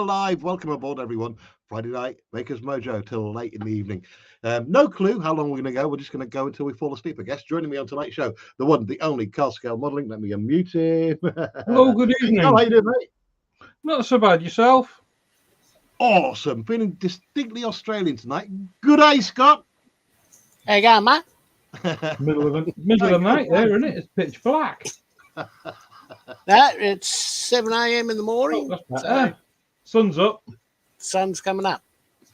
are live. Welcome aboard, everyone. Friday night, Makers Mojo till late in the evening. No clue how long we're going to go. We're just going to go until we fall asleep, I guess. Joining me on tonight's show, the one, the only Carl Scale Modelling. Let me unmute him. Hello, good evening. How are you doing, mate? Not so bad. Yourself? Awesome. Feeling distinctly Australian tonight. Good day, Scott. How you going, mate? Middle of the night there, isn't it? It's pitch black. It's 7 a.m. in the morning. Oh, that's better. Sun's up. Sun's coming up.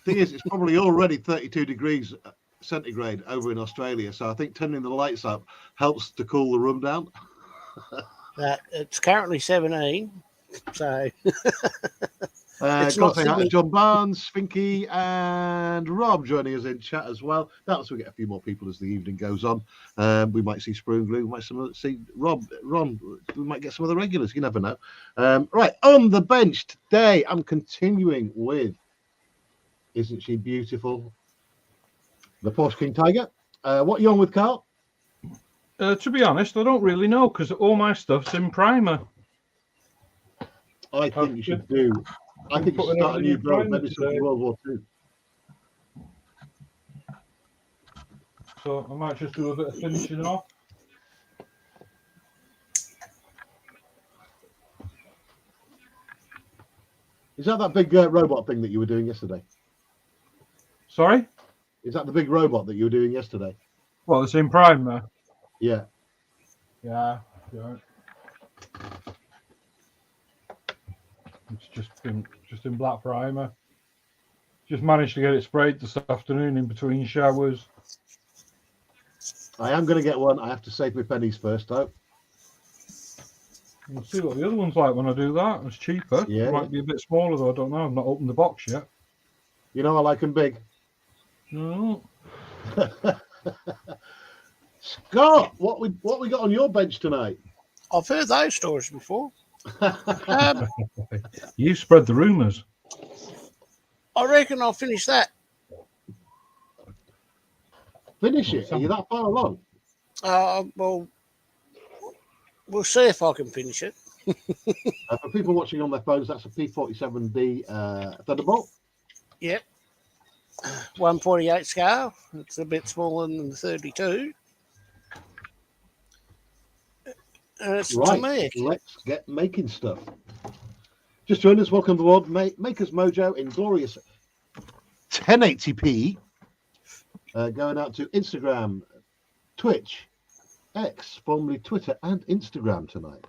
Thing is, it's probably already 32 degrees centigrade over in Australia, so I think turning the lights up helps to cool the room down. It's currently 17, so Got to say hi to John Barnes, Finky, and Rob joining us in chat as well. That's we get a few more people as the evening goes on. We might see Sprue and Glue, we might see Ron. We might get some of the regulars. You never know. Right, on the bench today, I'm continuing with Isn't She Beautiful? The Porsche King Tiger. What are you on with, Carl? To be honest, I don't really know because all my stuff's in primer. I think you should do. I think you should start a new build, maybe something World War II. So I might just do a bit of finishing off. Is that big robot thing that you were doing yesterday? Sorry? Is that the big robot that you were doing yesterday? Well, it's in primer. Yeah. Yeah. It's just in black primer. Just managed to get it sprayed this afternoon in between showers. I am going to get one. I have to save my pennies first, though. We'll see what the other one's like when I do that. It's cheaper. Yeah. It might be a bit smaller, though. I don't know. I've not opened the box yet. You know I like them big. No. Scott, what we got on your bench tonight? I've heard those stories before. You spread the rumours. I reckon I'll finish that. Finish it. Are you that far along? Well, we'll see if I can finish it. For people watching on their phones, that's a P47D Thunderbolt. Yep. 148 scale. It's a bit smaller than the 32. It's right, let's get making stuff. Just join us. Welcome aboard Makers Mojo in glorious 1080p. Going out to Instagram, Twitch, X, formerly Twitter, and Instagram tonight.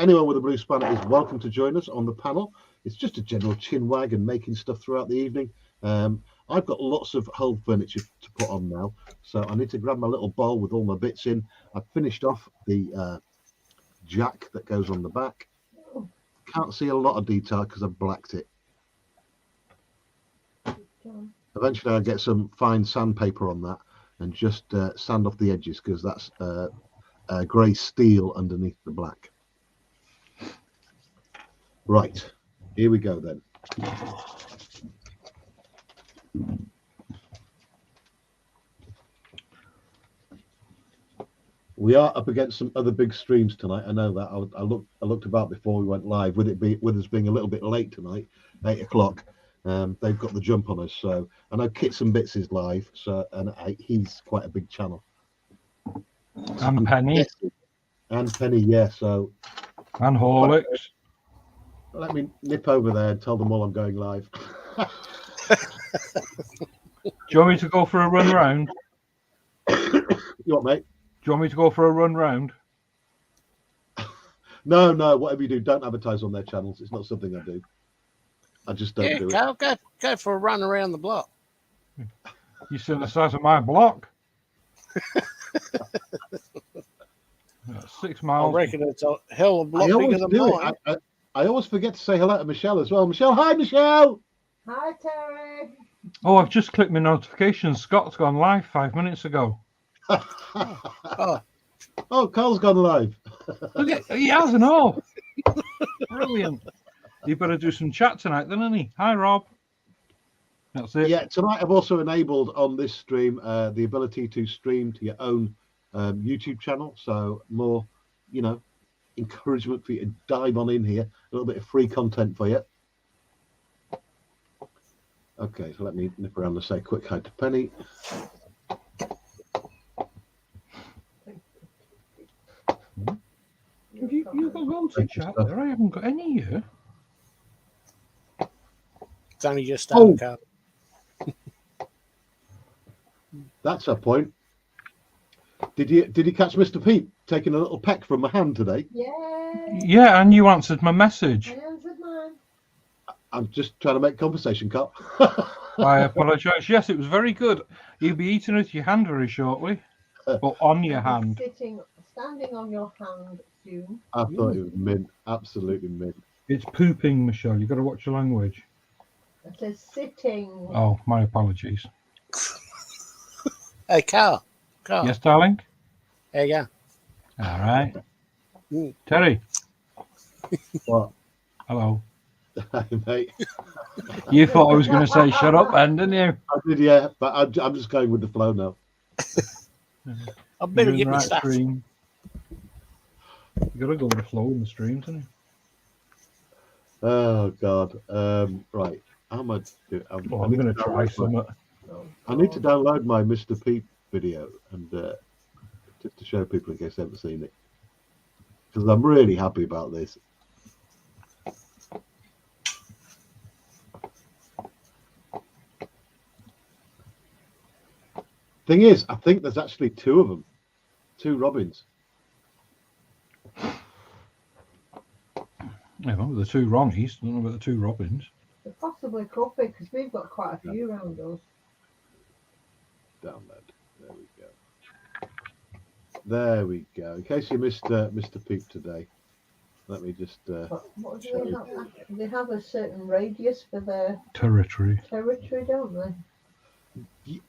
Anyone with a blue spanner is welcome to join us on the panel. It's just a general chin wag and making stuff throughout the evening. I've got lots of whole furniture to put on now, so I need to grab my little bowl with all my bits in. I've finished off the jack that goes on the back. Can't see a lot of detail because I've blacked it. Eventually I'll get some fine sandpaper on that and just sand off the edges because that's grey steel underneath the black. Right, here we go then. We are up against some other big streams tonight. I know that. I looked about before we went live. With us being a little bit late tonight, 8 o'clock. They've got the jump on us. So I know Kits and Bits is live. So he's quite a big channel. And Penny. And Penny, yeah. So. And Horlicks. Let me nip over there and tell them all I'm going live. Do you want me to go for a run round? You what, mate? Do you want me to go for a run round? No, whatever you do, don't advertise on their channels. It's not something I do. I just don't do it. Go for a run around the block. You see the size of my block? 6 miles. I reckon it's a hell of a lot bigger than mine. I always forget to say hello to Michelle as well. Michelle, hi, Michelle. Hi, Terry. Oh, I've just clicked my notifications. Scott's gone live 5 minutes ago. Oh, Carl's gone live. Look at, he has an all. Brilliant. You better do some chat tonight, then, hasn't he? Hi, Rob. That's it. Yeah, tonight I've also enabled on this stream the ability to stream to your own YouTube channel. So more, encouragement for you to dive on in here. A little bit of free content for you. Okay, so let me nip around and say quick hi to Penny. Have you got loads of Thank you, chat stuff. there? I haven't got any here. It's only just Oh. Carl. That's a point. Did you catch Mr. Pete taking a little peck from my hand today? Yay! Yeah, and you answered my message. I answered mine. I'm just trying to make conversation, Carl. I apologise. Yes, it was very good. You'll be eating with your hand very shortly. Or on your I'll be hand. standing on your hand soon. I thought it was mint, absolutely mint. It's pooping, Michelle. You've got to watch your language. It says sitting. Oh, my apologies. Hey, Carl. Carl. Yes, darling? There you go. All right. Mm. Terry. What? Hello. Hey, mate. You thought I was going to say shut up then, didn't you? I did, yeah, but I'm just going with the flow now. I've been You're in get the me right stuff. stream. You got to go with the flow in the streams, haven't you? Oh God. Right. How am I doing? Oh, I'm going to try some. I need to download my Mr. Pete video and just to show people in case they haven't seen it, because I'm really happy about this. Thing is, I think there's actually two of them, two Robins. Yeah, well, the two Ronnies. I don't know about the two Robins. It possibly could be because we've got quite a few around us. Download. There we go. There we go. In case you missed Mr. Pete today, let me just. What do they have? They have a certain radius for their Territory. territory, don't they?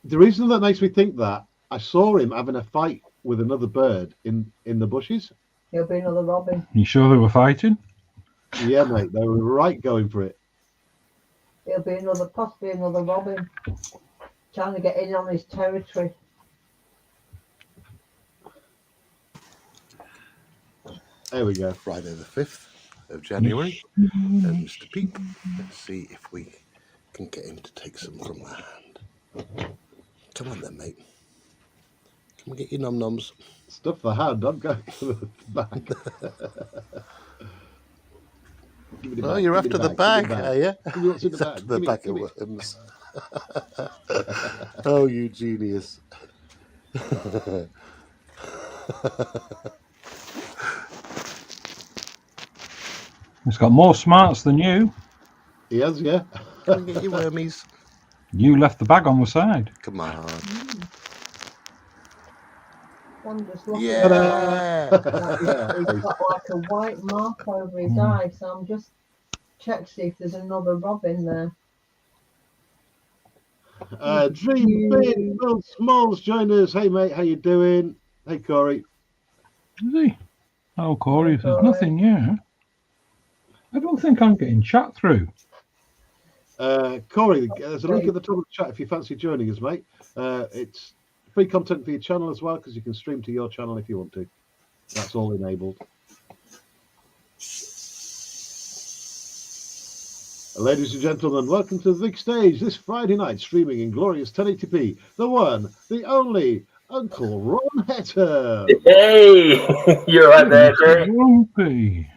The reason that makes me think that, I saw him having a fight with another bird in the bushes. There'll be another robin. You sure they were fighting? Yeah, mate, they were right going for it. There'll be possibly another robin trying to get in on his territory. There we go. Friday the 5th of January. And Mr. Pete, let's see if we can get him to take some from my hand. Come on then, mate. Come and get your num-nums. Stuff the hand. I'm going to the back. Give me the Oh, bag, you're give me after the bag, are you? Give me what's in the He's bag. after the Give me- bag give of me- worms. Oh, you genius. It's got more smarts than you. He has, yeah. Come and get your wormies. You left the bag on the side. Come on. One just looking Yeah. he's got like a white mark over his eye, so I'm just check to see if there's another robin there. Dream Big, Will Smalls join us. Hey, mate, how you doing? Hey, Corey. Is he? Oh, Corey, if there's nothing here. I don't think I'm getting chat through. Corey, there's a link at the top of the chat if you fancy joining us, mate. It's free content for your channel as well, because you can stream to your channel if you want to. That's all enabled. Ladies and gentlemen, welcome to the big stage this Friday night, streaming in glorious 1080p. The one, the only, Uncle Ron Hetter. Hey, you're right there, Jerry. Grumpy.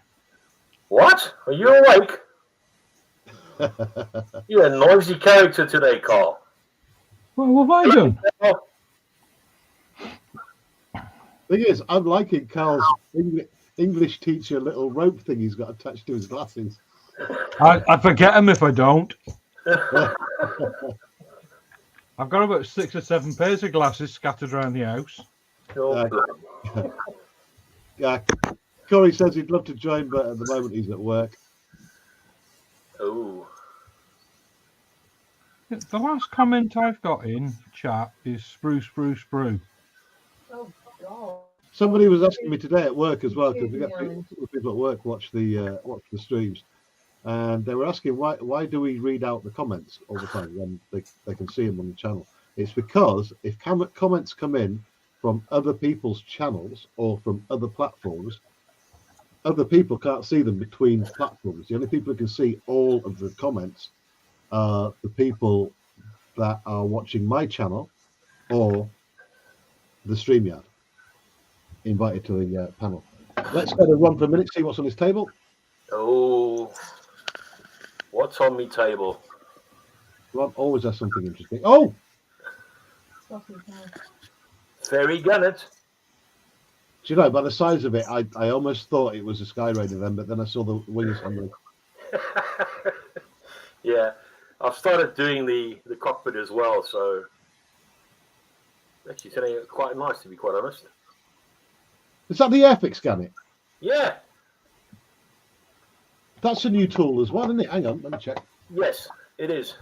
What? Are you awake? You're a noisy character today, Carl. Well, what have I done? Thing is, I'm liking Carl's English teacher little rope thing he's got attached to his glasses. I forget them if I don't. I've got about 6 or 7 pairs of glasses scattered around the house. Yeah, Corey says he'd love to join, but at the moment he's at work. Oh, The last comment I've got in chat is sprue, sprue, sprue. Oh God! Somebody was asking me today at work as well, because we get people at work watch the streams, and they were asking why do we read out the comments all the time when they can see them on the channel. It's because if comments come in from other people's channels or from other platforms, other people can't see them between platforms. The only people who can see all of the comments are the people that are watching my channel or the StreamYard invited to the panel. Let's go to Ron for a minute, see what's on his table. Oh, what's on me table? Ron always has something interesting. Oh, Fairy Gunnet. do you know, by the size of it, I almost thought it was a Sky Raider then, but then I saw the wings on the... Yeah, I've started doing the cockpit as well, so actually turning out quite nice, to be quite honest. Is that the Airfix Gannet? Yeah, That's a new tool as well, isn't it? Hang on, let me check. yes, it is.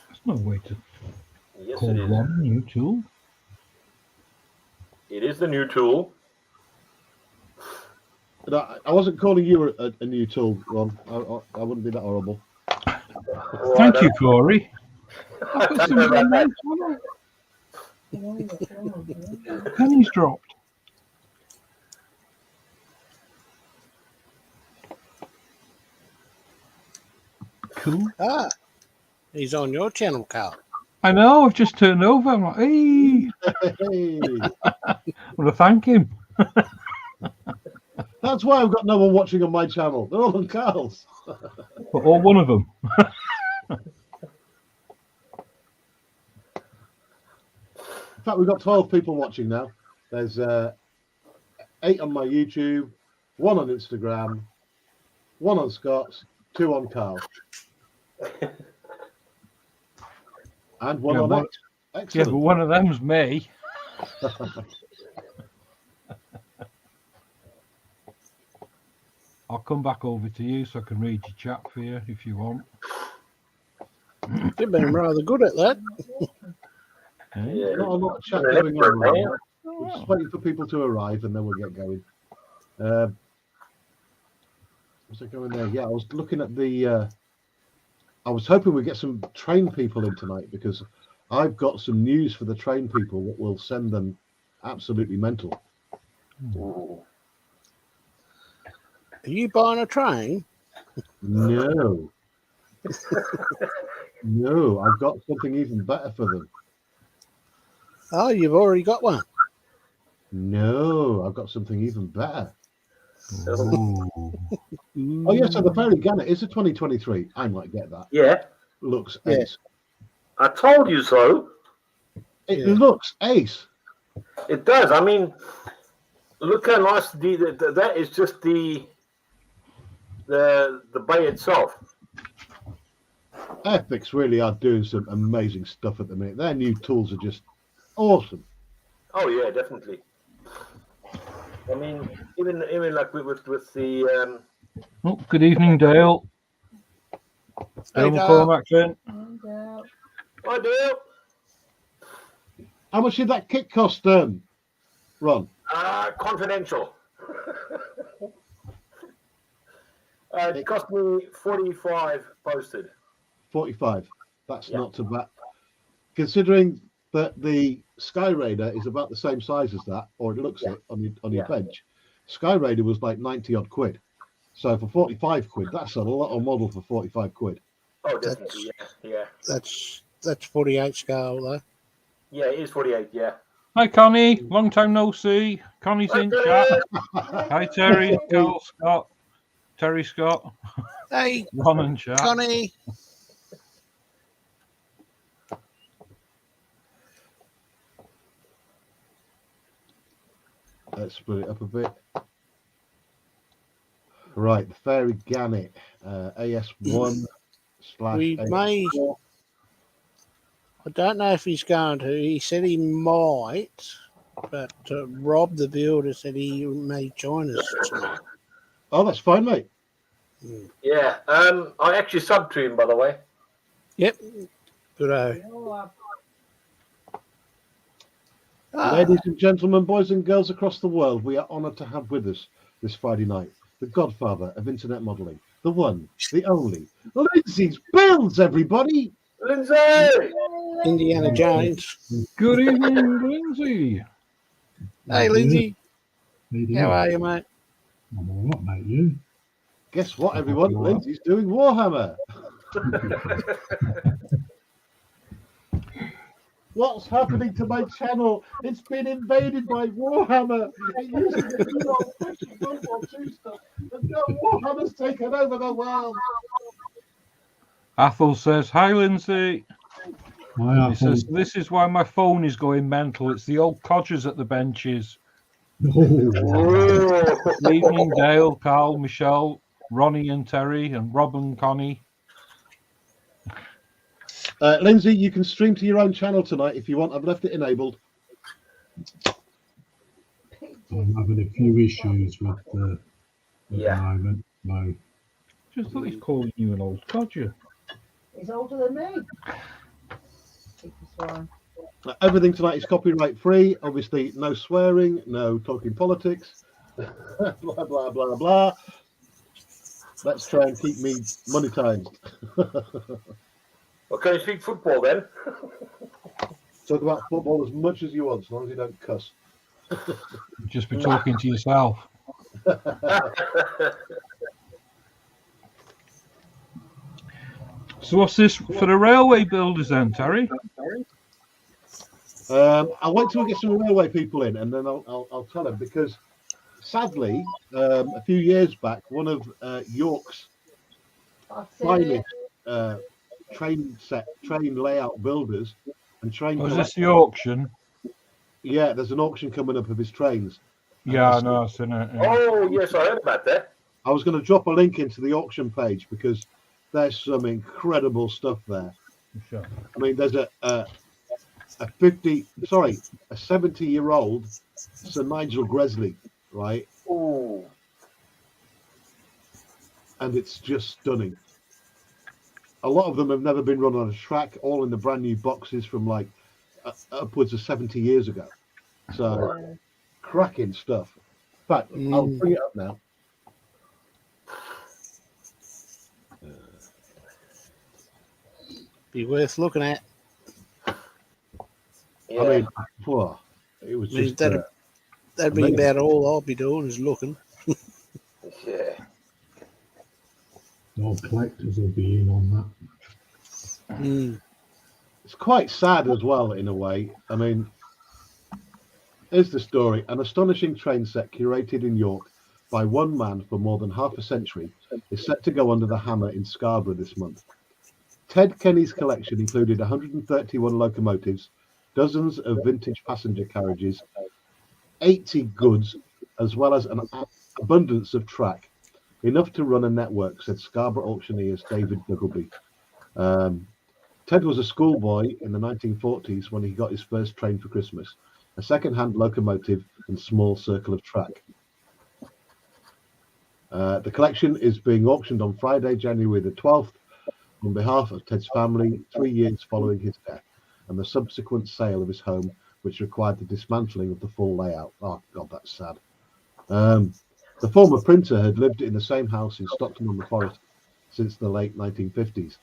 There's no way to Yes, call it is. one new tool. It is the new tool. But I wasn't calling you a new tool, Ron. I wouldn't be that horrible. Oh, Thank I you, don't- Corey. I I've got don't some know about that. nice ones. Pennies dropped. Cool. Ah, he's on your channel, Carl. I know, I've just turned over. I'm like, hey, Hey, I want to thank him. that's why I've got no one watching on my channel. They're all on Carl's. Or one of them. In fact, we've got 12 people watching now. There's 8 on my YouTube, 1 on Instagram, 1 on Scott's, 2 on Carl. And 1 Yeah, on one- X. Yeah, Excellent. but one of them's me. I'll come back over to you so I can read your chat for you if you want. You've been rather good at that. Yeah. Not a lot of chat An going expert, on. man. Right? We're just waiting for people to arrive and then we'll get going. What's it going there? Yeah, I was looking at the. I was hoping we'd get some train people in tonight because I've got some news for the train people that will send them absolutely mental. Ooh. Are you buying a train? No. No, I've got something even better for them. Oh, you've already got one. No, I've got something even better. Ooh. Oh, yeah, so the Fairy Gannet is a 2023. I might get that. Yeah, Looks Yeah. ace. I told you so. It Yeah. looks ace. It does. I mean, look how nice that is. Just the bay itself. Airfix really are doing some amazing stuff at the minute. Their new tools are just awesome. Oh yeah, definitely. I mean, even like with the Oh, good evening, Dale. Hey, Dale Dale. McCormack's in. I do. How much did that kit cost, Ron? Confidential. It cost me 45 posted. 45. That's Yeah. not too bad. Considering that the Sky Raider is about the same size as that, or it looks it on your Yeah. bench. Sky Raider was like 90 odd quid. So for 45 quid, that's a lot of model for 45 quid. Oh, definitely. Yeah. That's 48 scale though. Yeah, it is 48. Yeah. Hi, Connie. Long time no see. Connie's in chat. Hi, Terry, Carl, Scott, Terry Scott, Hey, Ron and chat. Connie. Let's split it up a bit. Right, the Fairy Gannet, AS1 slash We AS4. may. I don't know if he's going to. He said he might, but Rob, the builder, said he may join us tonight. Oh, that's fine, mate. Yeah. I actually subbed to him, by the way. Yep. Good. Ladies and gentlemen, boys and girls across the world, we are honoured to have with us this Friday night the godfather of internet modelling, the one, the only, Lindsay's Builds, everybody. Lindsay. Indiana Jones. Good evening, Lindsay. Hey, Lindsay. How you doing? How are you, mate? I'm all right, mate. You? Guess what, everyone? Lindsay's doing Warhammer. What's happening to my channel? It's been invaded by Warhammer. It used to be good old fashioned World War II stuff, but now Warhammer's taken over the world. Athel says, "Hi, Lindsay." Hi, He says, "This is why my phone is going mental. It's the old codgers at the benches. Oh, Evening, Dale, Carl, Michelle, Ronnie and Terry, and Rob and Connie." Lindsay, you can stream to your own channel tonight if you want. I've left it enabled. I'm having a few issues with the moment. No. Just thought he's calling you an old codger. He's older than me. Keep the swearing. Everything tonight is copyright free. Obviously, no swearing, no talking politics, blah, blah, blah, blah. Let's try and keep me monetized. Well, can you speak football then? Talk about football as much as you want, as long as you don't cuss. Just be talking to yourself. So what's this for the railway builders then, Terry? I'll wait till we get some railway people in, and then I'll tell them, because sadly, a few years back, one of York's I've seen finest it. train layout builders and train Was this the auction? yeah, there's an auction coming up of his trains. Yeah, I know, I've seen it. Yeah. Oh, yes, I heard about that. I was going to drop a link into the auction page because there's some incredible stuff there. Sure. I mean, there's a 70-year-old Sir Nigel Gresley, right? Ooh. And it's just stunning. A lot of them have never been run on a track, all in the brand new boxes from like upwards of 70 years ago. So cracking stuff. In fact, I'll bring it up now. Be worth looking at. Yeah. I mean, whoa, it was I mean, just that'd be amazing. about all I'll be doing is looking. Yeah. All collectors will be in on that. Mm. It's quite sad as well, in a way. I mean, here's the story. An astonishing train set curated in York by one man for more than half a century is set to go under the hammer in Scarborough this month. Ted Kenny's collection included 131 locomotives, dozens of vintage passenger carriages, 80 goods, as well as an abundance of track. Enough to run a network, said Scarborough auctioneer David Duggleby. Ted was a schoolboy in the 1940s when he got his first train for Christmas, a second-hand locomotive and small circle of track. The collection is being auctioned on Friday, January the 12th, on behalf of Ted's family, 3 years following his death, and the subsequent sale of his home, which required the dismantling of the full layout. Oh, God, that's sad. The former printer had lived in the same house in Stockton-on-the-Forest since the late 1950s.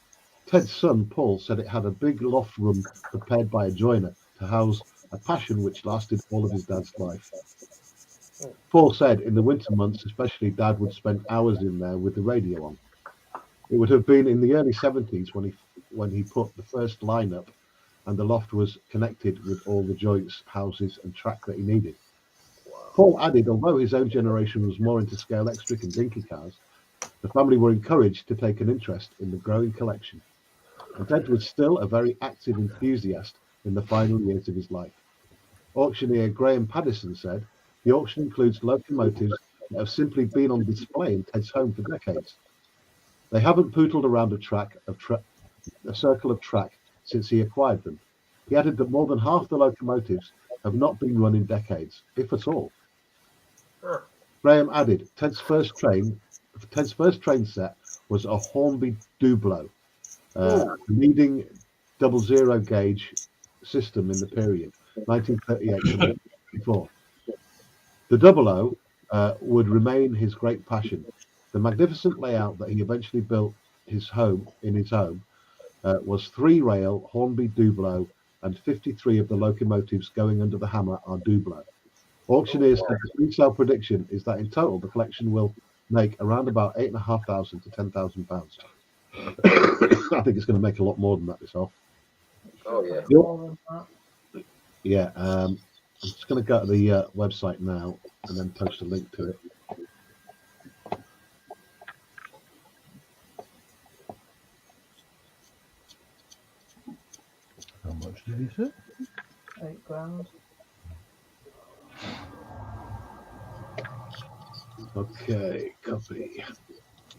Ted's son, Paul, said it had a big loft room prepared by a joiner to house a passion which lasted all of his dad's life. Paul said in the winter months, especially, Dad would spend hours in there with the radio on. It would have been in the early 70s when he put the first line up, and the loft was connected with all the joints, houses, and track that he needed. Paul added, although his own generation was more into scale electric and dinky cars, the family were encouraged to take an interest in the growing collection. And Ted was still a very active enthusiast in the final years of his life. Auctioneer Graham Paddison said, the auction includes locomotives that have simply been on display in Ted's home for decades. They haven't pootled around a circle of track since he acquired them. He added that more than half the locomotives have not been run in decades, if at all. Graham added, Ted's first train set was a Hornby Dublo, leading 00 gauge system in the period, 1938 to 1954. The 00 would remain his great passion. The magnificent layout that he eventually built in his home was 3-rail Hornby Dublo, and 53 of the locomotives going under the hammer are Dublo. Auctioneers said the resale prediction is that in total the collection will make around about £8,500 to £10,000. I think it's going to make a lot more than that this half. Oh yeah. More than that. Yeah, I'm just going to go to the website now and then post a link to it. How much did he say? 8 grand. Okay, copy.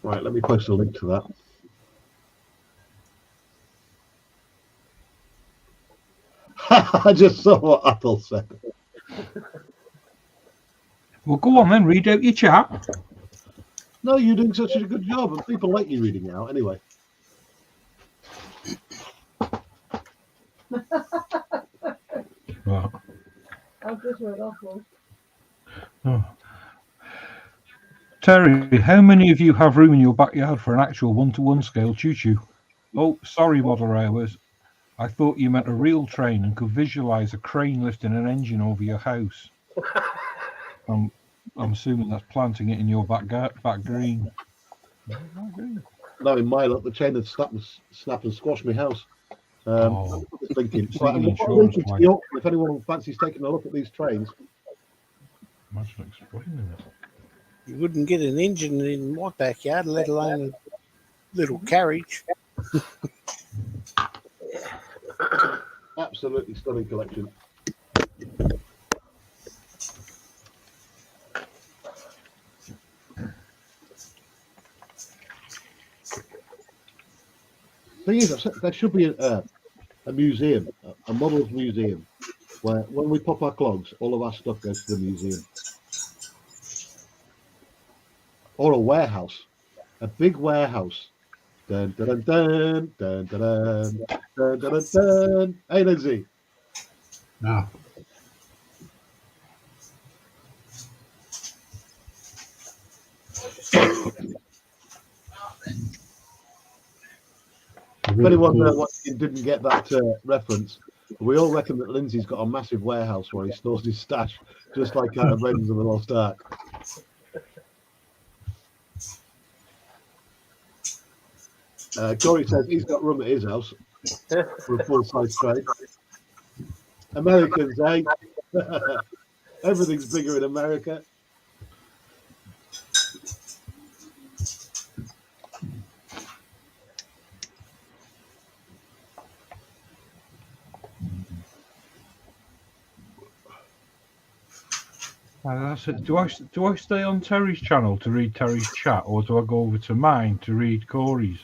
Right, let me post a link to that. I just saw what Apple said. Well, go on then, read out your chat. No, you're doing such a good job, and people like you reading it out anyway. Right. I've just read off one. Oh. Terry, how many of you have room in your backyard for an actual 1-to-1 scale choo-choo? Oh, sorry, model hours. I thought you meant a real train and could visualize a crane lifting an engine over your house. I'm assuming that's planting it in your back green. No, in my look, the chain had snapped and squashed my house. Oh, Thinking, so right, the I'm insurance linking to might- the auction if anyone fancies taking a look at these trains. imagine explaining it. You wouldn't get an engine in my backyard, let alone a little carriage. Absolutely stunning collection. Thing is, there should be a museum, a models museum, where when we pop our clogs, all of our stuff goes to the museum. Or a warehouse, a big warehouse. Dun dun dun dun dun dun dun dun dun dun. Hey, Lindsay. Ah, If anyone didn't get that reference, we all reckon that Lindsay's got a massive warehouse where he stores his stash, just like out of Raiders of the Lost Ark. Corey says he's got room at his house for a full-size trade. Americans, eh? Everything's bigger in America. That's it. Do I stay on Terry's channel to read Terry's chat, or do I go over to mine to read Corey's?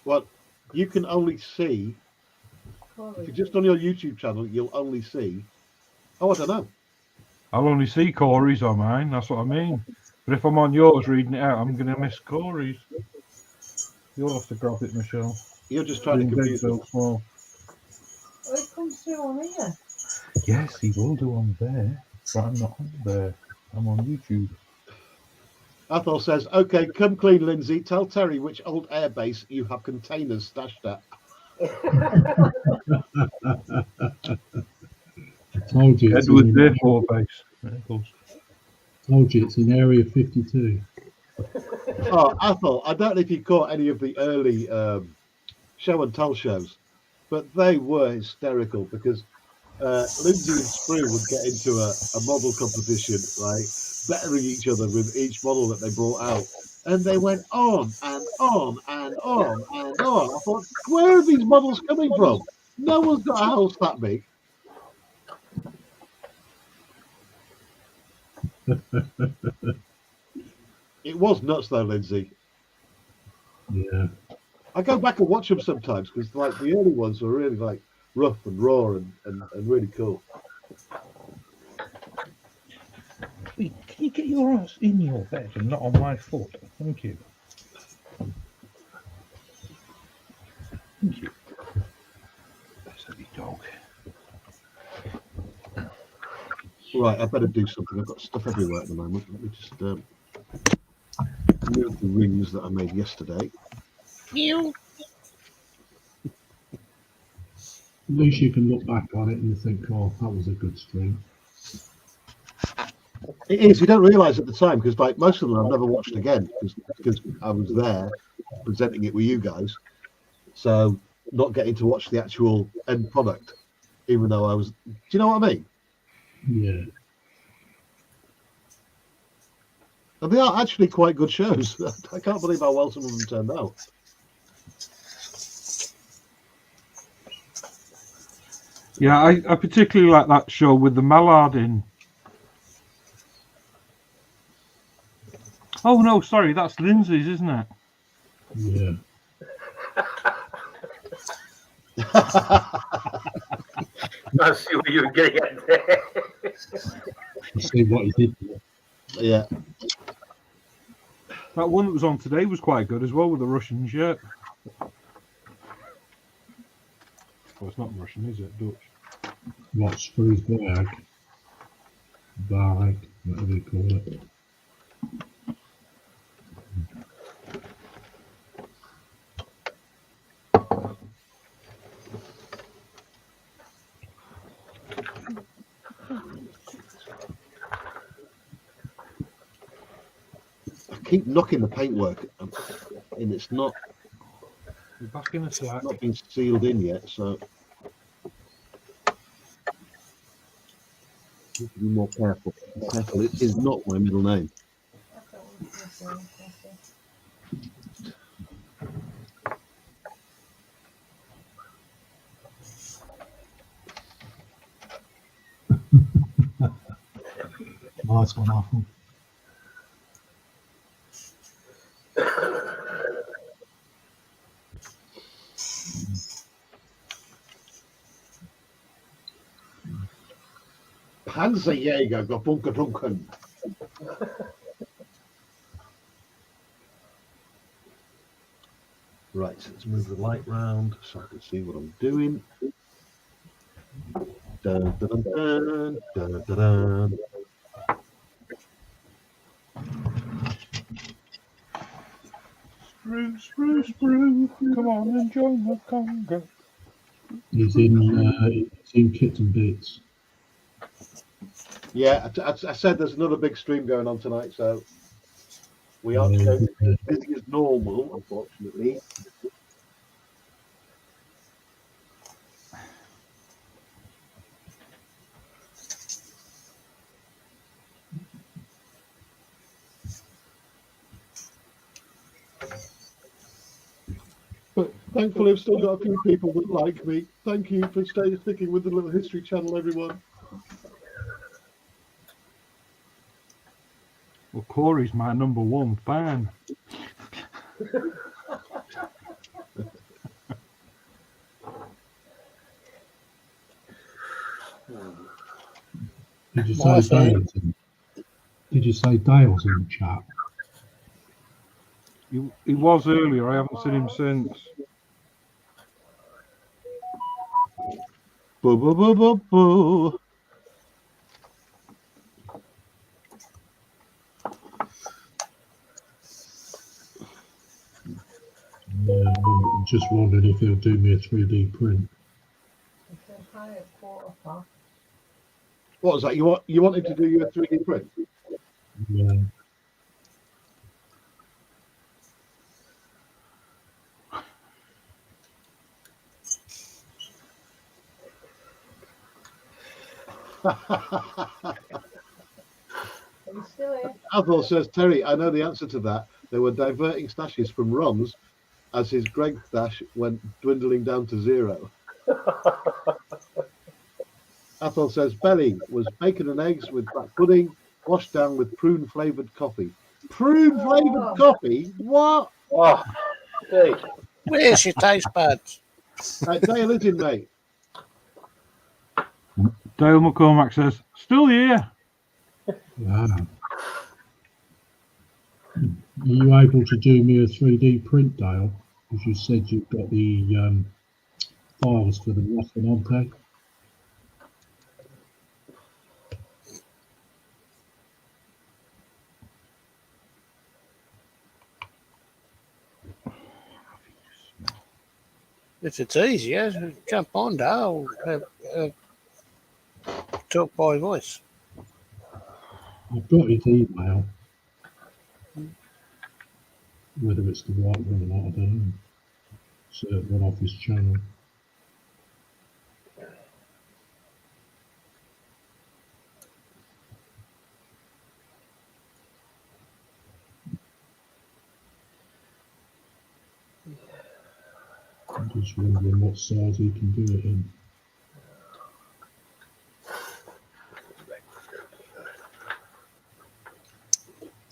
Well, you can only see, if Corey. you're just on your YouTube channel, you'll only see, oh, I don't know. I'll only see Corey's on mine. That's what I mean. But if I'm on yours reading it out, I'm going to miss Corey's. You'll have to grab it, Michelle. You're just trying to Being confuse so them. small. Oh, it comes through on here. Yes, he will do on there, but I'm not on there. I'm on YouTube. Athol says, okay, come clean, Lindsay. Tell Terry which old airbase you have containers stashed at. I told you. It's Edward in, Air Force Base. Yeah, of course. told you it's in Area 52. Oh, Athol, I don't know if you caught any of the early show and tell shows, but they were hysterical because Lindsay and Sprue would get into a model competition, right, bettering each other with each model that they brought out. And they went on and on and on and on. I thought, where are these models coming from? No one's got a house that big. It was nuts though, Lindsay. Yeah. I go back and watch them sometimes because like the early ones were really like rough and raw and really cool. Wait, can you get your ass in your bed and not on my foot? Thank you. Thank you. Silly dog. Right, I better do something. I've got stuff everywhere at the moment. Let me just move the rings that I made yesterday. You. At least you can look back on it and think, oh, that was a good stream. It is. You don't realise at the time because, like, most of them I've never watched again because I was there presenting it with you guys, so not getting to watch the actual end product, even though I was. Do you know what I mean? Yeah. And they are actually quite good shows. I can't believe how well some of them turned out. Yeah, I particularly like that show with the mallard in. Oh no, sorry, that's Lindsay's, isn't it? Yeah. I see what you were getting at there. You see what he did there. Yeah. That one that was on today was quite good as well with the Russian shirt. Well, it's not Russian, is it? Dutch. What, Shrewsbury Bag, whatever you call it. I keep knocking the paintwork, and it's not We're back in the slack. not been sealed in yet, so need to be more careful. Careful, it is not my middle name. Nice one, Apple. Panzerjäger gebunkerdunken. Right, let's move the light round so I can see what I'm doing. Dun, dun, dun, dun, dun, dun. Sprue, come on and join the conga. He's in Kitten Bits. Yeah, I said there's another big stream going on tonight, so we aren't Yeah, as busy as normal, unfortunately. But thankfully, I've still got a few people that like me. Thank you for sticking with the Little History Channel, everyone. Well, Corey's my number one fan. Did you My say fan. Dale's in? Did you say Dale's in the chat? He was earlier. I haven't seen him since. Boo, boo, boo, boo, boo. Yeah, I'm just wondering if he'll do me a 3D print. What was that? You wanted to do your 3D print? Yeah. Athol says, Terry, I know the answer to that. They were diverting stashes from Ron's as his Greg stash went dwindling down to zero. Athol says, Belly was bacon and eggs with black pudding, washed down with prune-flavoured coffee. Prune-flavoured coffee? What? Oh, hey. Where's your taste buds? Dale is in, mate. Dale McCormack says, still here. Wow. Are you able to do me a 3D print, Dale? Because you said you've got the files for the rough and Ampeg. If it's easier, jump on, Dale. Talk by voice. I've got his email. Whether it's the right one or not, I don't know. Certain one off his channel. I'm just wondering what size he can do it in.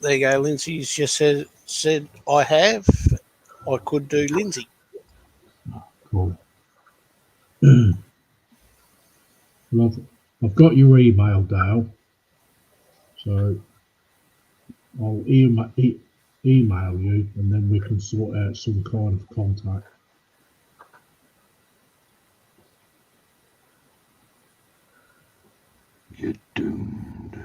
There you go. Lindsay's just said I have. I could do Lindsay. Cool. Well, I've got your email, Dale. So I'll email you, and then we can sort out some kind of contact. You're doomed.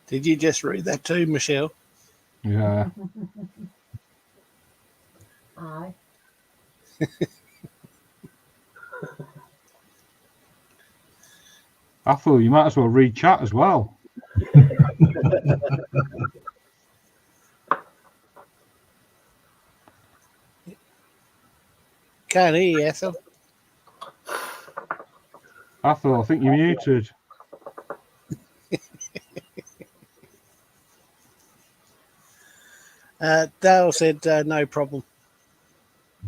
Did you just read that too, Michelle? Yeah. Aye. I thought you might as well read chat as well. Can't hear you, Ethel. I think you're muted. Dale said no problem.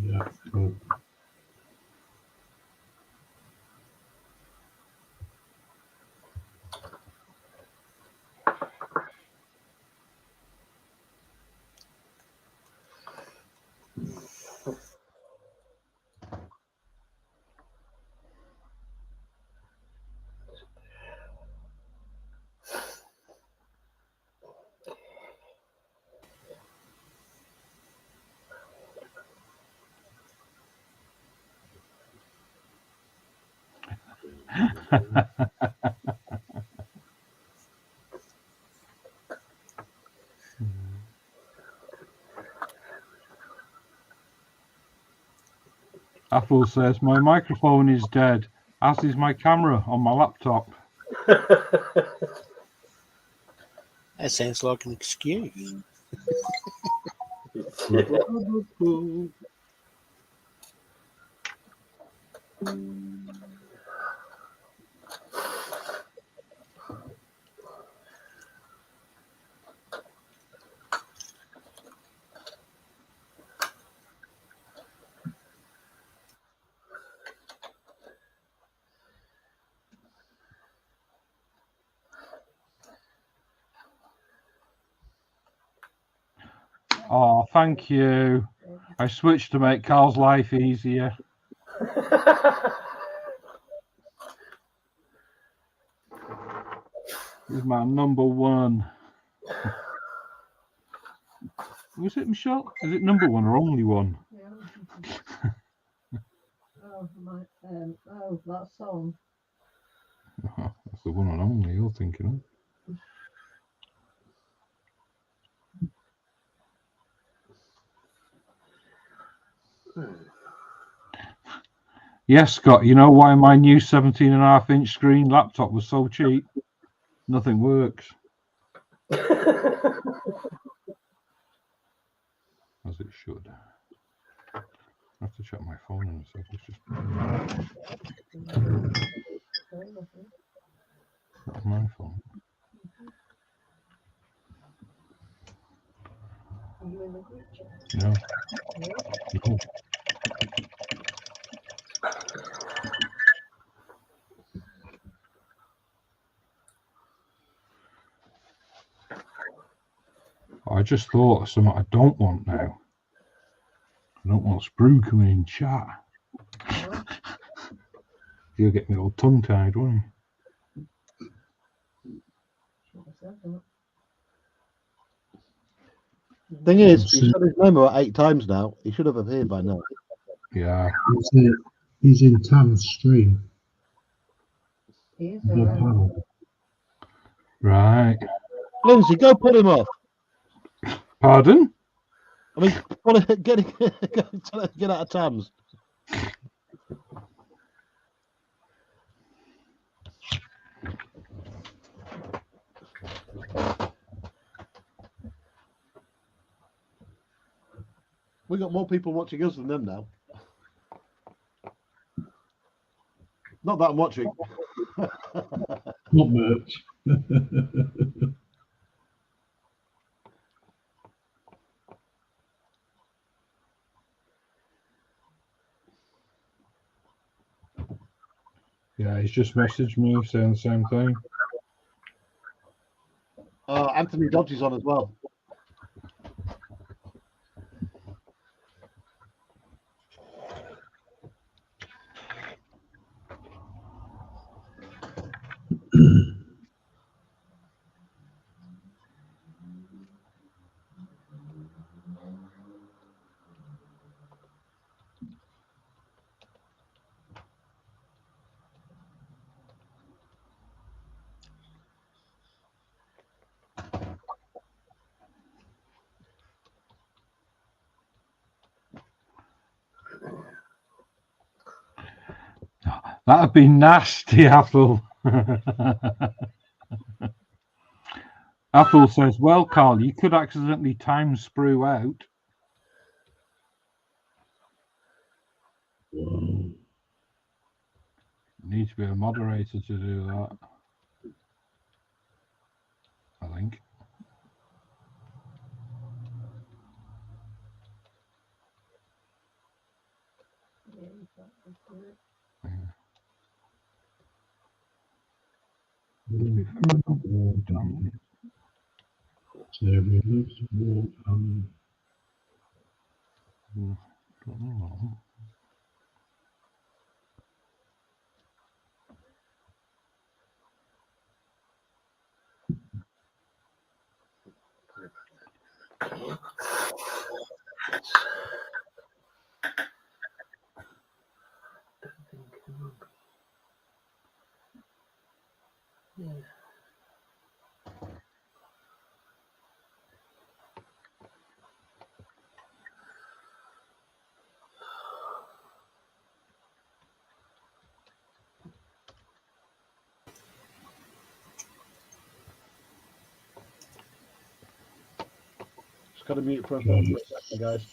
Yeah, cool. Apple says my microphone is dead, as is my camera on my laptop. That sounds like an excuse. Oh, thank you. I switched to make Carl's life easier. He's my number one. Was it Michelle? Is it number one or only one? Yeah. Oh, that song. That's the one and only you're thinking of. Yes, Scott, you know why my new 17.5-inch screen laptop was so cheap? Nothing works. As it should. I have to check my phone in a sec. It's just not my phone. Are you in the group chat? No. No. I just thought of something I don't want now. I don't want Sprue coming in chat. You'll get me all tongue-tied, won't you? Thing is, he's got his name about 8 times now. He should have appeared by now. Yeah. He's in Tam's stream. He is The around. panel. Right. Lindsay, go pull him off. Pardon? I mean, well, get out of Tams. We got more people watching us than them now. Not that I'm watching. Not much. Yeah, he's just messaged me saying the same thing. Anthony Dodge is on as well. That'd be nasty, Apple. Apple says, well, Carl, you could accidentally time sprue out. Wow. You need to be a moderator to do that, I think. So we loves to walk Don't know. Just got to mute for a second, guys.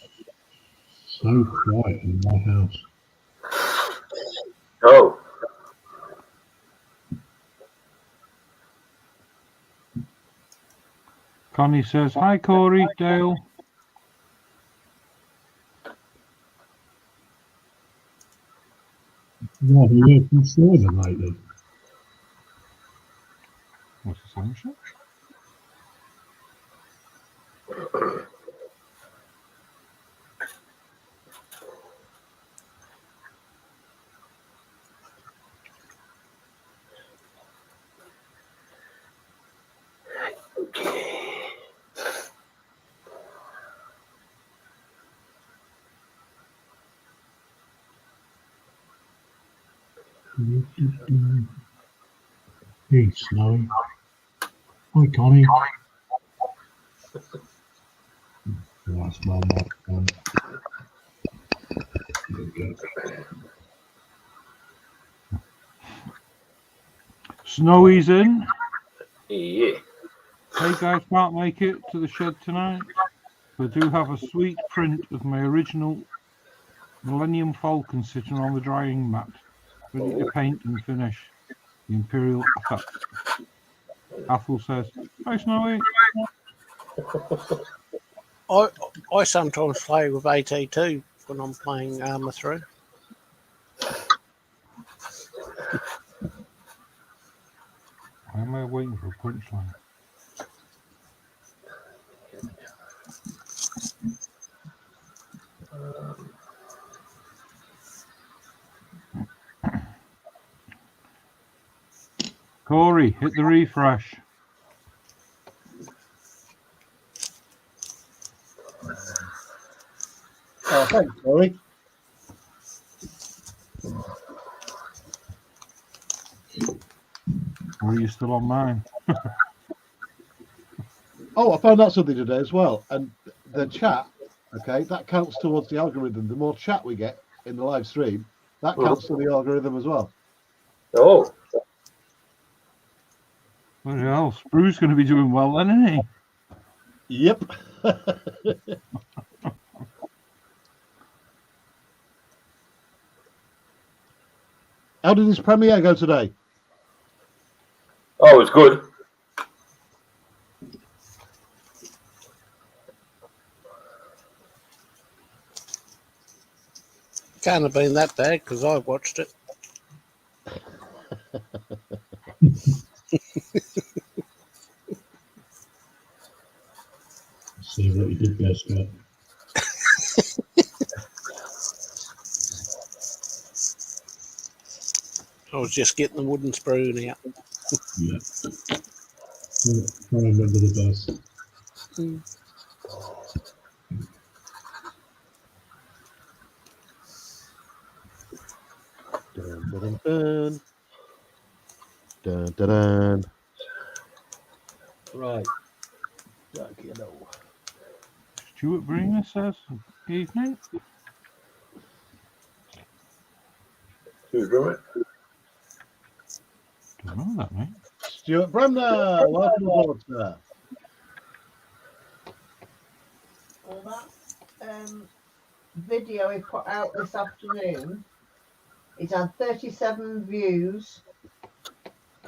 so quiet in my house. Oh, Connie says, hi, Corey, Dale. What have you heard from Simon lately? What's the sunshine? Hey, Snowy. Hi, Connie. That's my microphone. There we go. Snowy's in. yeah. Hey guys, can't make it to the shed tonight, but I do have a sweet print of my original Millennium Falcon sitting on the drying mat, ready to paint and finish the Imperial effect. Athel says, hi Snowy. I sometimes play with AT2 when I'm playing Armour 3. Why am I waiting for a punchline? Corey, hit the refresh. Oh, thanks, Corey. Or are you still on mine? Oh, I found out something today as well. And the chat okay, that counts towards the algorithm. The more chat we get in the live stream, that counts to the algorithm as well. Oh, What else? Bruce's going to be doing well then, isn't he? Yep. How did his premiere go today? oh, it's good. Can't have been that bad because I watched it. See what you did there, Scott. I was just getting the wooden spoon out. Yeah. Try and remember the bus. Dun, dun, dun, dun. Dun, dun, dun. Right. Okay, no. Stuart Bremer says, evening. Who's doing it? Don't know that, mate. Stuart Bremner, welcome aboard, sir. Well, that video he put out this afternoon, it's had 37 views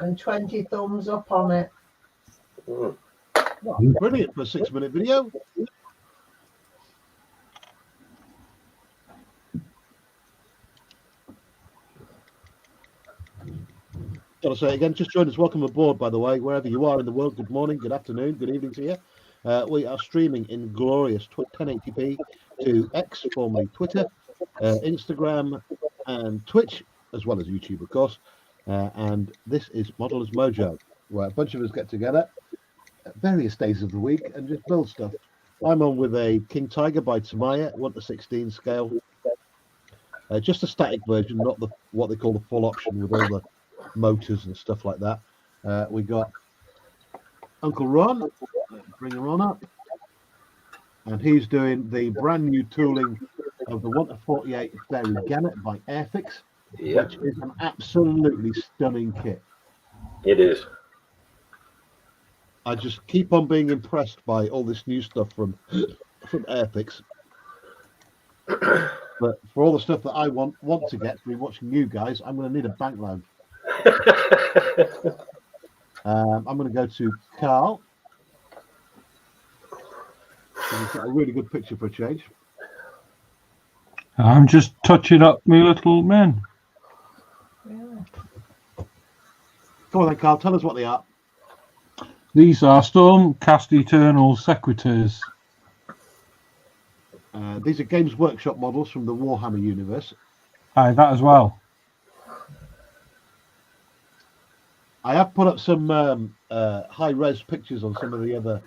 and 20 thumbs up on it. Mm. Brilliant for a 6-minute video. Gotta say it again, just join us. Welcome aboard, by the way, wherever you are in the world. Good morning, good afternoon, good evening to you. We are streaming in glorious 1080p to X, formerly Twitter, Instagram, and Twitch, as well as YouTube, of course. And this is Modelers Mojo, where a bunch of us get together at various days of the week and just build stuff. I'm on with a King Tiger by Tamiya, 1:16 scale. Just a static version, not the what they call the full option with all the motors and stuff like that. We got Uncle Ron, bring Ron up, and he's doing the brand new tooling of the 1:48 Fairy Gannet by Airfix, Yeah, which is an absolutely stunning kit. it is. I just keep on being impressed by all this new stuff from Airfix. But for all the stuff that I want to get through watching you guys, I'm going to need a bank loan. I'm going to go to Carl. He's got a really good picture for a change. I'm just touching up my little men. Really? Come on then, Carl, tell us what they are. These are Stormcast Eternal Sequitors. These are Games Workshop models from the Warhammer universe. Aye, that as well. I have put up some high-res pictures on some of the other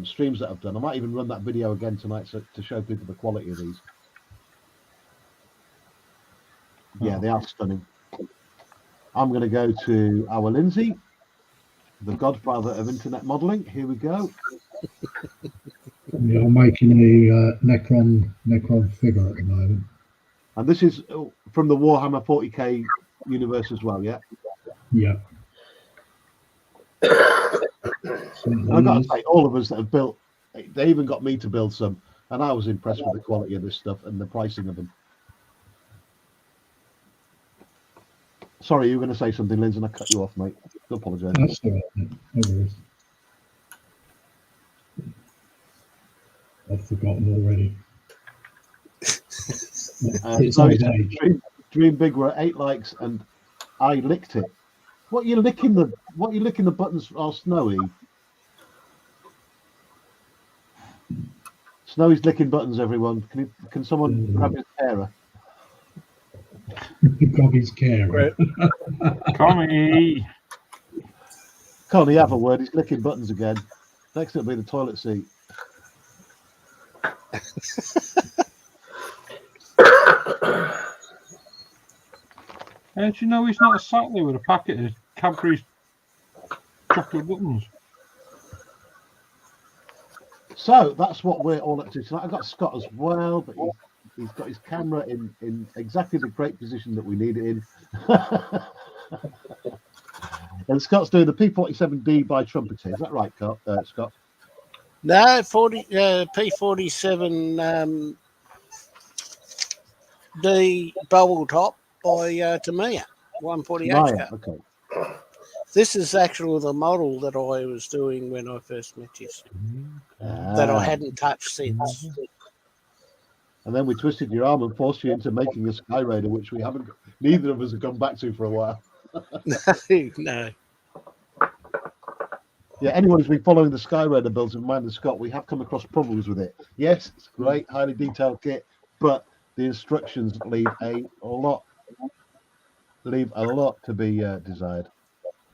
streams that I've done. I might even run that video again tonight to show people the quality of these. Yeah, they are stunning. I'm going to go to our Lindsay, the godfather of internet modeling. Here we go. You're making the Necron figure at the moment. And this is from the Warhammer 40k universe as well, yeah? Yeah. And I've got to say, all of us that have built, they even got me to build some, and I was impressed with the quality of this stuff and the pricing of them. Sorry, you were going to say something, Lindsay, and I cut you off, mate. I apologise. That's all right. No worries. I've forgotten already. It's So old it's age. Dream Big were at 8 likes, and I licked it. What you licking the buttons are, Snowy? Snowy's licking buttons, everyone. Can someone grab his carer? Gobby's carer. Tommy! Can't he have a word? He's licking buttons again. Next it'll be the toilet seat. Do you know he's not sat there with a packet of Cadbury's chocolate buttons? So that's what we're all up to tonight. I've got Scott as well, but he's got his camera in exactly the great position that we need it in. And Scott's doing the P47D by Trumpeter. Is that right, Scott? No, P47 D bubble top by Tamiya 148. Maya, okay. This is actually the model that I was doing when I first met you, that I hadn't touched since. And then we twisted your arm and forced you into making a Sky Raider, which neither of us have gone back to for a while. No. Yeah, anyone who's been following the Sky Raider builds in mind, Scott, we have come across problems with it. Yes, it's great, highly detailed kit, but the instructions leave a lot to be desired.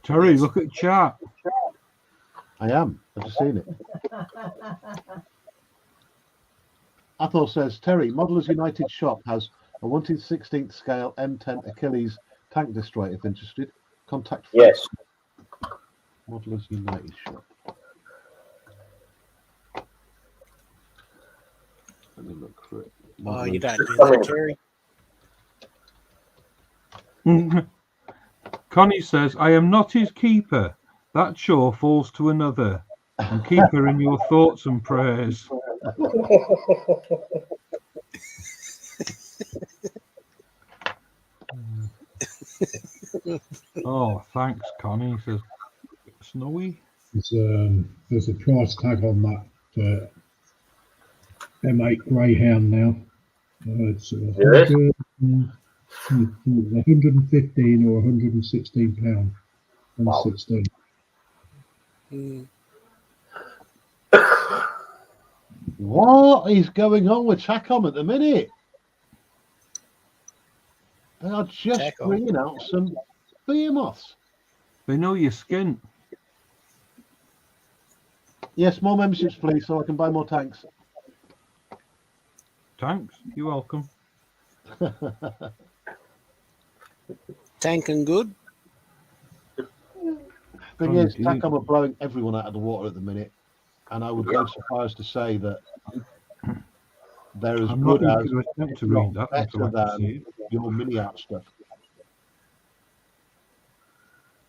Terry, look at chat. I am. I've just seen it. Athol says, Terry, Modelers United shop has a 1/16th scale M10 Achilles tank destroyer. If interested, contact. Yes. Modelers United shop. Let me look for it. Oh, you don't do that, Terry. Connie says, I am not his keeper. That chore falls to another. And keep her in your thoughts and prayers. Oh, thanks, Connie. Says, Snowy. There's a price tag on that M8 Greyhound now. It's 115 or 116 pound. 116. What is going on with Chacom at the minute? They are just Chacom. bringing out some behemoths. They know your skin. Yes, more memberships, please, so I can buy more tanks. Thanks. You're welcome. Tank and good. Thing Oh, is, indeed. Chacom are blowing everyone out of the water at the minute, and I would go so far as to say that they're as I'm not good even as, going to attempt if to not read that until better I can see than it. your mini out stuff,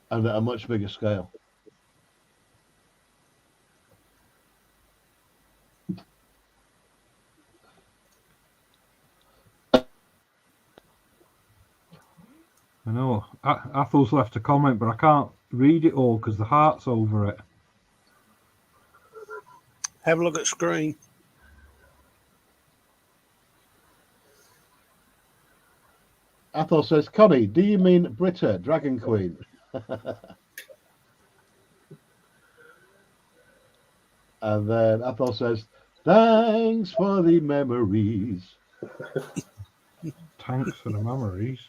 and at a much bigger scale. I know. Athel's left a comment, but I can't read it all because the heart's over it. Have a look at screen. Athol says, Connie, do you mean Britta, Dragon Queen? And then Athol says, thanks for the memories. Thanks for the memories.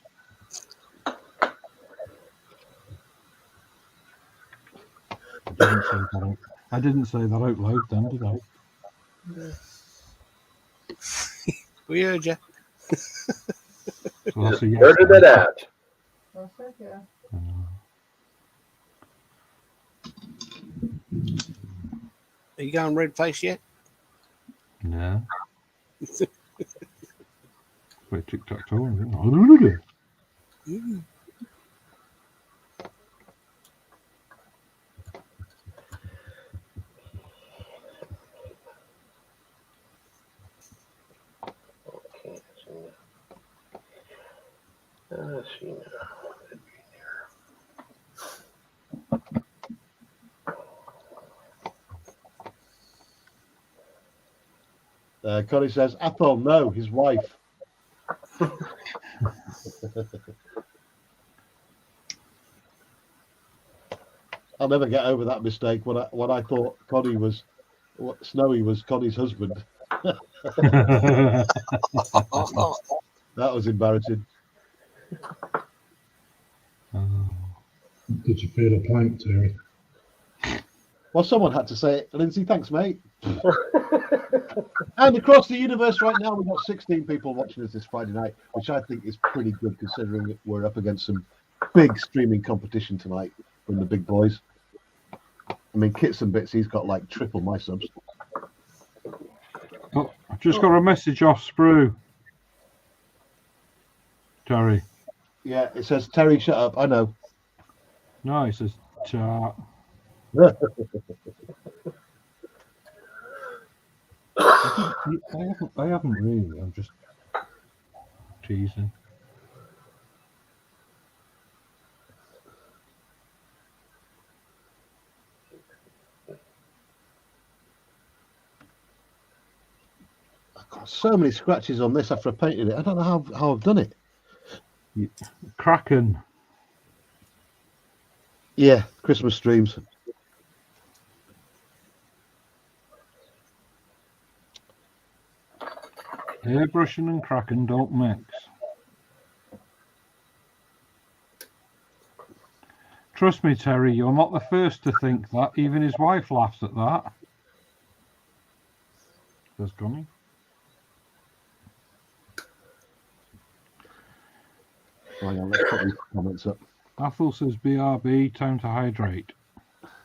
I didn't say that out loud then, did I? We heard you. So that's a yes. Blurted it out. That's it, yeah. Are you going red face yet? No. Wait, tic-tac-toe. isn't it? Let's see now. Connie says, Athol, no, his wife. I'll never get over that mistake when I thought Snowy was Connie's husband. That was embarrassing. Did you feel a plank, Terry? Well, someone had to say it. Lindsay, thanks, mate. And across the universe right now, we've got 16 people watching us this Friday night, which I think is pretty good considering that we're up against some big streaming competition tonight from the big boys. I mean, Kits and Bits, he's got like triple my subs. I've just got a message off Sprue. Terry. Yeah, it says Terry, shut up. I know. No, he says chat. I haven't really. I'm just teasing. I've got so many scratches on this after I painted it. I don't know how I've done it. Kraken. Yeah, Christmas streams. Airbrushing and Kraken don't mix. Trust me, Terry, you're not the first to think that. Even his wife laughs at that. There's Gunny. Hang on, let's put these comments up. Athel says BRB, time to hydrate.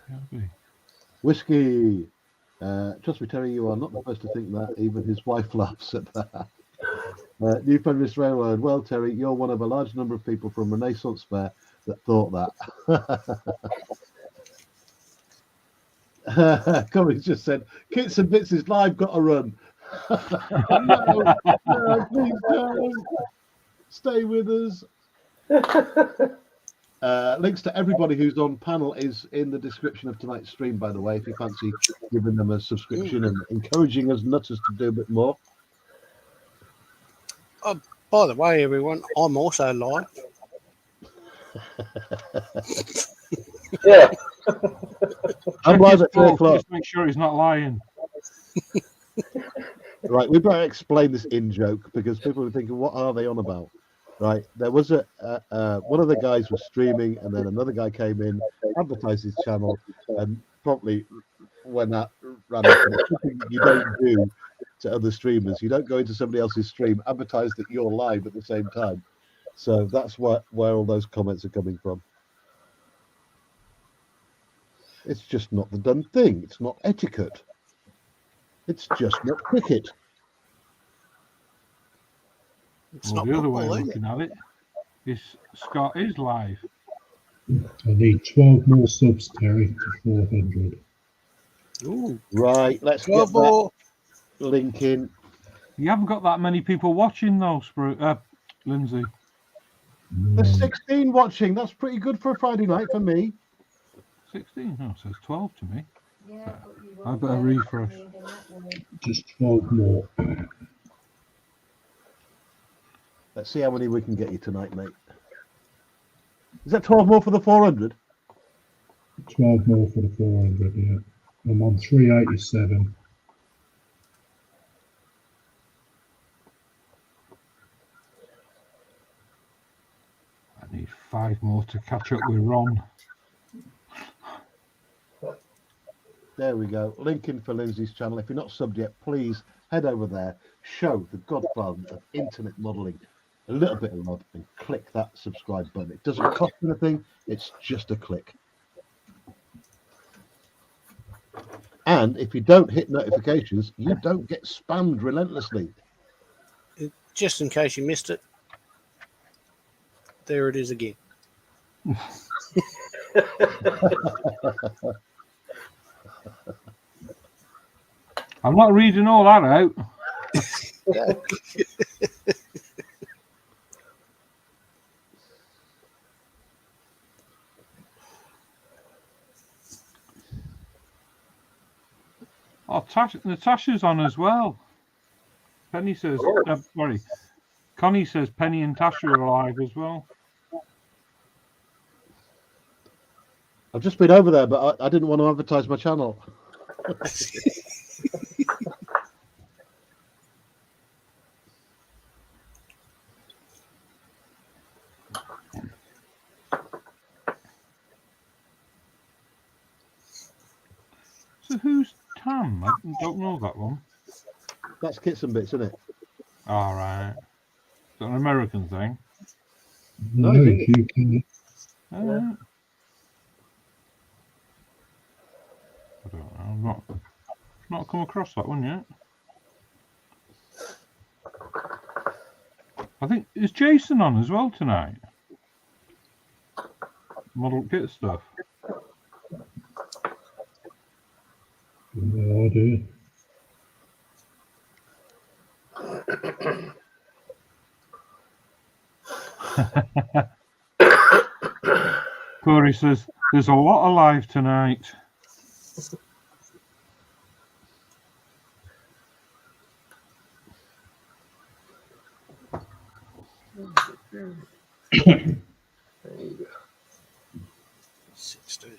BRB. Whiskey. Trust me, Terry, you are not the first to think that. Even his wife laughs at that. New Feminist Railroad. Well, Terry, you're one of a large number of people from Renaissance Fair that thought that. Corey just said, Kits and Bits is live, got to run. No, please don't. Stay with us. Links to everybody who's on panel is in the description of tonight's stream, by the way, if you fancy giving them a subscription and encouraging us nutters to do a bit more. By the way, everyone, I'm also live. Yeah. I'm live at 3 o'clock. Just make sure he's not lying. Right, we better explain this in joke because people are thinking, what are they on about? Right, there was one of the guys was streaming, and then another guy came in, advertised his channel, and promptly when that ran up, something you don't do to other streamers. You don't go into somebody else's stream, advertise that you're live at the same time. So that's where all those comments are coming from. It's just not the done thing. It's not etiquette. It's just not cricket. It's Well, not the other way of football, is it? looking at it is Scott is live. I need 12 more subs, Terry, to 400. Ooh, Right, let's get that trouble. link in. You haven't got that many people watching though, Lindsay. There's 16 watching. That's pretty good for a Friday night for me. 16? No, it says 12 to me. Yeah, but you I won't better get refresh. reading that, will you? Just 12 more. Let's see how many we can get you tonight, mate. Is that 12 more for the 400? 12 more for the 400, yeah. I'm on 387. I need 5 more to catch up with Ron. There we go. Link in for Lindsay's channel. If you're not subbed yet, please head over there. Show the godfather of internet modeling a little bit of love and click that subscribe button. It doesn't cost anything. It's just a click. And if you don't hit notifications, you don't get spammed relentlessly. Just in case you missed it, there it is again. I'm not reading all that out. Oh, Natasha's on as well. Penny says, sorry, Connie says Penny and Tasha are alive as well. I've just been over there, but I didn't want to advertise my channel. So who's Tam? I don't know that one. That's Kits and Bits, isn't it? All right. Is that an American thing? No, I think you can. All right. I don't know. I've not come across that one yet. I think is Jason on as well tonight. Model kit stuff. No idea. Corey says there's a lot alive tonight. There you go. 16.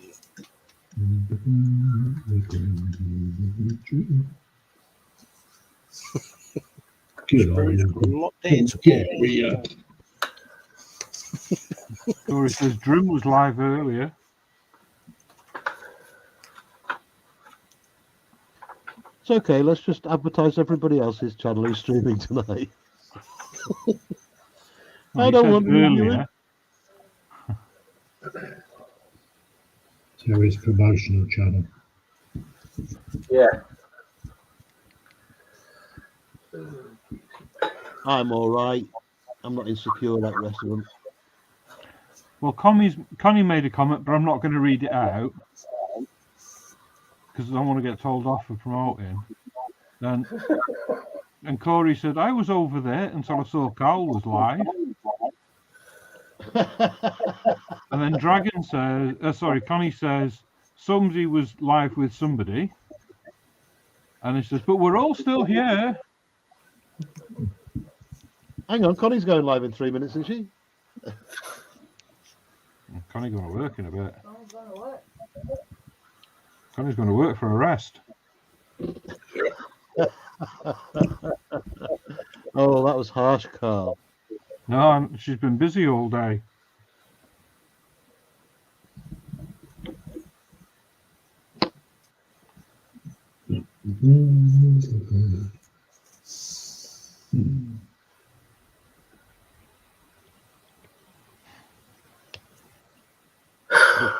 Good on Bruce you. got a lot to answer Get for. me, Corey says Drum was live earlier. It's okay. Let's just advertise everybody else's channel who's streaming tonight. Well, I he don't said want you earlier. Terry's promotional channel. Yeah. I'm all right. I'm not insecure like the rest of them. Well, Connie made a comment, but I'm not going to read it out because I don't want to get told off for promoting. And Corey said, I was over there until I saw Carl was live. And then Dragon says, Connie says, somebody was live with somebody. And he says, but we're all still here. Hang on, Connie's going live in 3 minutes, isn't she? Connie's going to work in a bit. Oh, gonna work. Connie's going to work for a rest. Oh, that was harsh, Carl. No, she's been busy all day.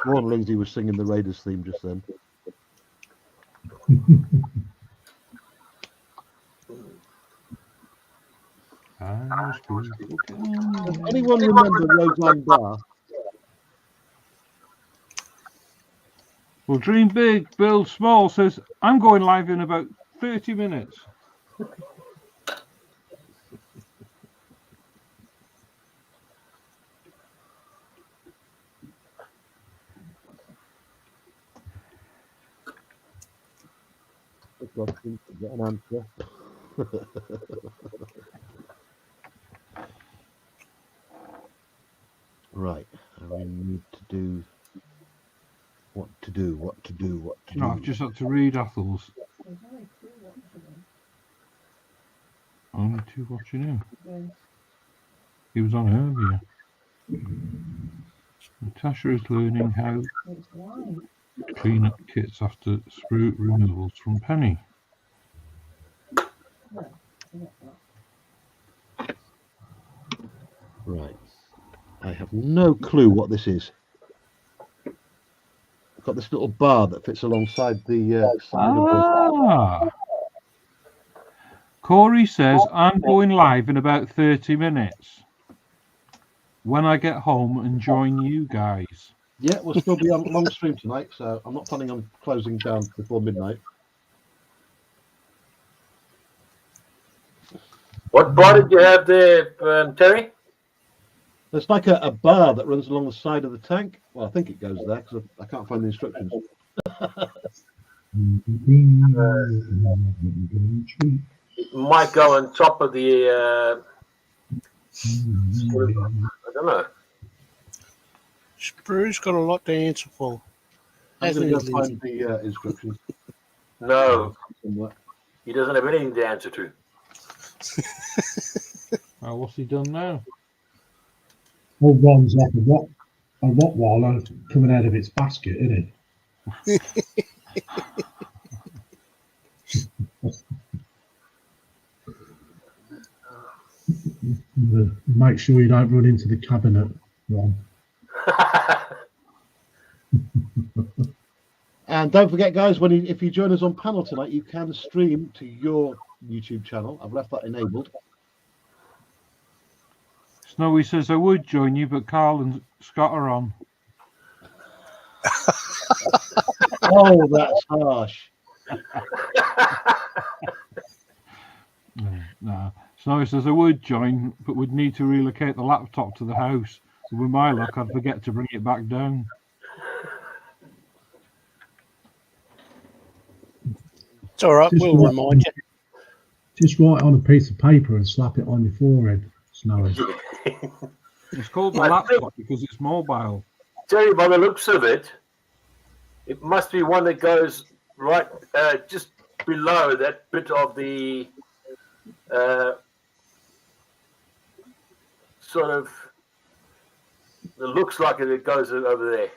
One Lindsay was singing the Raiders theme just then. Does anyone remember Roseanne Barr? Well, dream big, build small says, I'm going live in about 30 minutes. Get an answer. Right, I need to do what to do. No, I've just had to read Athel's. There's only 2 watching Only 2 watching him. them. He was on earlier. Natasha is learning how It's wide. to clean up kits after sprue removals from Penny. Right, I have no clue what this is. I've got this little bar that fits alongside the side of the Ah! Corey says, I'm going live in about 30 minutes. When I get home and join you guys. Yeah, we'll still be on long stream tonight, so I'm not planning on closing down before midnight. What bar did you have there, Terry? There's like a bar that runs along the side of the tank. Well, I think it goes there because I can't find the instructions. Might go on top of the. I don't know. Sprue's got a lot to answer for. I'm going to Hasn't go he, find the instructions. No, somewhere. he doesn't have anything to answer to. Oh, what's he done now? Well, Ron's like a Rottweiler coming out of its basket, isn't he? Make sure you don't run into the cabinet, Ron. And don't forget, guys, if you join us on panel tonight, you can stream to your YouTube channel. I've left that enabled. Snowy says I would join you, but Carl and Scott are on. Oh, that's harsh. No. Snowy says I would join, but would need to relocate the laptop to the house. With my luck, I'd forget to bring it back down. It's all right. Just We'll right. remind you. Just write on a piece of paper and slap it on your forehead, Snowy. It's called the I laptop because it's mobile. Tell you by the looks of it, it must be one that goes right just below that bit of the sort of. It looks like it goes over there.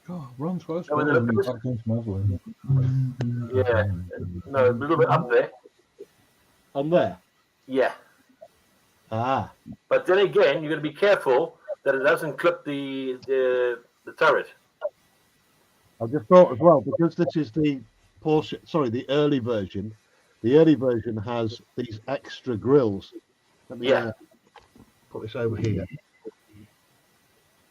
God, Ron's close. Oh, the look- Yeah, no, a little bit up there. On there. Yeah, Ah. but then again, you're going to be careful that it doesn't clip the turret. I just thought as well, because this is the Porsche, sorry, the early version. The early version has these extra grills. Let me Yeah. put this over here.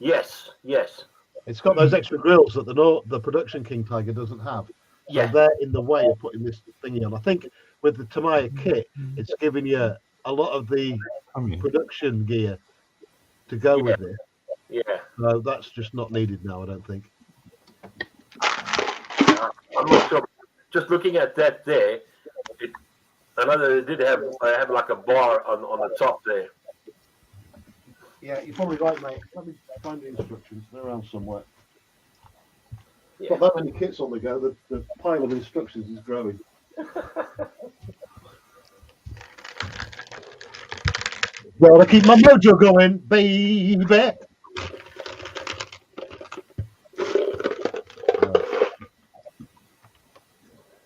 Yes, yes, It's got those extra grills that the production King Tiger doesn't have. So yeah, they're in the way of putting this thingy on. I think with the Tamiya kit, it's giving you a lot of the production gear to go Yeah. with it. yeah. So that's just not needed now, I don't think. I'm not sure. Just looking at that there, I know that it did have like a bar on the top there. Yeah, you're probably right, mate. Let me find the instructions. They're around somewhere. Yeah. Got that many kits on the go. The pile of instructions is growing. Gotta keep my mojo going, baby.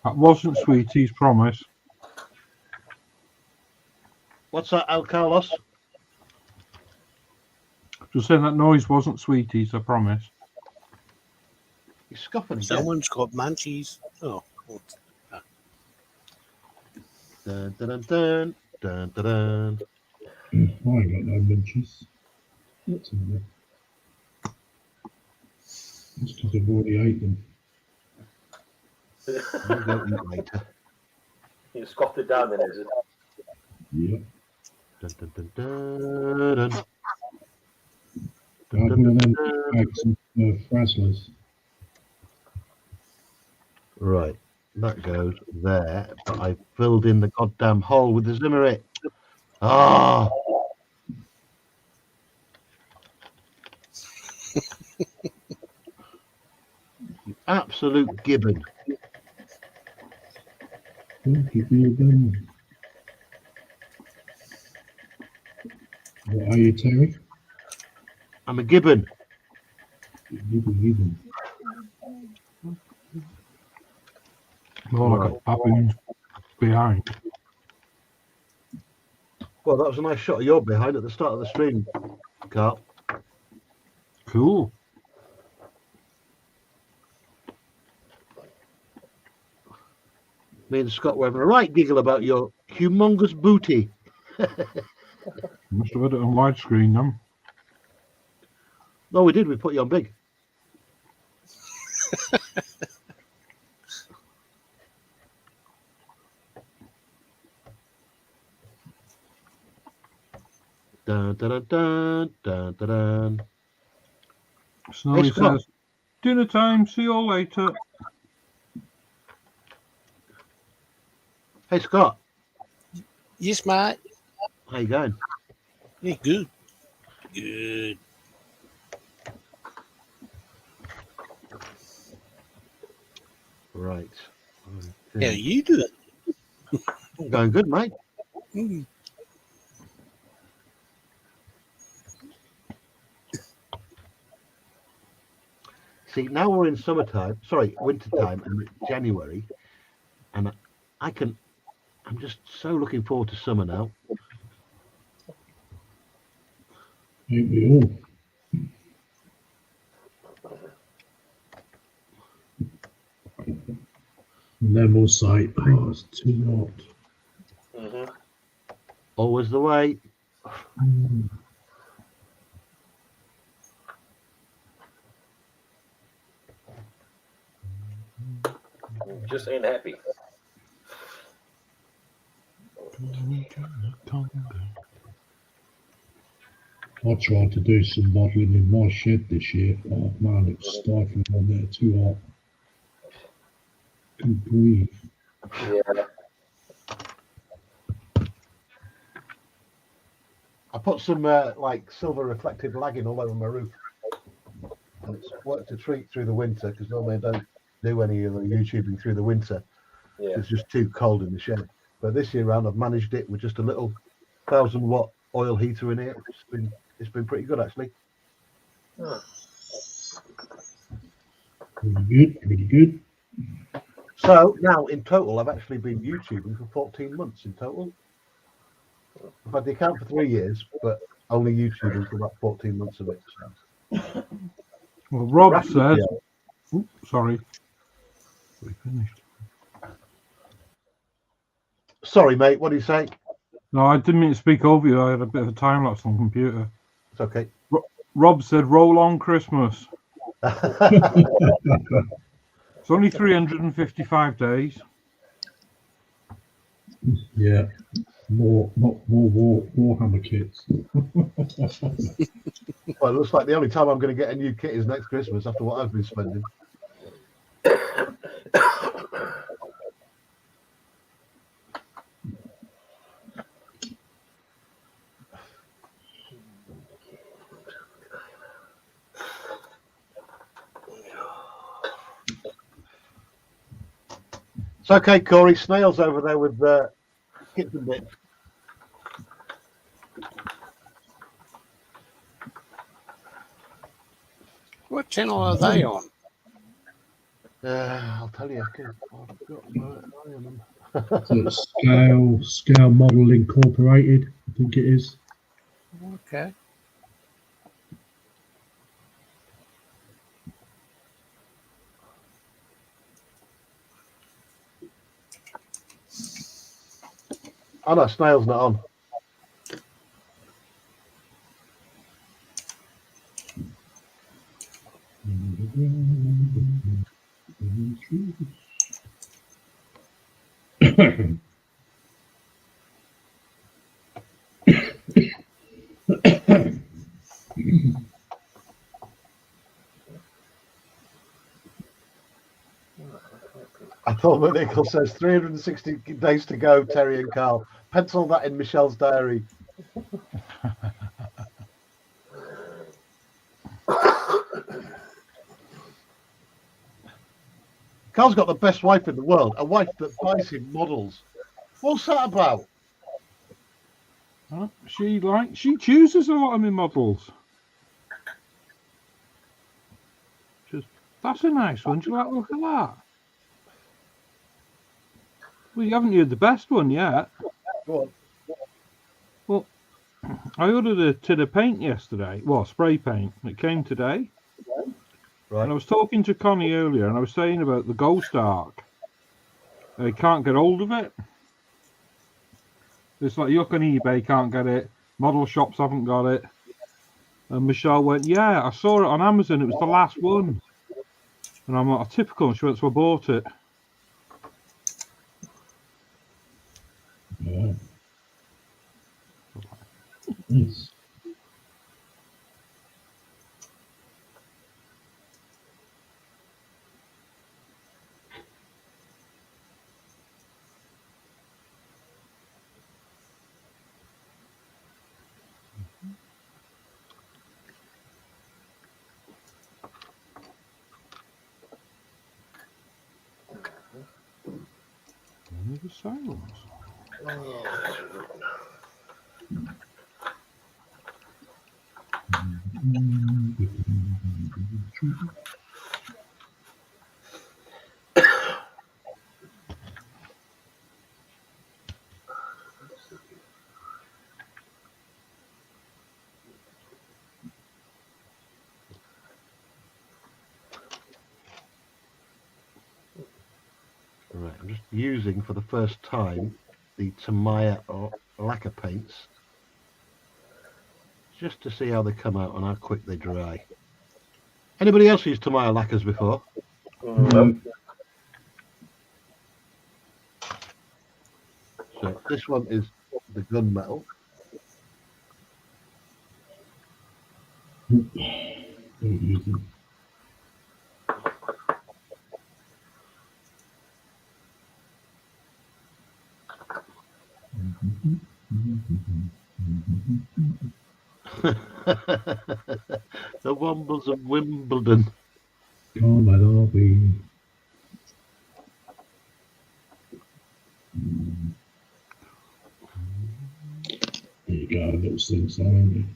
That wasn't Sweetie's promise. What's that, Al Carlos? Just saying that noise wasn't Sweetie's, I promise. He's scoffing again. Someone's got munchies. Oh, Dun, dun, dun, dun, dun, dun, dun. I ain't got no munchies. What's in there? That's because I've already ate them. We'll go eat later. You scoffed it down then, is it? Yeah. Dun, dun, dun, dun, dun. I had one of them bags of Frazzlers. Right, that goes there, but I filled in the goddamn hole with the Zimmerit. Ah! You absolute gibbon. Don't give me a gun. What are you, Terry? I'm a gibbon. You. More like a baboon behind. Well, that was a nice shot of your behind at the start of the stream, Carl. Cool. Me and Scott were having a right giggle about your humongous booty. Must have had it on widescreen then. No, we did. We put you on big. Dun, dun, dun, dun, dun, dun, dun. Snowy Hey, Scott. says, dinner time, see you all later. Hey, Scott. yes, mate. How you going? Yeah, good. Good. Right. How you doing? Going good, mate. Mm. See, now we're in summertime, sorry, wintertime, and it's January, and I'm just so looking forward to summer now. Ain't we all? And then we'll say, oh, it's too hot. Mm-hmm. Always the way. Just ain't happy. I tried to do some modelling in my shed this year. Oh man, it was stifling on there, too hot. Couldn't breathe. Yeah. I put some like silver reflective lagging all over my roof, and it's worked a treat through the winter because normally I don't do any of the YouTubing through the winter. Yeah. It's just too cold in the shed. But this year round, I've managed it with just a little 1,000-watt oil heater in it. It's been pretty good actually. Pretty good, pretty good. So now in total, I've actually been YouTubing for 14 months in total. I've had the account for 3 years, but only YouTubing for about 14 months of it. So. Well, Rob Rapid, says, yeah. sorry. We finished. Sorry, mate. What do you say? No, I didn't mean to speak over you. I had a bit of a time lapse on the computer. It's okay. Rob said, roll on Christmas. It's only 355 days. Yeah. More Warhammer kits. Well, it looks like the only time I'm going to get a new kit is next Christmas after what I've been spending. It's okay, Corey. Snail's over there with kits and bits. What channel are they on? I'll tell you. I've got my eye on them. So Scale Model Incorporated, I think it is. Okay. Oh no, Snail's not on. I thought that Nickel says 360 days to go, Terry and Carl. Pencil that in Michelle's diary. Carl's got the best wife in the world, a wife that buys him models. What's that about? Huh? She chooses a lot of my models. That's a nice one. Do you like the look of that? Well, you haven't used the best one yet. Go on. Well, I ordered a tin of paint yesterday. Well, spray paint. It came today. Right. And I was talking to Connie earlier, and I was saying about the Ghost Ark. They can't get hold of it. It's like you look on eBay, can't get it. Model shops haven't got it. And Michelle went, yeah, I saw it on Amazon. It was the last one. And I'm like, typical. And she went, so I bought it. Yeah. Nice. Only the silence. Right, I'm just using for the first time the Tamiya lacquer paints just to see how they come out and how quick they dry. Anybody else used Tamiya lacquers before? Nope. So this one is the gunmetal. The Wombles of Wimbledon. Come at Derby. There you go, little sing song.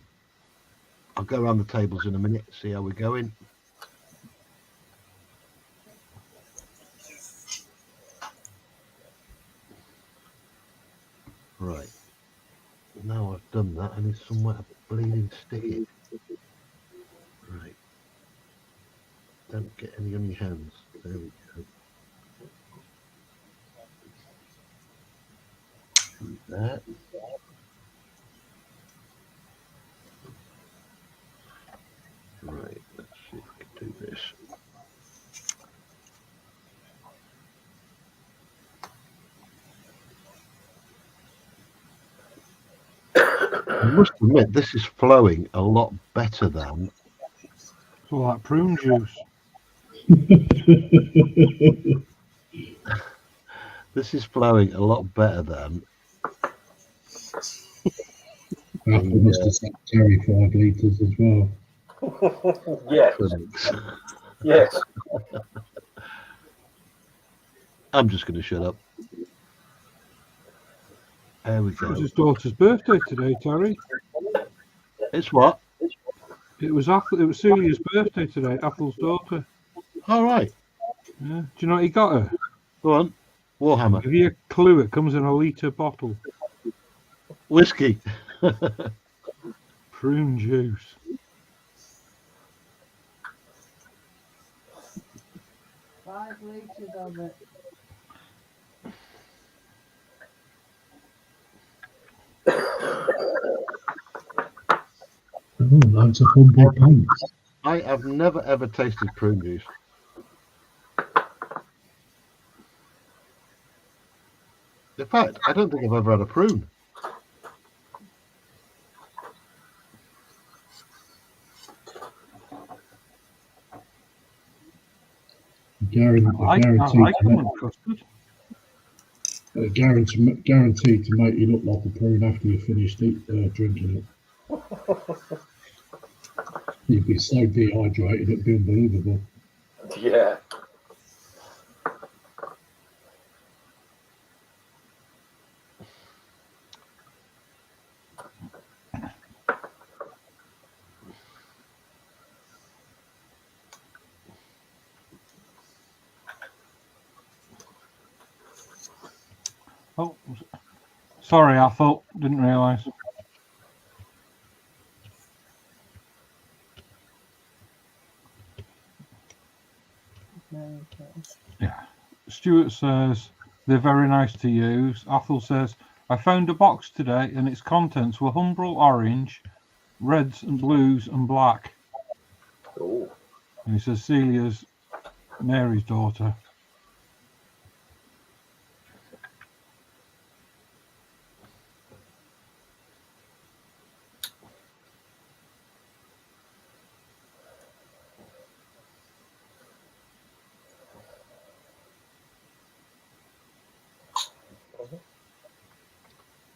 I'll go around the tables in a minute, see how we're going. Right. Now I've done that, I need somewhere to bleeding stick it. Right. Don't get any on your hands. There we go. Do that. Right, let's see if we can do this. I must admit, this is flowing a lot better than. It's all that prune juice. This is flowing a lot better than. Apple must have sucked Terry 5 litres as well. Yes. Clinics. Yes. I'm just going to shut up. There we It was go. his daughter's birthday today, Terry. It's what? It was Celia's birthday today, Apple's daughter. All right. Yeah. Do you know what he got her? Go on. Warhammer. Give you a clue, it comes in a litre bottle. Whiskey. Prune juice. Five litres of it. Oh, loads of humble pants. I have never ever tasted prune juice. In fact, I don't think I've ever had a prune. I like them with custard. Guaranteed to make you look like a prune after you finished drinking it. You'd be so dehydrated, it'd be unbelievable. Yeah. Oh, sorry, I thought, didn't realise. Yeah. Stuart says they're very nice to use. Athel says I found a box today and its contents were Humbrol orange, reds and blues and black. Oh. And he says Celia's Mary's daughter.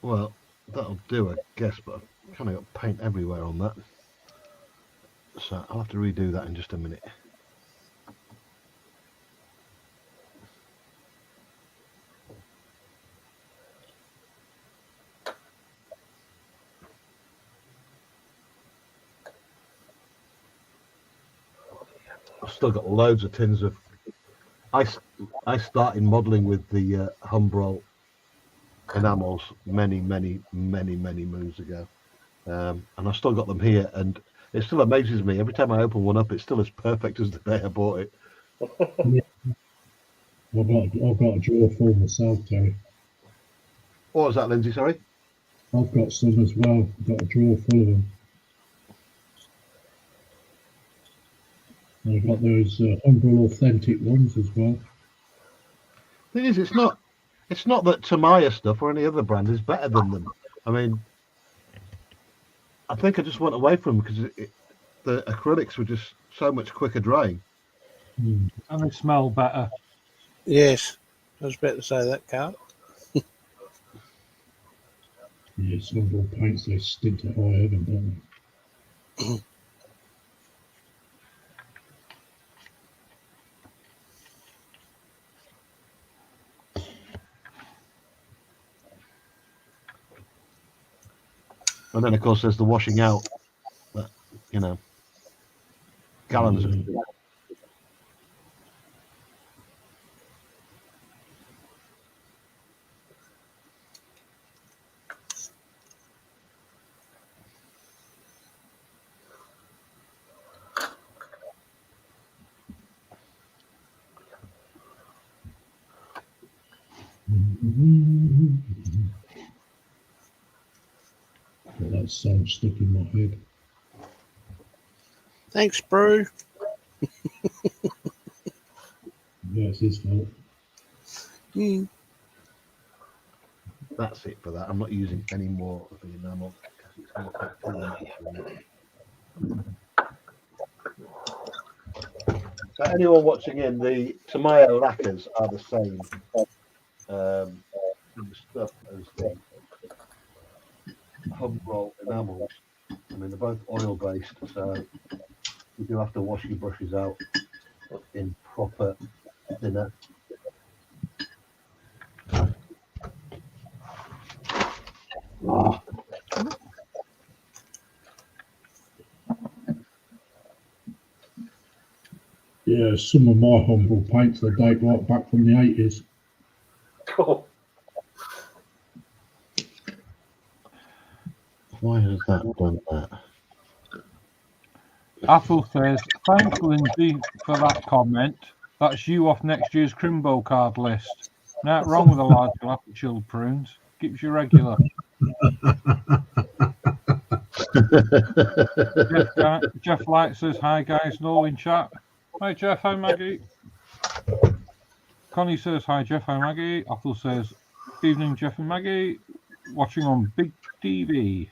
Well, that'll do, I guess, but I've kind of got paint everywhere on that. So I'll have to redo that in just a minute. I've still got loads of tins of. I started modelling with the Humbrol enamels many moons ago, and I've still got them here, and it still amazes me every time I open one up. It's still as perfect as the day I bought it. I've got a drawer full myself, Terry. What was that, Lindsay? Sorry. I've got some as well. I've got a drawer full of them. They've got those Humbrol authentic ones as well. Thing is, it's not that Tamiya stuff or any other brand is better than them. I mean, I think I just went away from them because the acrylics were just so much quicker drying. Mm. And they smell better. Yes, I was about to say that, Carl. Yeah, Humbrol paints, they stint at high heaven, don't they? And then, of course, there's the washing out. But, gallons of. Got that song stuck in my head. Thanks, Brew. Yeah, it's his fault. Mm. That's it for that. I'm not using any more of the enamel because it's going to take too long. So anyone watching in, the Tamiya lacquers are the same stuff as the Humbrol enamels. I mean, they're both oil-based, so you do have to wash your brushes out in proper thinner. Yeah, some of my Humbrol paints, they date right back from the 80s. Cool. Why has that done that? Athel says, thanks, Lindsay, for that comment. That's you off next year's Crimbo card list. Not wrong with a large glass of chilled prunes. Keeps you regular. Jeff Light says, hi guys, no in chat. Hi Jeff, hi Maggie. Connie says, hi Jeff, hi Maggie. Athel says, evening Jeff and Maggie. Watching on Big TV.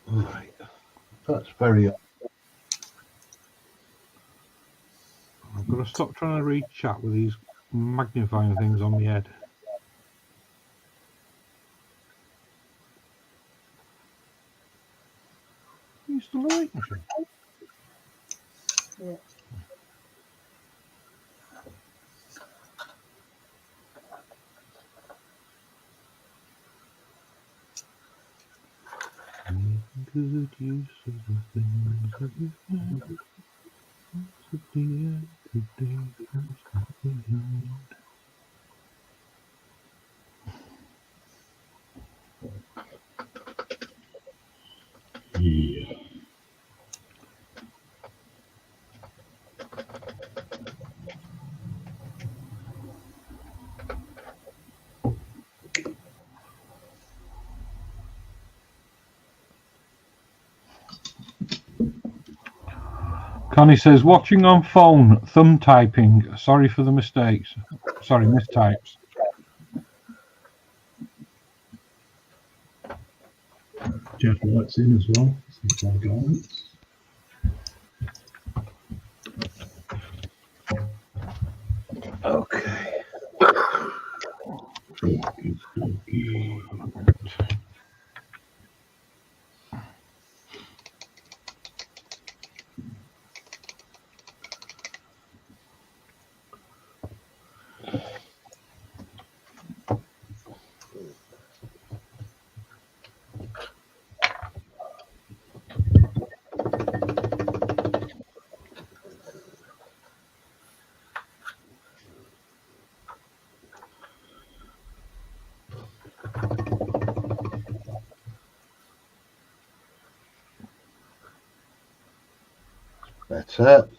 Right. That's very. I've got to stop trying to read chat with these magnifying things on my head. You still awake, Michelle? Yeah. Good use of the things that we have. Once at the end of the day comes behind. Yeah. Connie says, watching on phone, thumb typing. Sorry for the mistakes. Sorry, mistypes. Jeff Light's in as well. Since I got it. Okay. Okay. That's it.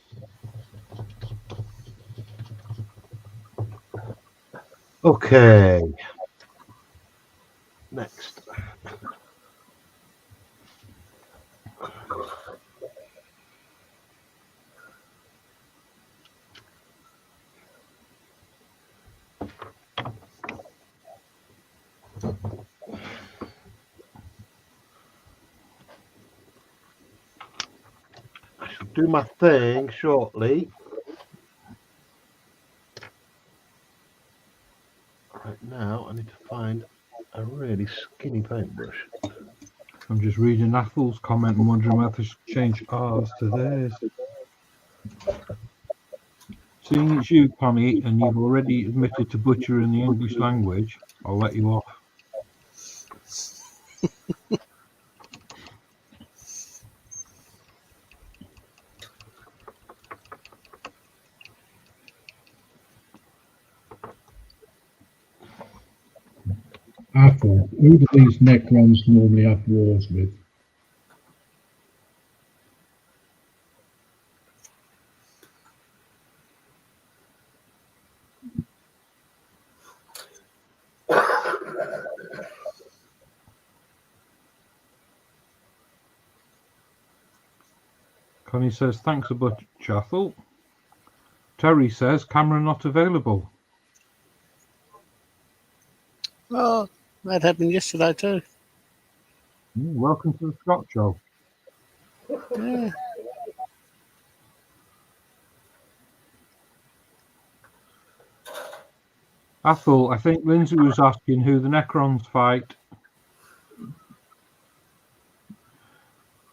Okay. Next. I shall do my thing shortly. Right now, I need to find a really skinny paintbrush. I'm just reading Athel's comment and wondering whether to change ours to theirs. Seeing it's you, Connie, and you've already admitted to butchering the English language, I'll let you off. Apple, who do these Necrons normally have wars with? Connie says, thanks a bunch, Athel. Terry says, camera not available. Oh, that happened yesterday too. Welcome to the Scott Show. Yeah. Athel, I think Lindsay was asking who the Necrons fight.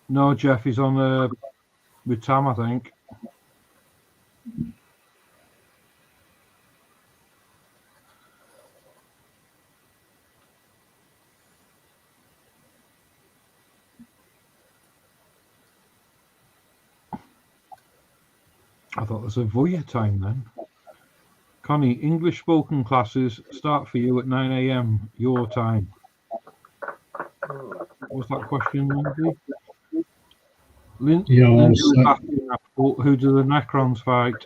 No, Jeff, he's on with Tam, I think. I thought it was a Voya time then. Connie, English spoken classes start for you at 9 a.m. your time. What was that question, Lindsay? Yeah, I Lindsay was was asking who do the Necrons fight?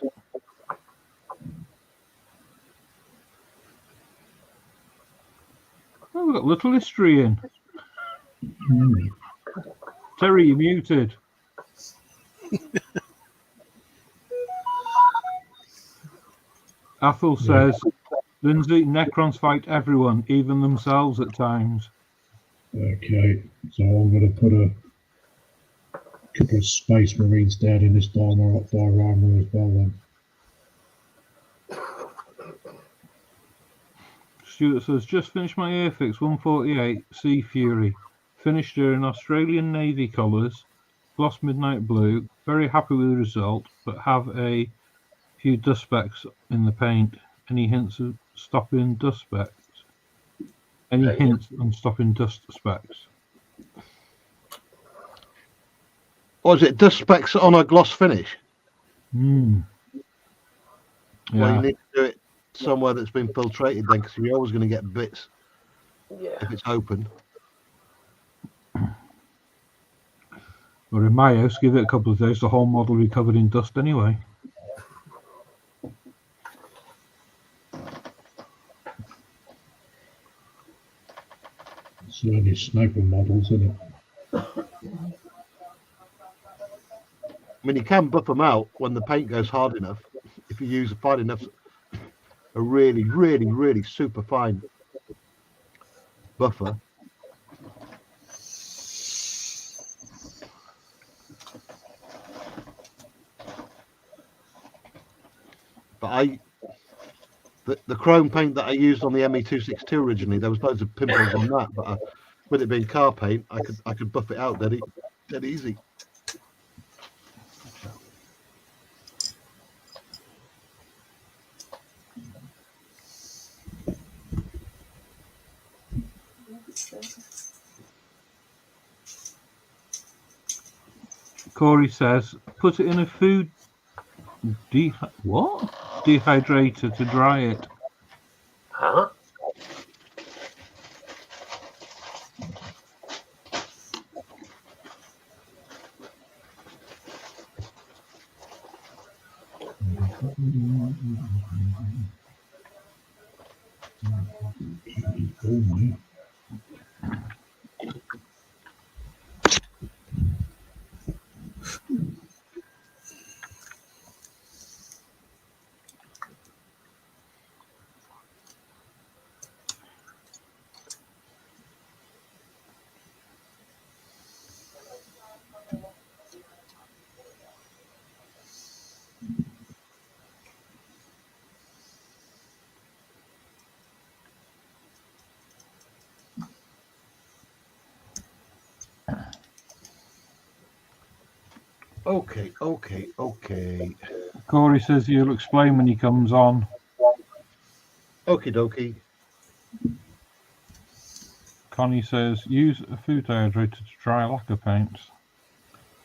Oh, we've got little history in. Terry, you're muted. Athel says, Lindsay, Necrons fight everyone, even themselves at times. Okay, so I'm going to put a couple of Space Marines down in this diorama as well then. Stuart says, just finished my Airfix 148 Sea Fury. Finished her in Australian Navy colours, gloss midnight blue. Very happy with the result, but have a few dust specks in the paint. Any hints of stopping dust specks? Any hints on stopping dust specks? Was it dust specks on a gloss finish? Yeah. Well, you need to do it somewhere that's been filtrated then, because you're always going to get bits if it's open. Or in my house, give it a couple of days, the whole model will be covered in dust anyway. It's only sniper models, isn't it? I mean, you can buff them out when the paint goes hard enough. If you use a fine enough, a really, really, really super fine buffer. But the chrome paint that I used on the ME262 originally, there was loads of pimples on that. But with it being car paint, I could buff it out dead easy. Corey says, put it in a food dehydrator to dry it. Huh? Oh, me. Okay. Corey says he'll explain when he comes on. Okie dokie. Connie says use a food dehydrator to dry lacquer paints.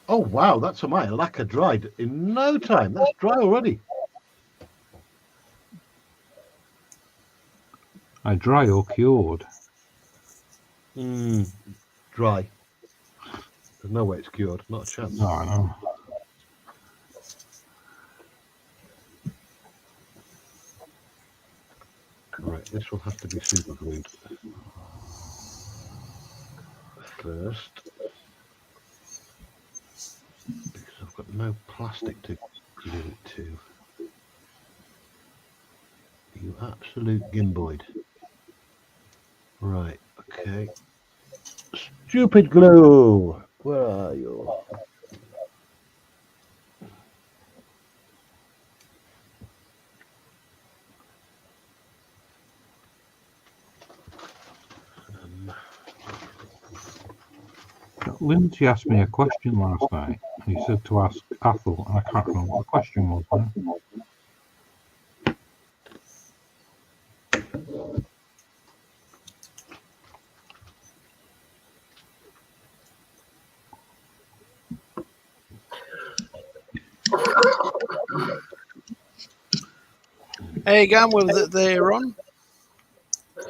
Oh wow, that's my lacquer dried in no time. That's dry already. Dry or cured? Dry. There's no way it's cured. Not a chance. No, I know. Right, this will have to be super glued first because I've got no plastic to glue it to. You absolute gimboid. Right, okay. Stupid glue! Where are you? Lindsay asked me a question last night. He said to ask Athel, and I can't remember what the question was now. How you going with it there, Ron?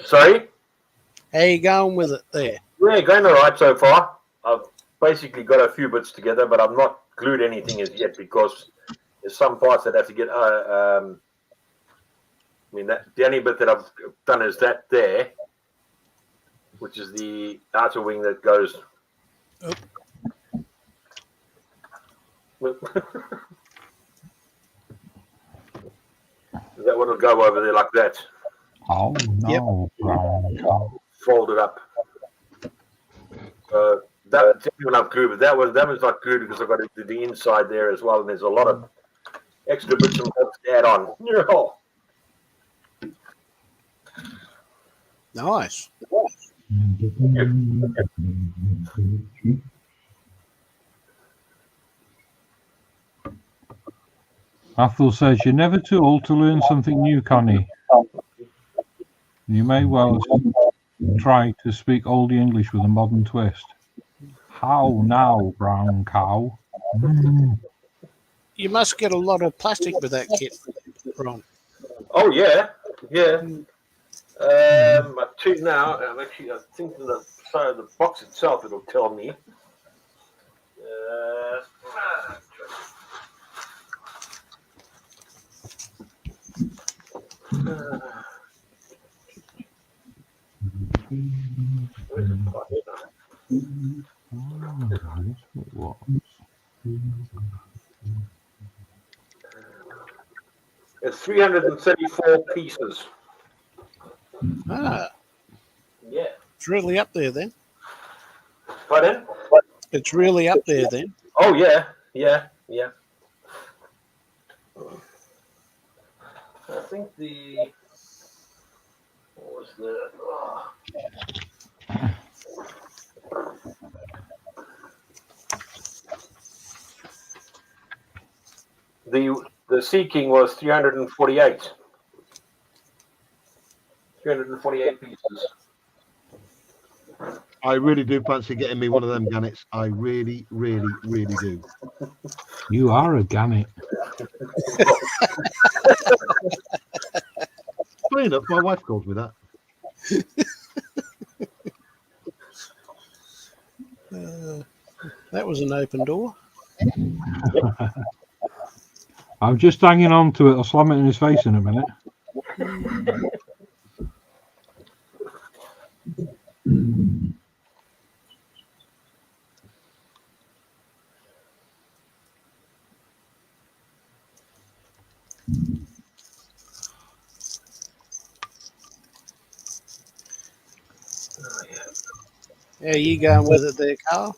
Sorry? How you going with it there? Yeah, going all right so far. I've basically got a few bits together, but I've not glued anything as yet because there's some parts that have to get. I mean, the only bit that I've done is that there, which is the outer wing that goes. Oh. That one will go over there like that. Oh no, brown cow. Fold it up. That's when I've glued, but that one's not glued because I've got the inside there as well, and there's a lot of extra bits and bobs to add on. Nice. Athel says you're never too old to learn something new, Connie. You may well try to speak oldie English with a modern twist. How now, brown cow? You must get a lot of plastic with that kit, Ron. Oh yeah. I check now. I think the side of the box itself it'll tell me. It's 334 pieces. Ah, Yeah. it's really up there then. Pardon? It's really up there then. Oh yeah. I think what was the the Sea King was 348. 348 pieces. I really do fancy getting me one of them gannets. I really, really, really do. You are a gannet. Funny enough, my wife calls me that. That was an open door. I'm just hanging on to it. I'll slam it in his face in a minute. Yeah, you going with it there, Carl?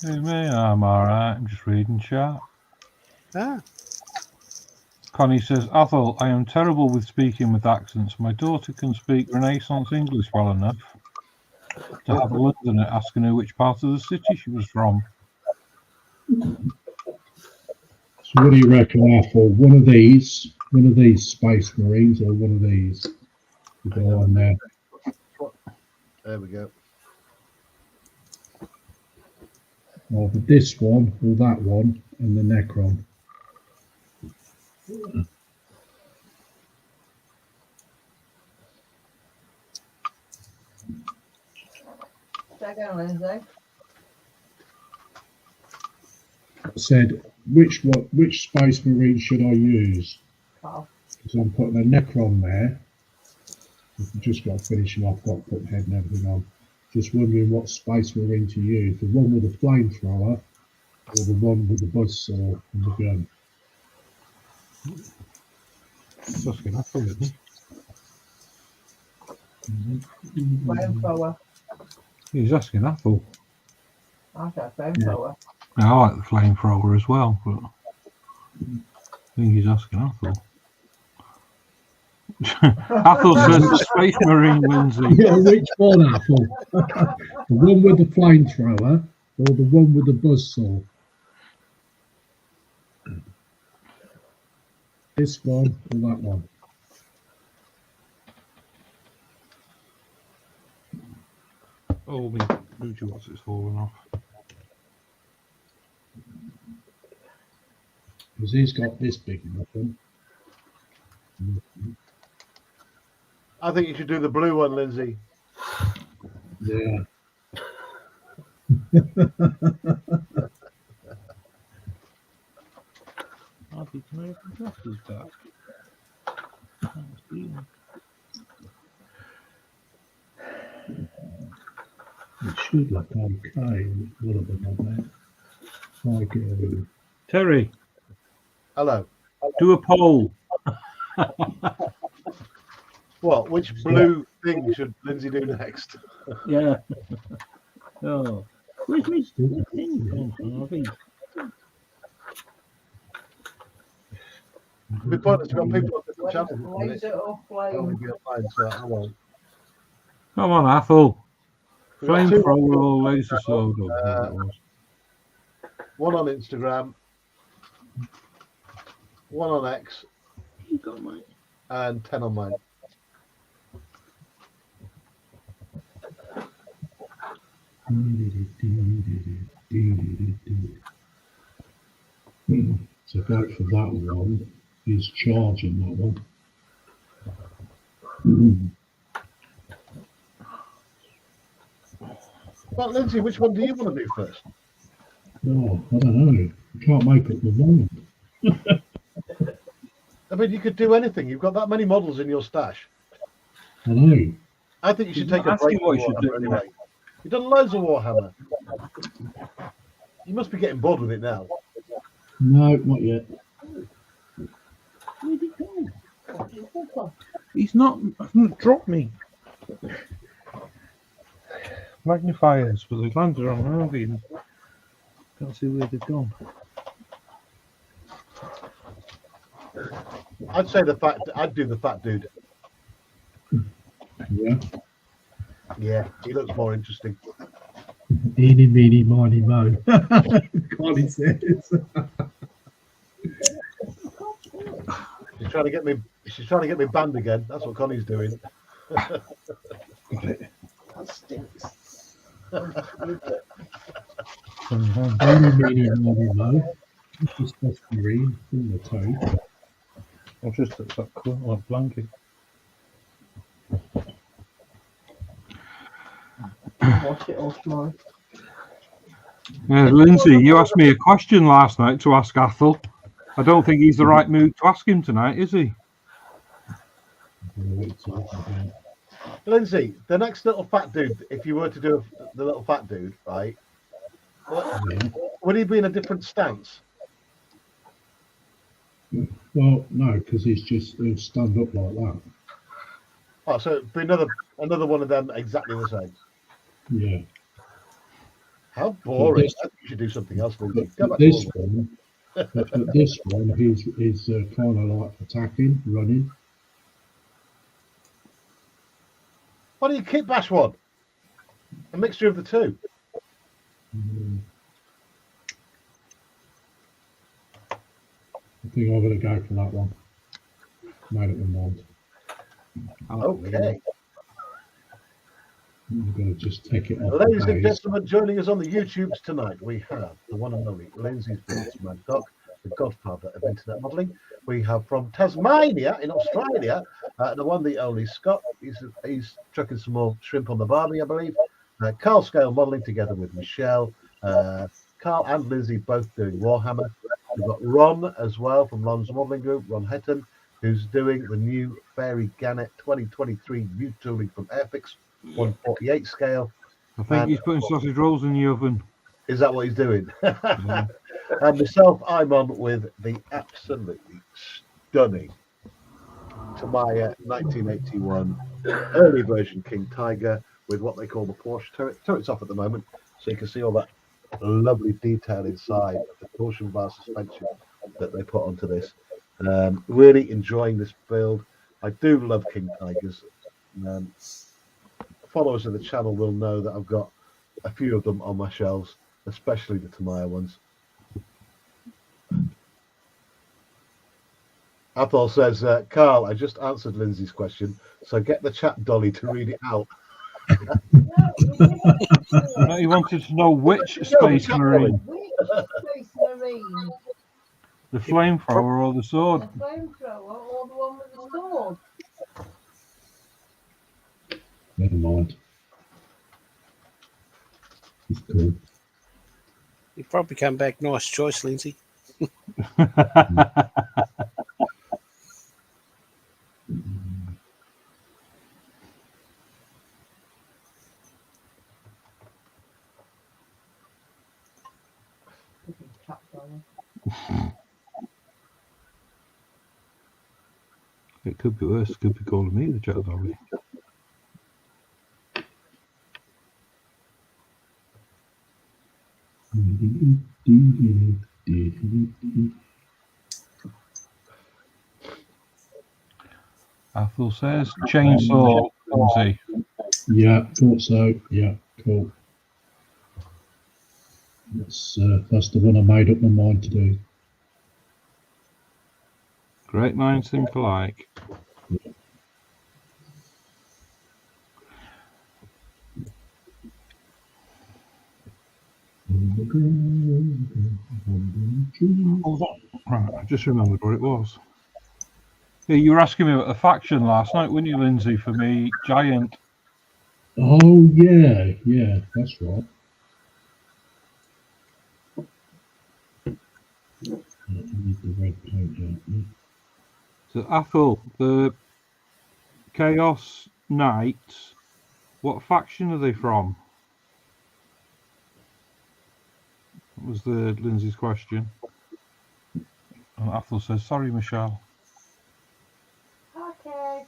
Hey, me, I'm alright. I'm just reading chat. Ah, Connie says, Athol, I am terrible with speaking with accents. My daughter can speak Renaissance English well enough to have a Londoner asking her which part of the city she was from. So what do you reckon, Athol? One of these Space Marines, or one of these? You go on there. There we go. Either this one or that one, and the Necron. Second, Lindsay. I said, which Space Marine should I use? Carl. Because I'm putting a Necron there. I've just got to finish him off, got to put the head and everything on. Just wondering what Space Marine to use. The one with the flamethrower or the one with the buzzsaw and the gun. He's asking Athol, isn't he? Flamethrower. He's asking Athol. I said flamethrower. I like the flamethrower as well, but I think he's asking Athol. Athol says the Space Marine, Lindsay. Yeah, which one, Athol? The one with the flamethrower or the one with the buzzsaw? This one or that one? Oh, me Muji what's it's falling off. Because he's got this big enough one. I think you should do the blue one, Lindsay. Yeah. Can I have the glasses back? It should look okay. One of them on there. I get everything. Terry, Hello. do a poll. What? Which blue thing should Lindsay do next? Yeah. Oh. Where's my thing? Harvey? It'd be pointless to got people on different channels. wouldn't it? Laser or That would flame? be fine, so I won't. Come on, Athol. We've got two Flamethrower or laser sword. Or whatever it was. One on Instagram, one on X, You got mine. and 10 on mine. So go for that one. He's charging that one. But Lindsay, which one do you want to do first? Oh, I don't know. I can't make up my mind. I mean, you could do anything. You've got that many models in your stash. I know. I think you should He's take not a break. asking what you from should do. Warhammer anyway. You've done loads of Warhammer. You must be getting bored with it now. No, not yet. Where'd he go? He's not dropped me. Magnifiers, but they've landed on Harvey and can't see where they've gone. I'd say I'd do the fat dude. Yeah. Yeah, he looks more interesting. Eeny, meeny, miny, mo. Connie says. She's trying to get me banned again. That's what Connie's doing. Got it. That stinks. Eeny, meeny, miny, mo. Just Space Marine in the toe. I'll just put that cool like blanket. Wash it off tomorrow. Lindsay, you asked me a question last night to ask Athol. I don't think he's the right mood to ask him tonight, is he? I don't know what you're talking about. Lindsay, the next little fat dude, if you were to do the little fat dude, right? Yeah. Would he be in a different stance? Well, no, because he'll stand up like that. Oh, so it'd be another one of them exactly the same. Yeah. How boring. this- I think you should do something else, Lindsay. Go But back to this Warhammer. one, but this one is kind of like attacking, running. Why do you keep Bash one? A mixture of the two. Mm. I think I'm going to go for that one. Made up my mind. Okay. I'm going to just take it off. Ladies the and base. gentlemen, joining us on the YouTubes tonight, we have the one and only Lindsay's Builds Mad Dog, the godfather of internet modelling. We have from Tasmania in Australia, the one, the only Scott. He's chucking some more shrimp on the barbie, I believe. Carl Scale modelling together with Michelle. Carl and Lindsay both doing Warhammer. We've got Ron as well from Ron's Modelling Group, Ron Hetton, who's doing the new Fairy Gannet 2023 new tooling from Airfix, 148 scale. I think he's putting sausage rolls in the oven. Is that what he's doing? Yeah. And myself, I'm on with the absolutely stunning Tamiya 1981 early version King Tiger with what they call the Porsche turret. Turret's off at the moment, so you can see all that lovely detail inside of the torsion bar suspension that they put onto this. Really enjoying this build. I do love King Tigers. Followers of the channel will know that I've got a few of them on my shelves, especially the Tamiya ones. Athol says, Carl, I just answered Lindsay's question, so get the chat dolly to read it out. No, he wanted to know which Space Marine, Which Space Marine? the flamethrower or the sword. The flamethrower or the one with the sword? Never mind. It's cool. You probably come back. Nice choice, Lindsay. Chat dolly. It could be worse. It could be calling me the chat dolly. Athel says chainsaw, Lindsay. Yeah, thought so. Yeah, cool. That's the one I made up my mind to do. Great minds think alike. Right, I just remembered what it was. Yeah, you were asking me about the faction last night, weren't you, Lindsay, for me, Giant? Oh yeah, yeah, that's right. I need the red paint, don't you? So, Athel, the Chaos Knights, what faction are they from? That was the Lindsay's question. And Athel says, sorry, Michelle. Okay.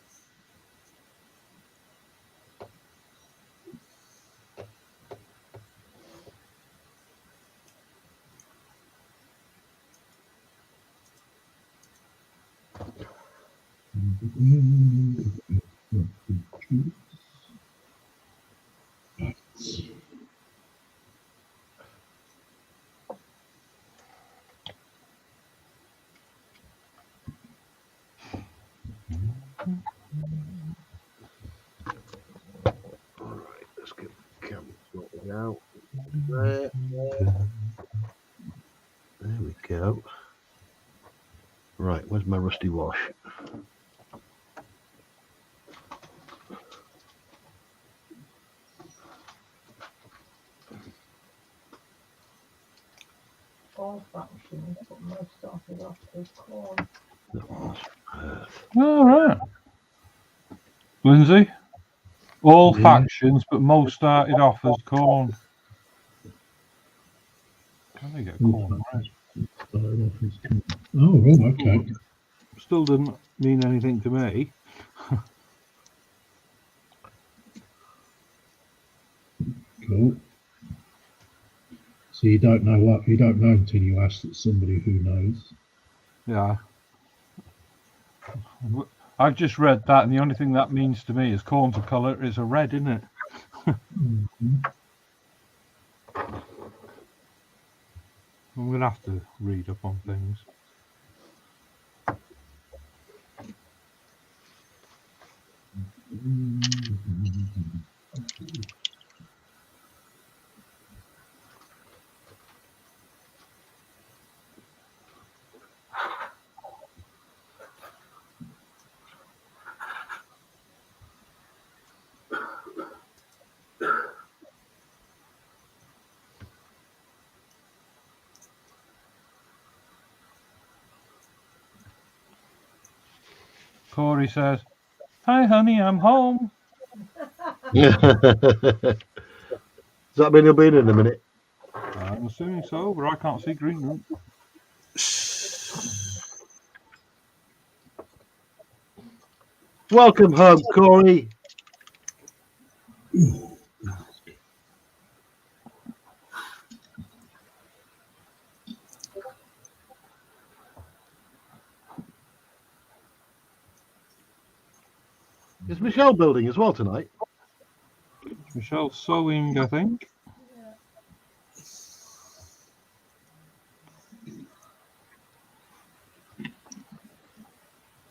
Alright, let's get the camera sorted out. There. There we go. Right, where's my rusty wash? All factions, but most started off with corn. That was Earth. All right. Lindsay? All Yeah. factions, but most started off as corn. Can they get corn? Right. Started off as corn. Oh, right, okay. Still didn't mean anything to me. Cool. So you don't know until you ask somebody who knows. Yeah. I've just read that, and the only thing that means to me is corn's a colour is a red, isn't it? Mhm. I'm going to have to read up on things. Corey says, "Hi, honey, I'm home." Does that mean he'll be in a minute? I'm assuming so, but I can't see green room. Welcome home, Corey. Is Michelle building as well tonight? Michelle's sewing, I think.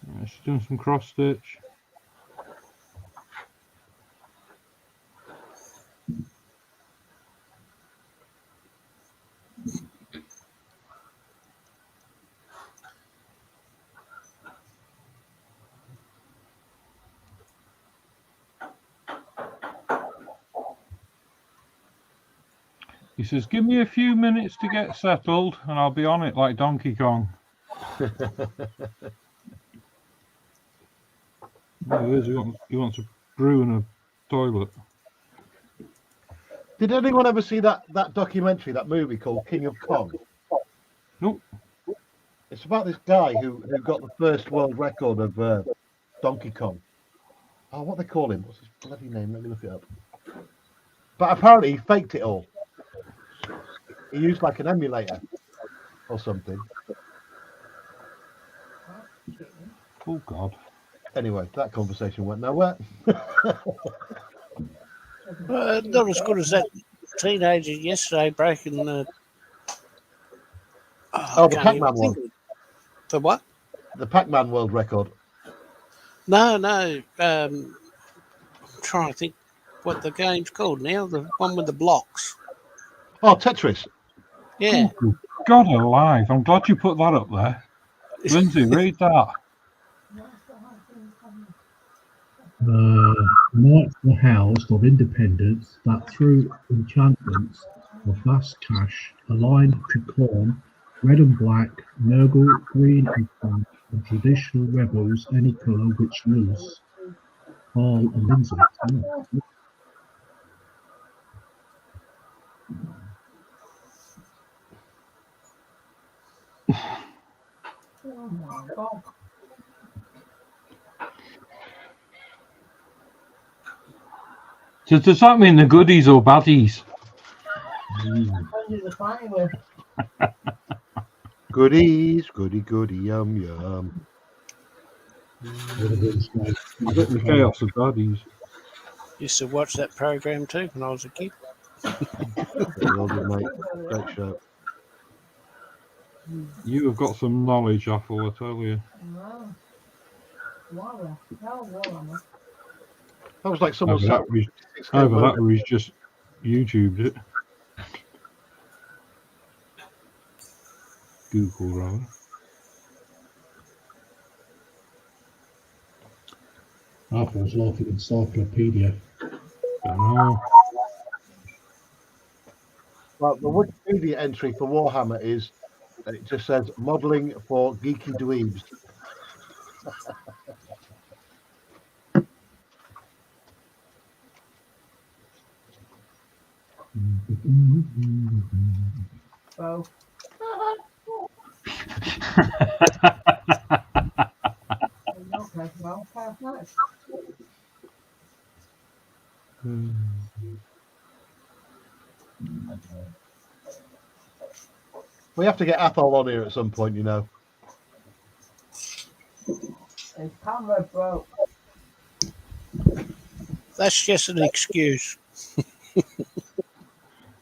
Yeah, she's doing some cross stitch. He says, "Give me a few minutes to get settled, and I'll be on it like Donkey Kong." There he is. He wants a brew and a toilet. Did anyone ever see that documentary, that movie called King of Kong? Nope. It's about this guy who got the first world record of Donkey Kong. Oh, what they call him? What's his bloody name? Let me look it up. But apparently he faked it all. He used like an emulator or something. Oh, God. Anyway, that conversation went nowhere. Not as good as that teenager yesterday breaking the. Oh, the I can't Pac-Man even think one. of it. The what? The Pac-Man world record. No. I'm trying to think what the game's called now. The one with the blocks. Oh, Tetris. Yeah. Oh, God alive. I'm glad you put that up there. Lindsay, read that. Knights were housed of independence that through enchantments of vast cash aligned to corn, red and black, Nurgle, green and tan, and traditional rebels any colour which loose. Paul and Lindsay. Yeah. Oh my God. So does that mean the goodies or baddies? Depends who they're playing with. Goodies, goody, yum. I bet the chaos of baddies. Used to watch that program too when I was a kid. Very well done, mate. Great show. You have got some knowledge, Apple, I tell you. Wow. Wow. How well, That was like someone Either sat. that or he's just YouTubed it. Google, rather. Apple's laughing encyclopedia. Oh, Well, the Wikipedia entry for Warhammer is, it just says modelling for geeky dweebs. both. Okay, well, nice. We have to get Athol on here at some point, you know. His camera broke. That's just an excuse.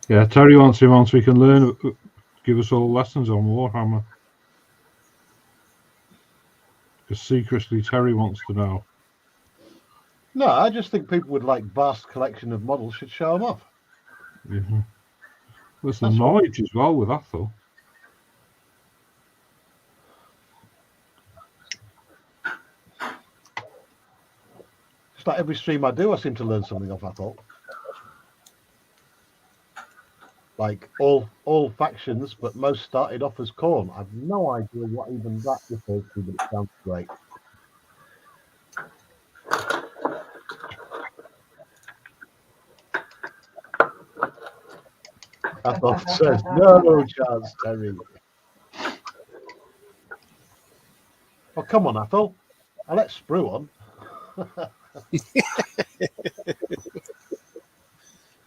Yeah, Terry wants him on so we can learn, give us all lessons on Warhammer. Because secretly Terry wants to know. No, I just think people with like vast collection of models should show them off. Mm-hmm. There's some That's what- knowledge as well with that, though. Just like every stream I do, I seem to learn something off Athol. Like all factions, but most started off as Khorne. I've no idea what even that refers to, but it sounds great. Athol says, no chance, Terry. Oh, come on, Athol. I let Sprue on.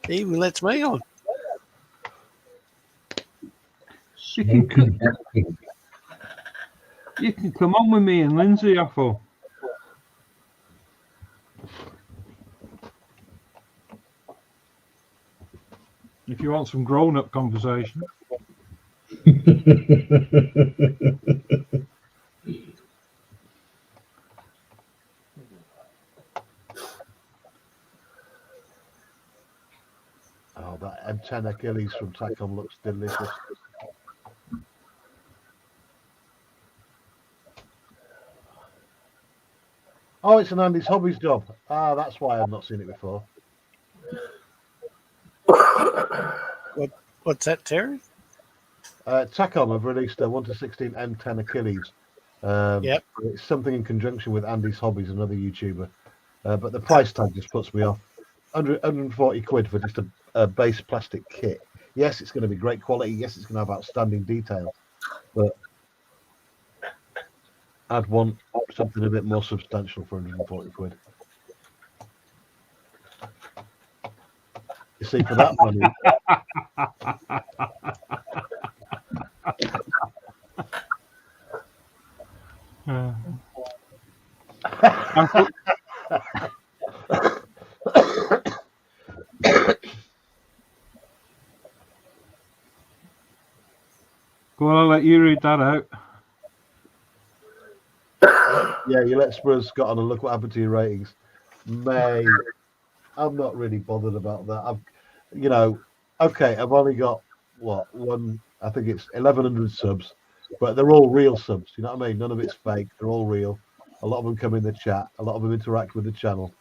He even lets me on. You can come on with me and Lindsay, Athol. If you want some grown-up conversation. Oh, that M10 Achilles from Tacom looks delicious. Oh, it's an Andy's Hobbies job. Ah, that's why I've not seen it before. What's that, Terry? Tacom have released a 1-16 M10 Achilles. Yep. It's something in conjunction with Andy's Hobbies, another YouTuber. But the price tag just puts me off. 140 quid for just a base plastic kit. Yes, it's going to be great quality. Yes, it's going to have outstanding detail. But I'd want something a bit more substantial for 140 quid. You see, for that money, Go on, I'll let you read that out. yeah, you let Spurs Scott on and look what happened to your ratings. Mate, I'm not really bothered about that. Okay, I've only got I think it's 1,100 subs, but they're all real subs. You know what I mean? None of it's fake. They're all real. A lot of them come in the chat. A lot of them interact with the channel.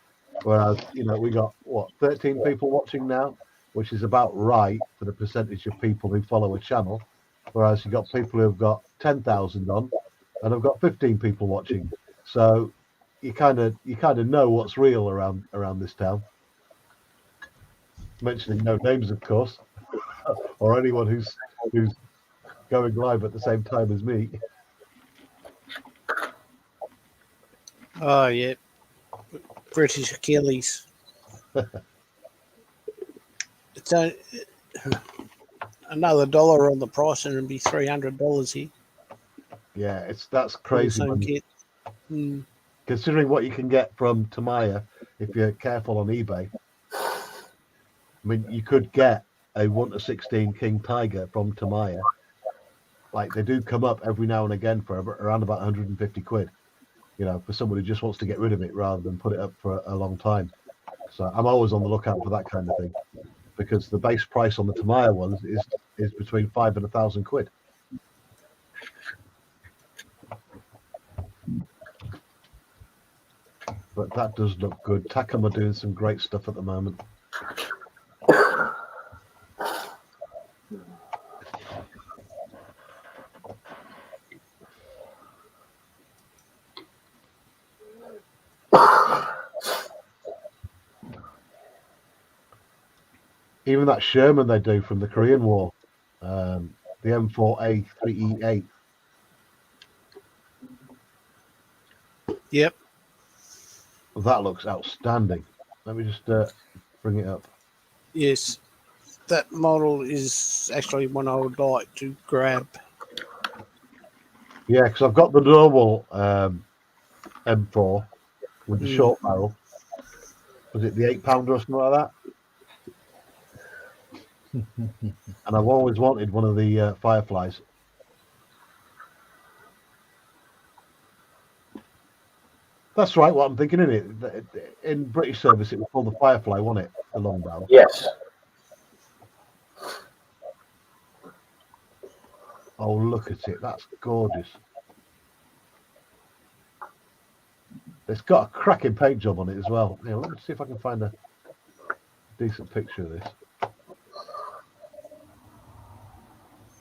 Whereas, we got 13 people watching now, which is about right for the percentage of people who follow a channel. Whereas you got people who've got 10,000 on, and I've got 15 people watching. So you kind of know what's real around this town. Mentioning no names, of course, or anyone who's going live at the same time as me. Oh, yeah. British Achilles. It's another $1 on the price and it'd be $300 here. Yeah, that's crazy. Same money. kit. Mm. Considering what you can get from Tamiya if you're careful on eBay. I mean, you could get a 1-16 King Tiger from Tamiya. Like, they do come up every now and again for around about 150 quid. For someone who just wants to get rid of it rather than put it up for a long time. So I'm always on the lookout for that kind of thing, because the base price on the Tamiya ones is between 5 and 1,000 quid. But that does look good. Tacom are doing some great stuff at the moment. Even that Sherman they do from the Korean War, the M4A3E8. Yep. That looks outstanding. Let me just bring it up. Yes. that model is actually one I would like to grab. Yeah, because I've got the normal M4 with the Mm. short barrel. Was it the 8-pounder or something like that? And I've always wanted one of the Fireflies. That's right, what I'm thinking, isn't it? In British service, it was called the Firefly, wasn't it? The long barrel. Yes. Oh, look at it. That's gorgeous. It's got a cracking paint job on it as well. Yeah, let me see if I can find a decent picture of this.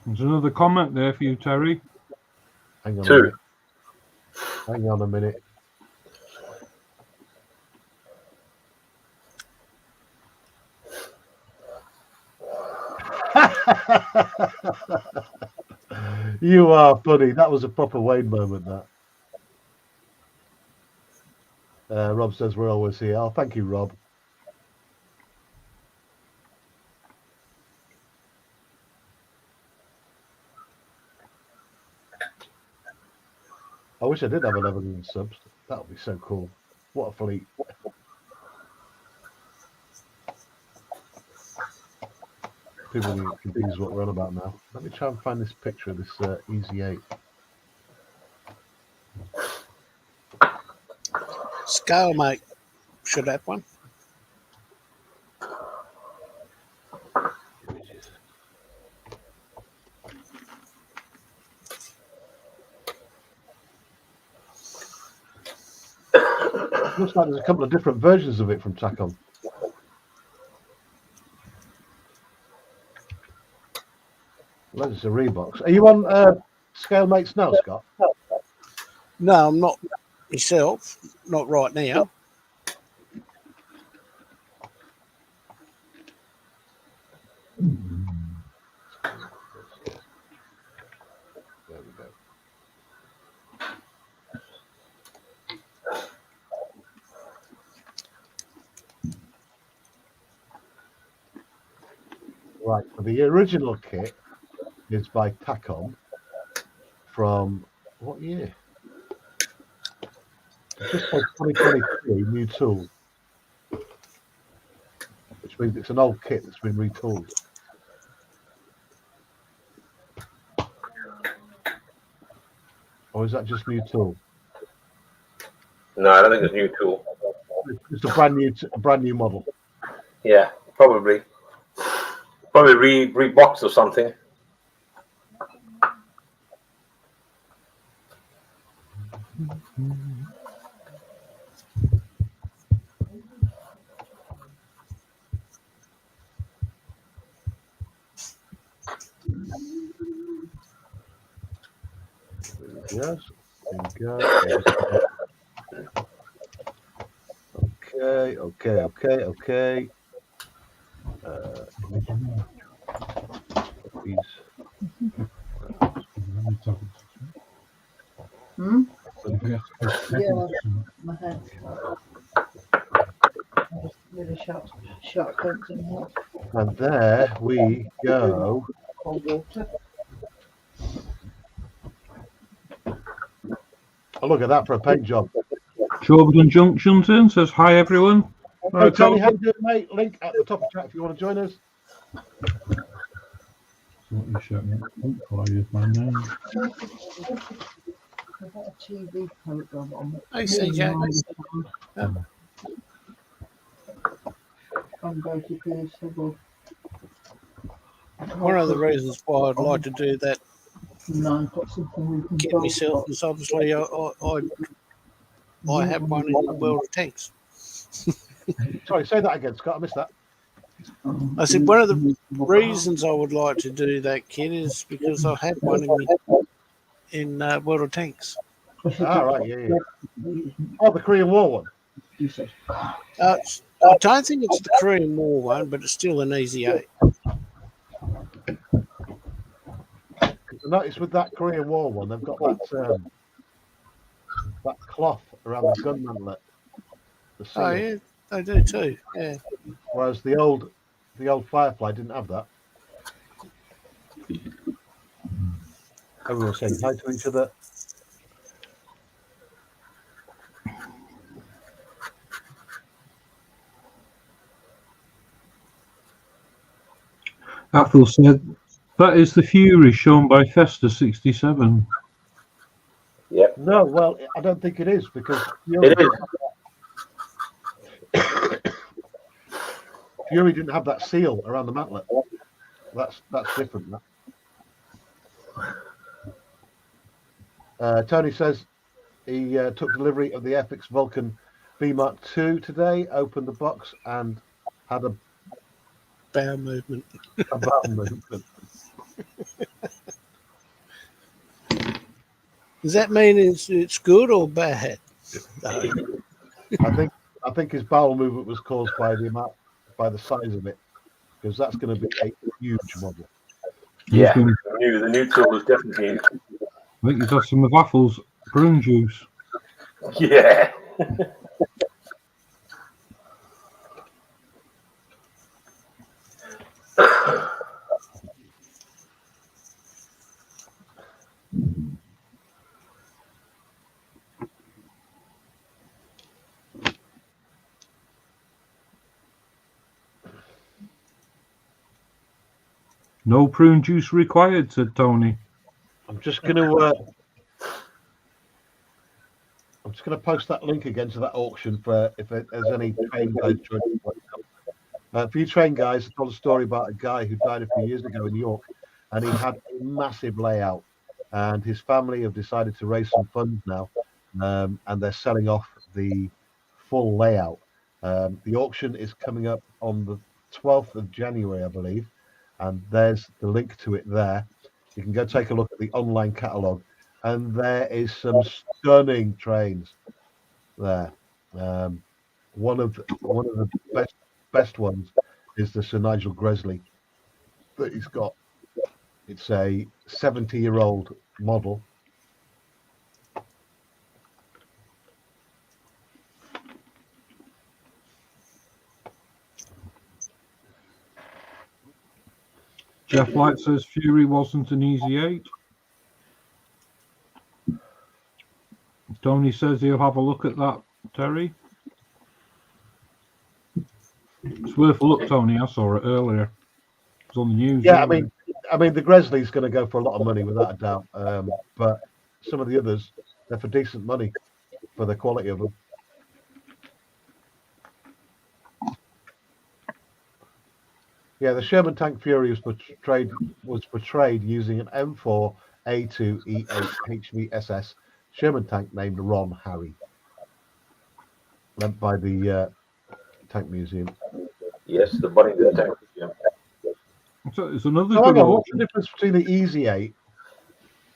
There's another comment there for you, Terry. Hang on a 2. minute. Hang on a minute. You are funny. That was a proper Wayne moment, that. Rob says we're always here. Oh, thank you, Rob. I wish I did have 11 subs. That would be so cool. What a fleet. People get confused what we're on about now. Let me try and find this picture of this Easy 8. Scalemate should have one. Looks like there's a couple of different versions of it from Tacom. Well, it's a Reeboks. Are you on Scalemates now, Scott? No, I'm not myself. Not right now. There we go. Right, so the original kit is by Tacom from what year? It just says 2023 new tool, which means it's an old kit that's been retooled. Or is that just new tool? No, I don't think it's new tool. It's a brand new model. Yeah, probably. Probably reboxed or something. Yes. There we go. Okay. These. Hmm? Yeah. Yeah, my head. Just really sharp pencil here. And there we go. Cold water. Oh, look at that for a paint job. Chorberton Junctionton says, hi, everyone. Hey, Tony, how you doing, mate? Link at the top of the chat if you want to join us. What you shouting at? Fire is my name. I've got a TV program on it. Hey, CJ. I'm going to do several. One of the reasons why I'd like to do that, No, I've got something we can get buy. myself, is obviously I have one in the World of Tanks. Sorry, say that again, Scott. I missed that. I said one of the reasons I would like to do that kit is because I had one in World of Tanks. Ah, right, yeah. Oh, the Korean War one. I don't think it's the Korean War one, but it's still an Easy 8. I noticed with that Korean War one, they've got that cloth around the gun mantlet. Oh, yeah, they do too. Yeah. Whereas the old the old Firefly didn't have that. Everyone was saying hi to each other. Athel said, that is the Fury shown by Festa 67. Yep. No, well, I don't think it is because It is. Fury didn't have that seal around the mantlet. That's different. Tony says he took delivery of the FX Vulcan V Mark II today, opened the box and had a Bowel movement. bowel movement. Does that mean it's good or bad? No. I think his bowel movement was caused by the size of it, because that's going to be a huge model. Yeah. He's been- The new tool was definitely. I think he's had some of Athel's prune juice. Yeah. No prune juice required, said Tony. I'm just going to post that link again to that auction for if there's any train guys joining. For you train guys, I told a story about a guy who died a few years ago in York, and he had a massive layout, and his family have decided to raise some funds now, and they're selling off the full layout. The auction is coming up on the 12th of January, I believe, and there's the link to it there. You can go take a look at the online catalogue, and there is some stunning trains there. One of the best ones is the Sir Nigel Gresley that he's got. It's a 70-year-old model. Jeff Light says Fury wasn't an easy 8. Tony says he'll have a look at that, Terry. It's worth a look, Tony. I saw it earlier. It was on the news. Yeah, earlier. I mean, the Gresley's going to go for a lot of money without a doubt. But some of the others, they're for decent money for the quality of them. Yeah, the Sherman Tank Fury was portrayed using an M4 A2 E8 HVSS Sherman tank named Ron Harry, lent by the Tank Museum. Yes, the Boddington Tank. Yeah. So it's another So good hang on, what's auction. the difference between the Easy 8?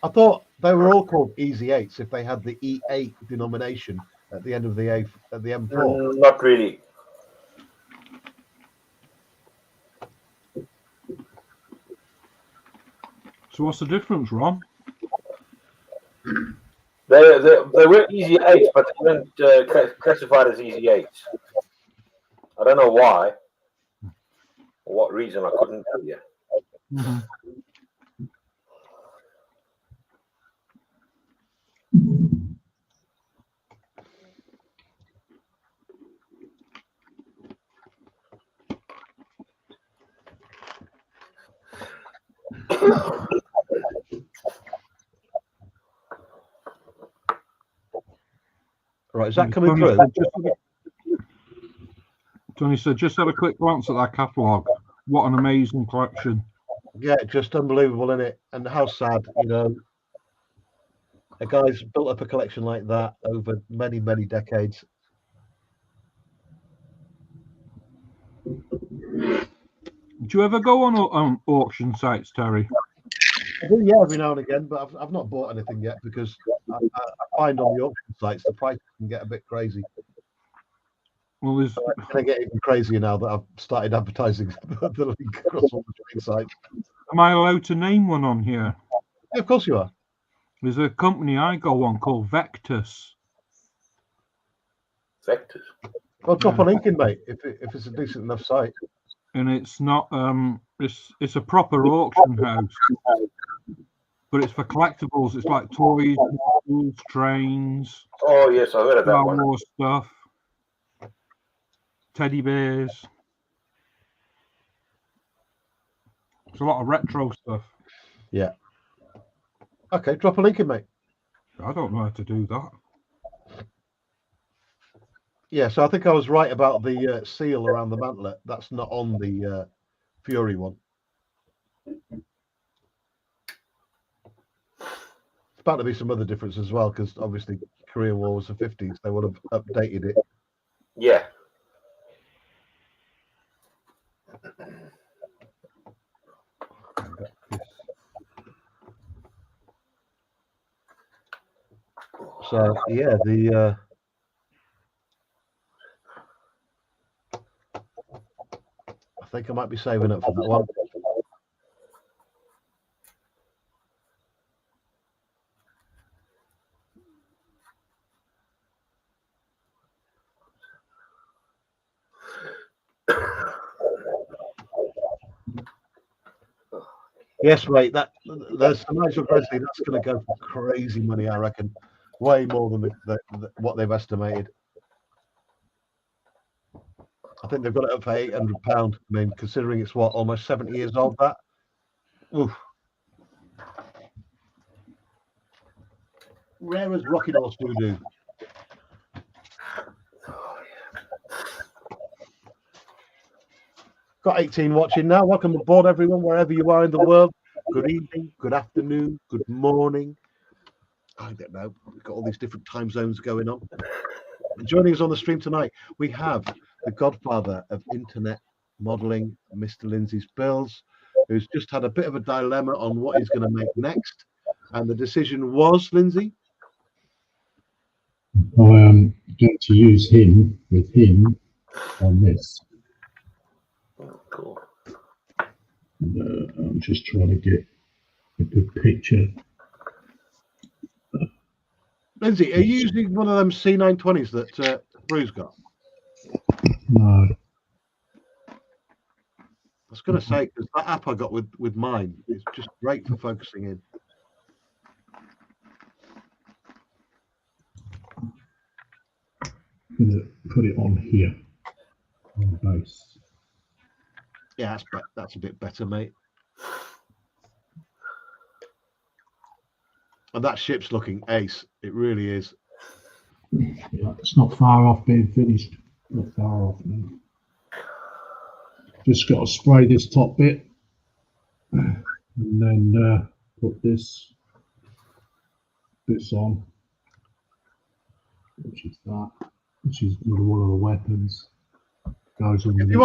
I thought they were all called Easy 8s if they had the E8 denomination at the end of the at the M4. Not really. So what's the difference, Ron? They were easy 8s, but they weren't classified as easy 8s. I don't know why. For what reason, I couldn't tell you. Mm-hmm. Right, is that coming Tony through? Tony said, just had a quick glance at that catalogue. What an amazing collection. Yeah, just unbelievable, isn't it? And how sad, you know, a guy's built up a collection like that over many, many decades. Do you ever go on auction sites, Terry? I do, yeah, every now and again, but I've not bought anything yet because I find on the auction sites the price can get a bit crazy. Well, there's, It's going to get even crazier now that I've started advertising the link across all the train sites. am I allowed to name one on here? Yeah, of course you are. There's a company I go on called Vectus. Vectors. Well, drop a link in, mate, if it's a decent enough site. and it's not it's a proper auction house, but it's for collectibles. It's like toys, models, trains, Oh yes, I heard of that Star one. Wars stuff, teddy bears. It's a lot of retro stuff. Yeah. Okay, drop a link in, mate. I don't know how to do that. Yeah, so I think I was right about the seal around the mantlet. That's not on the Fury one. There's about to be some other difference as well, because obviously Korea War was the 50s. They would have updated it. Yeah. So yeah, the I think I might be saving up for that one. Yes, mate. There's some Nigel Presley. That's going to go for crazy money, I reckon. Way more than what they've estimated. I think they've got it up for £800. I mean, considering it's what, almost 70 years old. That. Oof. Rare as Rocking Horse Voodoo. Got 18 watching now. Welcome aboard, everyone, wherever you are in the world. Good evening, good afternoon, good morning. I don't know. We've got all these different time zones going on. And joining us on the stream tonight, we have the godfather of internet modeling, Mr. Lindsay Spills, who's just had a bit of a dilemma on what he's going to make next. And the decision was, Lindsay? I am going to use him with him on this. Oh, cool. I'm just trying to get a good picture. Lindsay, are you using one of them C920s that Bruce got? No, I was going to say, because that app I got with mine is just great for focusing in. I'm going to put it on here on base. Yeah, that's a bit better, mate. And that ship's looking ace. It really is. Yeah, it's not far off being finished. Not far off now. Just got to spray this top bit and then put this on, which is one of the weapons. Goes on If you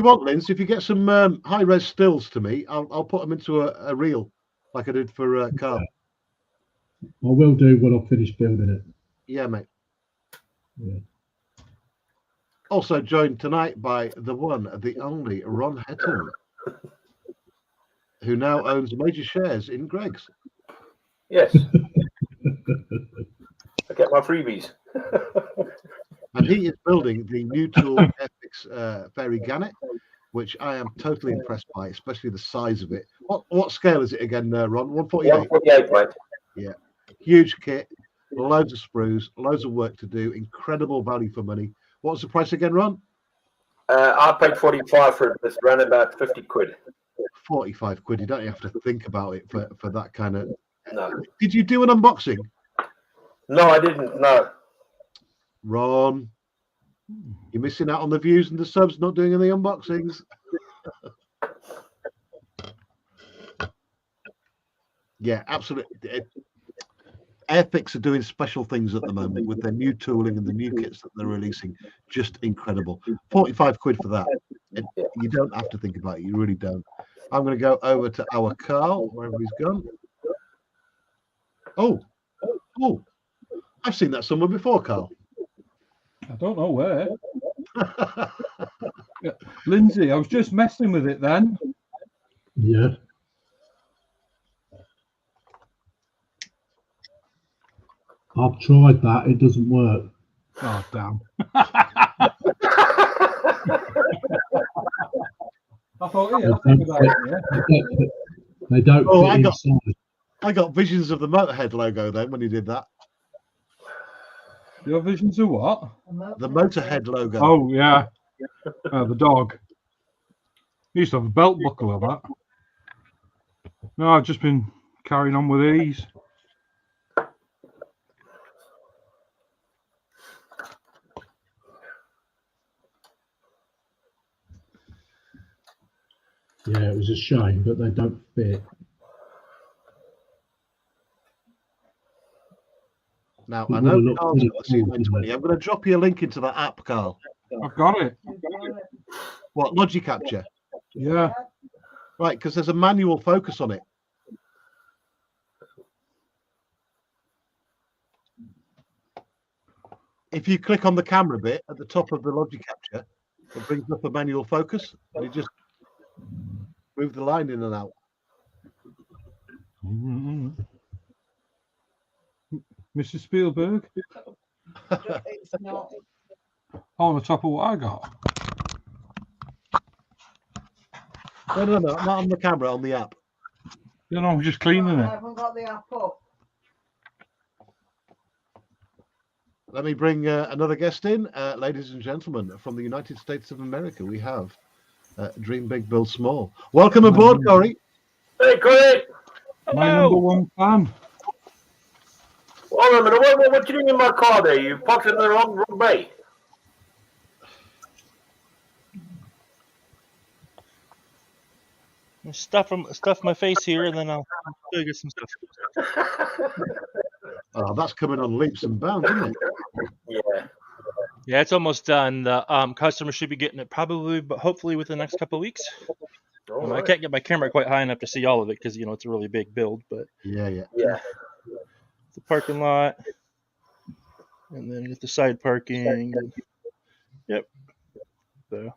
want, Linz, if you get some high res stills to me, I'll put them into a reel like I did for Carl. I will do when I finish building it. Yeah, mate. Yeah. Also joined tonight by the one, the only Ron Hetton, who now owns major shares in Greg's. Yes. I get my freebies. And he is building the new tool FX Fairy Gannet, which I am totally impressed by, especially the size of it. What scale is it again, Ron? 148? 148, mate. Yeah. Huge kit, loads of sprues, loads of work to do, incredible value for money. What's the price again, Ron? I paid 45 for it. It's around about 50 quid. 45 quid. You don't have to think about it for that kind of... No. Did you do an unboxing? No, I didn't. No. Ron, you're missing out on the views and the subs, not doing any unboxings. Yeah, absolutely. Airfix are doing special things at the moment with their new tooling and the new kits that they're releasing. Just incredible. 45 quid for that. You don't have to think about it. You really don't. I'm going to go over to our Carl, wherever he's gone. Oh, I've seen that somewhere before, Carl. I don't know where. Yeah. Lindsay, I was just messing with it then. Yeah. I've tried that. It doesn't work. Oh, damn. thought, They yeah, don't, they don't Oh, fit inside. I got visions of the Motorhead logo then when you did that. Your visions of what? The Motorhead logo. Oh, yeah. The dog. He used to have a belt buckle of that. No, I've just been carrying on with these. Yeah, it was a shame, but they don't fit. Now, It I know would've looked Carl's really got the cool, C920. wouldn't it? I'm going to drop you a link into that app, Carl. I've got it. What, Logicapture? Yeah. Right, because there's a manual focus on it. If you click on the camera bit at the top of the Logicapture, it brings up a manual focus, and you just move the line in and out. Mm-hmm. Mrs. Spielberg, It's not. on the top of what I got. No, not on the camera, on the app. You know, I'm just cleaning I it. haven't got the app up. Let me bring another guest in. Ladies and gentlemen, from the United States of America, we have Dream Big, Build Small. Welcome aboard, Corey. Hey, Corey. My number one fan. Hold on a minute. What you doing in my car there? You parked in the wrong bay. Stuff my face here, and then I'll go get some stuff. Oh, that's coming on leaps and bounds, isn't it? Yeah. Yeah, it's almost done. The customer should be getting it probably, but hopefully within the next couple of weeks. All I right. can't get my camera quite high enough to see all of it because it's a really big build. But Yeah. Yeah. the parking lot, and then get the side parking. Yep. So.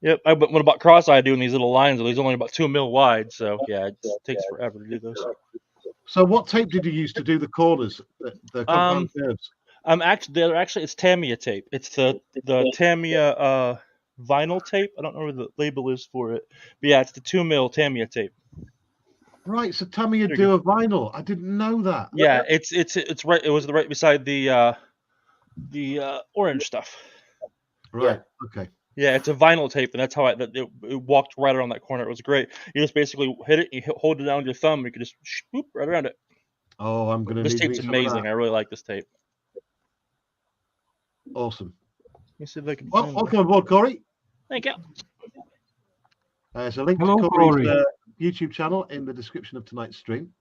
Yep. What about cross-eye doing these little lines? These only about 2 mil wide, so yeah, it just takes forever to do those. So, what tape did you use to do the corners, the compound curves? Actually it's Tamiya tape. It's the Tamiya vinyl tape. I don't know where the label is for it, but yeah, it's the 2 mil Tamiya tape. Right, so Tamiya There do you a vinyl. I didn't know that. Yeah, it's right. It was right beside the orange stuff. Right. Okay. Yeah, it's a vinyl tape, and that's how it walked right around that corner. It was great. You just basically hit it, you hold it down with your thumb, you can just swoop right around it. Oh, I'm gonna This need tape's some of amazing. that. I really like this tape. Awesome. Let me see if I can Well, find it. welcome aboard, Corey. Thank you. There's a link Hello, to Corey's Corey. YouTube channel in the description of tonight's stream.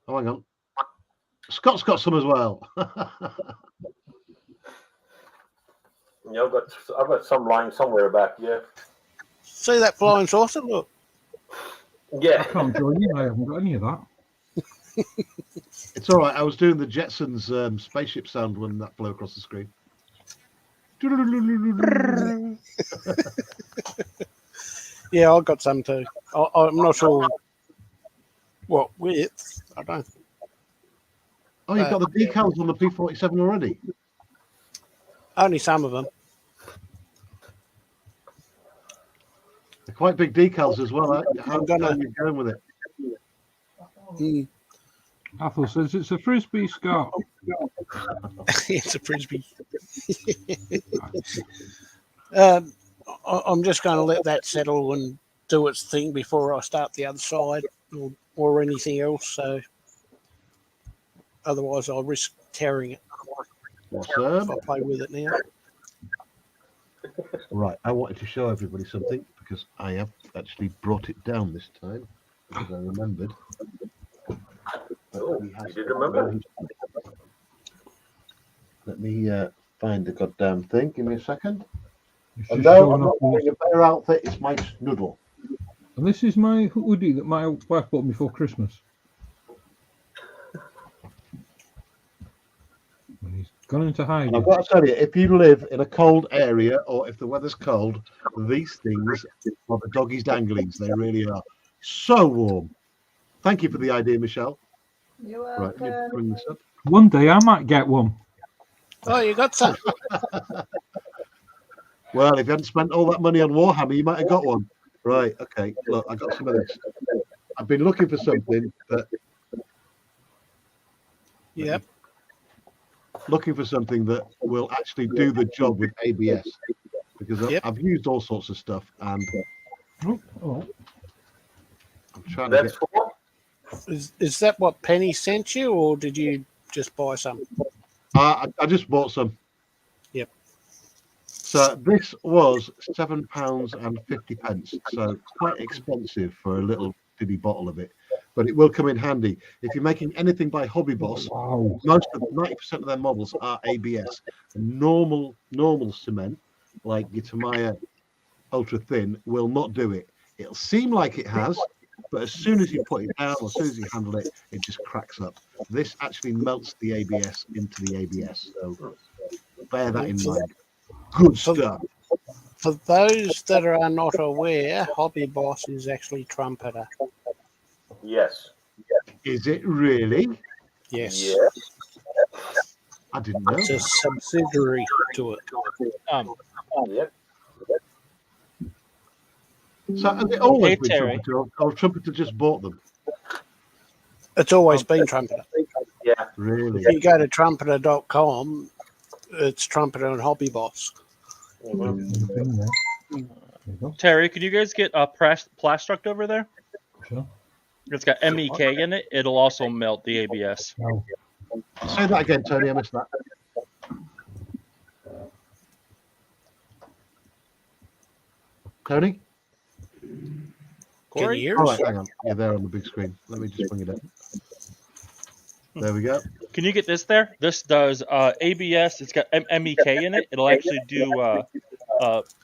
Oh, hang on. Scott's got some as well. Yeah, I've got some lying somewhere back. Yeah. See that flying saucer? Look. I Yeah. can't join you. I haven't got any of that. It's all right. I was doing the Jetsons spaceship sound when that flew across the screen. Yeah, I got some too. I'm not sure what width. I don't. Oh, you've got the decals on the P47 already. Only some of them. They're quite big decals as well. How I'm gonna- are you going with it? Mm. Athel says it's a frisbee, Scott. It's a frisbee. I'm just going to let that settle and do its thing before I start the other side or anything else. So otherwise, I'll risk tearing it if Awesome. I play with it now. Right, I wanted to show everybody something because I have actually brought it down this time because I remembered. Oh, you did remember? Let me find the goddamn thing. Give me a second. It's And just no, showing I'm not off all- wearing a better outfit. It's my snoodle. And this is my hoodie that my wife bought me for Christmas. And he's gone into And hiding. I've got to tell you, if you live in a cold area or if the weather's cold, these things are the doggies danglies. They really are so warm. Thank you for the idea, Michelle. You're Right, let me welcome. bring this up. One day I might get one. Oh, you got some. Well, if you hadn't spent all that money on Warhammer, you might have got one. Right. Okay. Look, I got some of this. I've been looking for something that Yep. will actually do the job with ABS, because Yep. I've used all sorts of stuff and Oh, I'm trying to That's get. for Is that what Penny sent you, or did you just buy some? I just bought some. Yep. So this was £7.50, so quite expensive for a little bitty bottle of it, but it will come in handy if you're making anything by Hobby Boss. wow. Most of 90% of their models are ABS. Normal cement, like your Tamiya Ultra Thin, will not do it. It'll seem like it has, but as soon as you put it down, or as soon as you handle it, it just cracks up. This actually melts the ABS into the ABS, so bear that in mind. Good stuff. For those that are not aware, Hobby Boss is actually Trumpeter. yes. Is it really? Yes. Yes. I didn't know. It's a subsidiary to it. Yep. So has it always Hey, been Terry. Trumpeter, or Trumpeter just bought them? It's always been Trumpeter. Yeah. Really? If you go to trumpeter.com, it's Trumpeter and Hobby Boss. Anything there? There you go. Terry, could you guys get a Plastruct over there? Sure. It's got MEK in it. It'll also melt the ABS. Oh, Say that again, Tony. I missed that. Tony? Can Corey? you hear All us? right, hang on. You're there on the big screen. Let me just bring it up. There we go. Can you get this there? This does ABS. It's got MEK in it. It'll actually do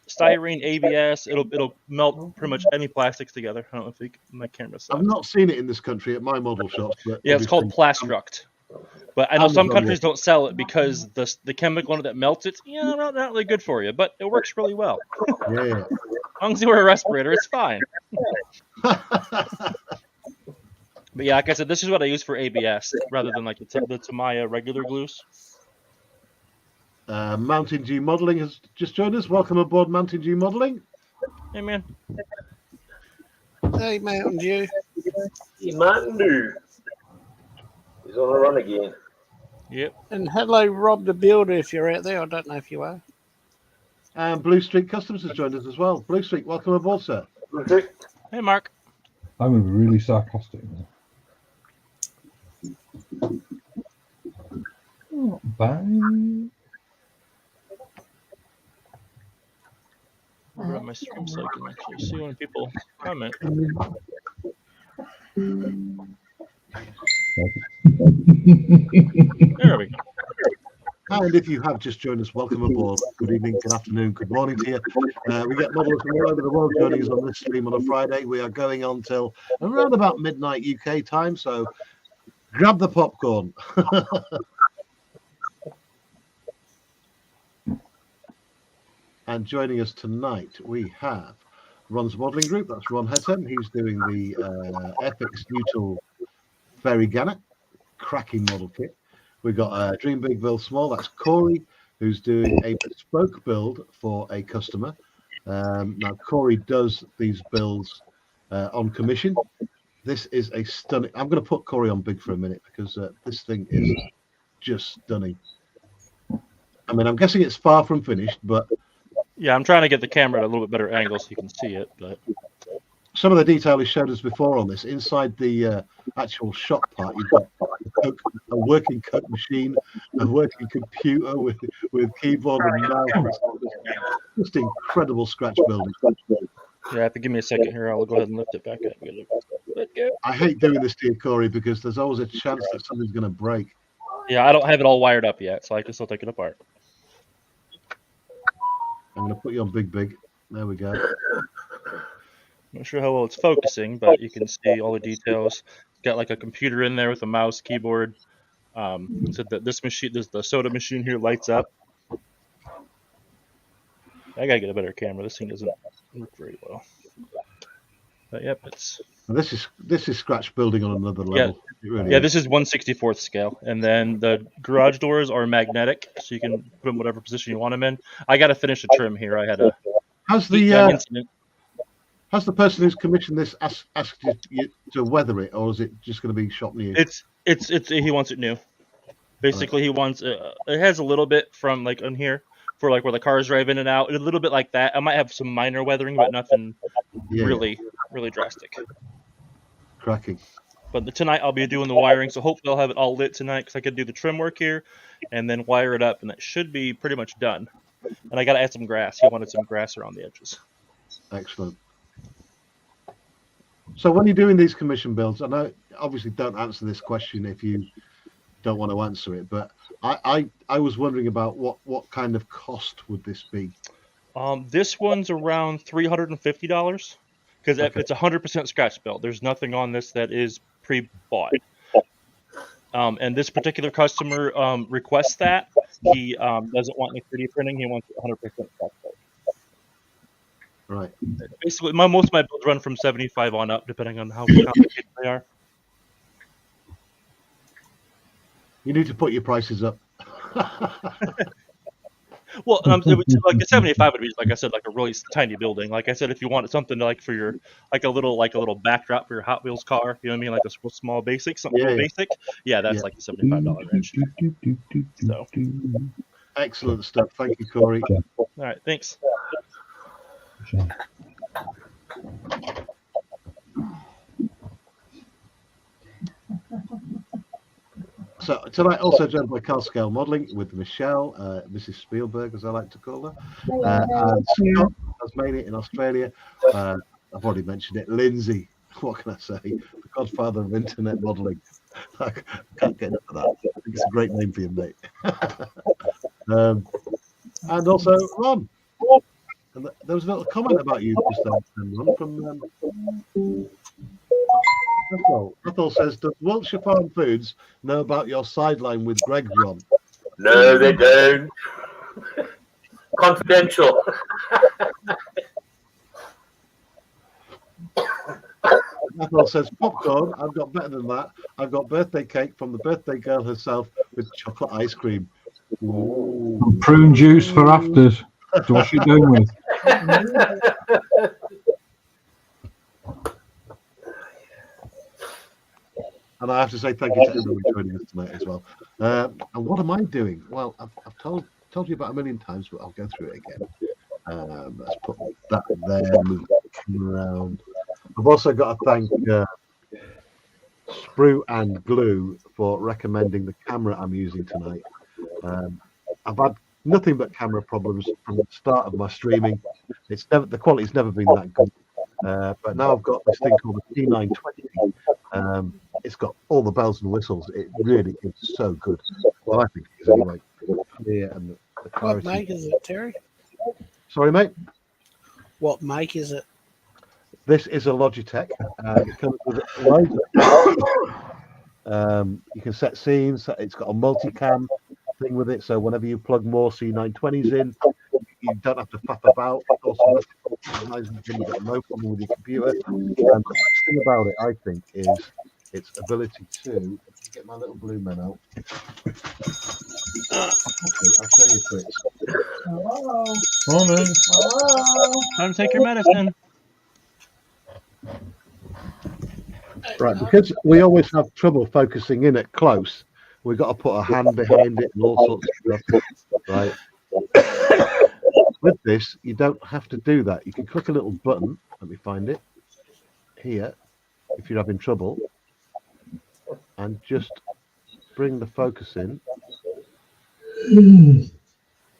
styrene ABS. It'll melt pretty much any plastics together. I don't know if my camera's I've set. not seen it in this country at my model shops. But Yeah, it's called obviously- Plastruct. But I know some Amazon countries don't sell it because the chemical in it that melts it, not really good for you. But it works really well. Yeah. As long as you wear a respirator, it's fine. But yeah, like I said, this is what I use for ABS rather than like the Tamiya regular glues. Mountain G Modeling has just joined us. Welcome aboard, Mountain G Modeling. Hey man, Hey, Mountain Dew. Hey, Martin Dew. He's on a run again. yep. And hello, Rob the Builder, if you're out there. I don't know if you are. And Blue Street Customs has joined us as well. Blue Street, welcome aboard, sir. Okay. Hey Mark. I'm going to be really sarcastic now. Not bad. I'll grab my stream so I can actually see when people comment. There we go. And if you have just joined us, welcome aboard. Good evening, good afternoon, good morning to you. We get models from all over the world joining us on this stream on a Friday. We are going on till around about midnight UK time, so grab the popcorn. And joining us tonight, we have Ron's modelling group. That's Ron Hetten. He's doing the FX Neutral Fairy Gannet, cracking model kit. We've got Dream Big, Build Small. That's Corey, who's doing a bespoke build for a customer. Now, Corey does these builds on commission. This is a stunning. I'm going to put Corey on big for a minute because this thing is just stunning. I mean, I'm guessing it's far from finished, but Yeah, I'm trying to get the camera at a little bit better angle so you can see it. But some of the detail is showed us before on this. Inside the actual shop part, you've got a working Coke machine, a working computer with keyboard and mouse. Just incredible scratch building. yeah, if you give me a second here, I'll go ahead and lift it back up. Let go. I hate doing this to you, Corey, because there's always a chance that something's going to break. Yeah, I don't have it all wired up yet, so I can still take it apart. I'm going to put you on big. There we go. Not sure how well it's focusing, but you can see all the details. It's got like a computer in there with a mouse, keyboard. So that this machine, the soda machine here lights up. I gotta get a better camera. This thing doesn't work very well. But yep, it's And this is scratch building on another level. It really yeah. is. This is 1/64th scale, and then the garage doors are magnetic, so you can put them whatever position you want them in. I gotta finish the trim here. I had a How's heat the gun incident. Has the person who's commissioned this asked you to weather it, or is it just going to be shop new? It's he wants it new. Basically, he wants it has a little bit from like on here for like where the cars drive in and out, a little bit like that. I might have some minor weathering, but nothing really drastic. Cracking. But tonight I'll be doing the wiring, so hopefully I'll have it all lit tonight because I could do the trim work here and then wire it up, and that should be pretty much done. And I got to add some grass. He wanted some grass around the edges. Excellent. So when you're doing these commission builds, I know obviously don't answer this question if you don't want to answer it, but I was wondering about what kind of cost would this be? This one's around $350 because it's 100% scratch built. There's nothing on this that is pre-bought. And this particular customer requests that. He doesn't want any 3D printing. He wants 100% scratch built. Right. Basically, most of my builds run from 75 on up, depending on how complicated they are. You need to put your prices up. Well, like a 75 would be, like I said, like a really tiny building. Like I said, if you wanted something like for your like a little backdrop for your Hot Wheels car, you know what I mean, like a small basic, something basic. Yeah, that's like the $75 range. So Excellent stuff. Thank you, Corey. all right, thanks. So tonight also joined by Carl Scale Modelling with Michelle, Mrs. Spielberg, as I like to call her, and Scott, Tasmania in Australia. I've already mentioned it. Lindsay, what can I say? The godfather of internet modelling. I can't get enough of that. I think it's a great name for you, mate. And also Ron. And there was a little comment about you just then, Ron, from Ethel says, does Wiltshire Farm Foods know about your sideline with Greg, Ron? No, they don't. Confidential. Ethel says, popcorn, I've got better than that. I've got birthday cake from the birthday girl herself with chocolate ice cream. Ooh. Prune juice for afters. So what's she doing with? And I have to say thank you to everyone joining us tonight as well. And what am I doing? Well, I've told you about a million times, but I'll go through it again. Let's put that there, move the camera around. I've also got to thank Sprue and Glue for recommending the camera I'm using tonight. I've had nothing but camera problems from the start of my streaming. The quality's never been that good. But now I've got this thing called the T920. It's got all the bells and whistles. It really is so good. Well, I think it is anyway. Clear and the clarity. What make is it, Terry? Sorry, mate. What make is it? This is a Logitech. It comes with you can set scenes. It's got a multicam thing with it, so whenever you plug more C920s in, you don't have to faff about. It's also you've got no problem with your computer. And the best thing about it, I think, is its ability to get my little blue men out. I'll show you tricks. Hello. Morning. Hello. Time to take your medicine. Right, because we always have trouble focusing in at close, we've got to put a hand behind it and all sorts of stuff. Right. With this, you don't have to do that. You can click a little button. Let me find it here. If you're having trouble, and just bring the focus in,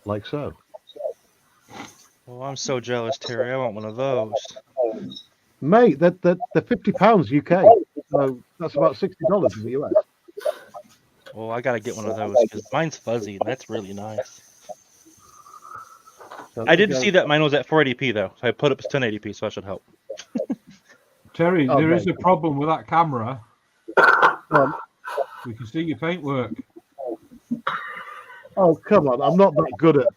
like so. Oh, I'm so jealous, Terry. I want one of those. Mate, they're £50 UK, so that's about $60 in the US. Oh, I gotta get one of those because mine's fuzzy and that's really nice. So I didn't see that mine was at 480p though, so I put up as 1080p, so that should help. Terry, Oh, there is mate. a problem with that camera. We can see your paintwork. Oh, come on. I'm not that good at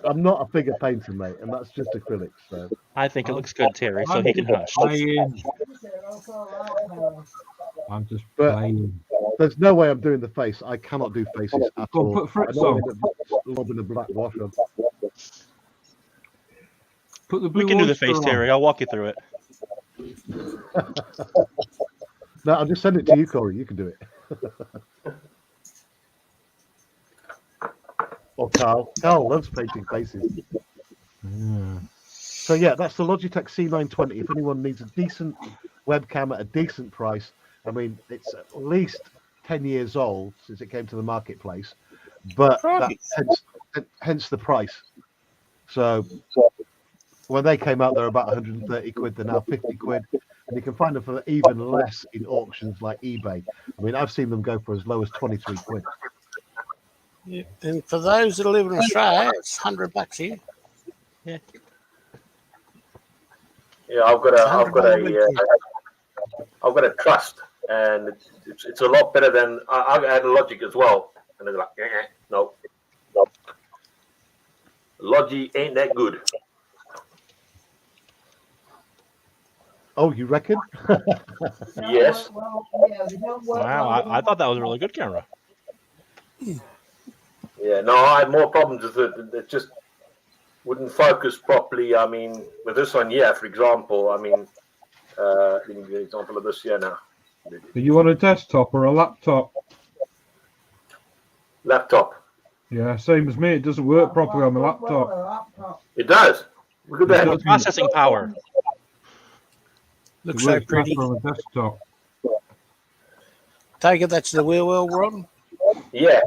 I'm not a figure painter, mate, and that's just acrylics. So I think it looks good, Terry, so he can hush. I'm just But- playing. there's no way I'm doing the face. I cannot do faces at Go on, all. put Fritz I don't on. end up lobbing a black wash on. Put the blue We can do the oyster face, on. Terry. I'll walk you through it. No, I'll just send it to you, Corey. You can do it. Or Carl. Carl loves painting faces. So yeah, that's the Logitech C920. If anyone needs a decent webcam at a decent price, I mean, it's at least 10 years old since it came to the marketplace, but hence the price. So when they came out, they're about 130 quid. They're now 50 quid, and you can find them for even less in auctions like eBay. I mean, I've seen them go for as low as 23 quid. Yeah. And for those that live in Australia, it's $100 here. Yeah, I've got a Trust, and it's a lot better than I had a Logic as well, and they're like, no, Logic ain't that good. Oh, you reckon? Yes. Wow, I thought that was a really good camera. Yeah, no, I had more problems with it. It just wouldn't focus properly. I mean, with this one, yeah, for example, I mean, let me give you an example of this here now. Are you on a desktop or a laptop? Laptop. Yeah, same as me. It doesn't work properly on the laptop. It does. Look at that. Processing power. Looks It so works pretty. better on a desktop. Take it that's the wheel well, Ron. Yeah.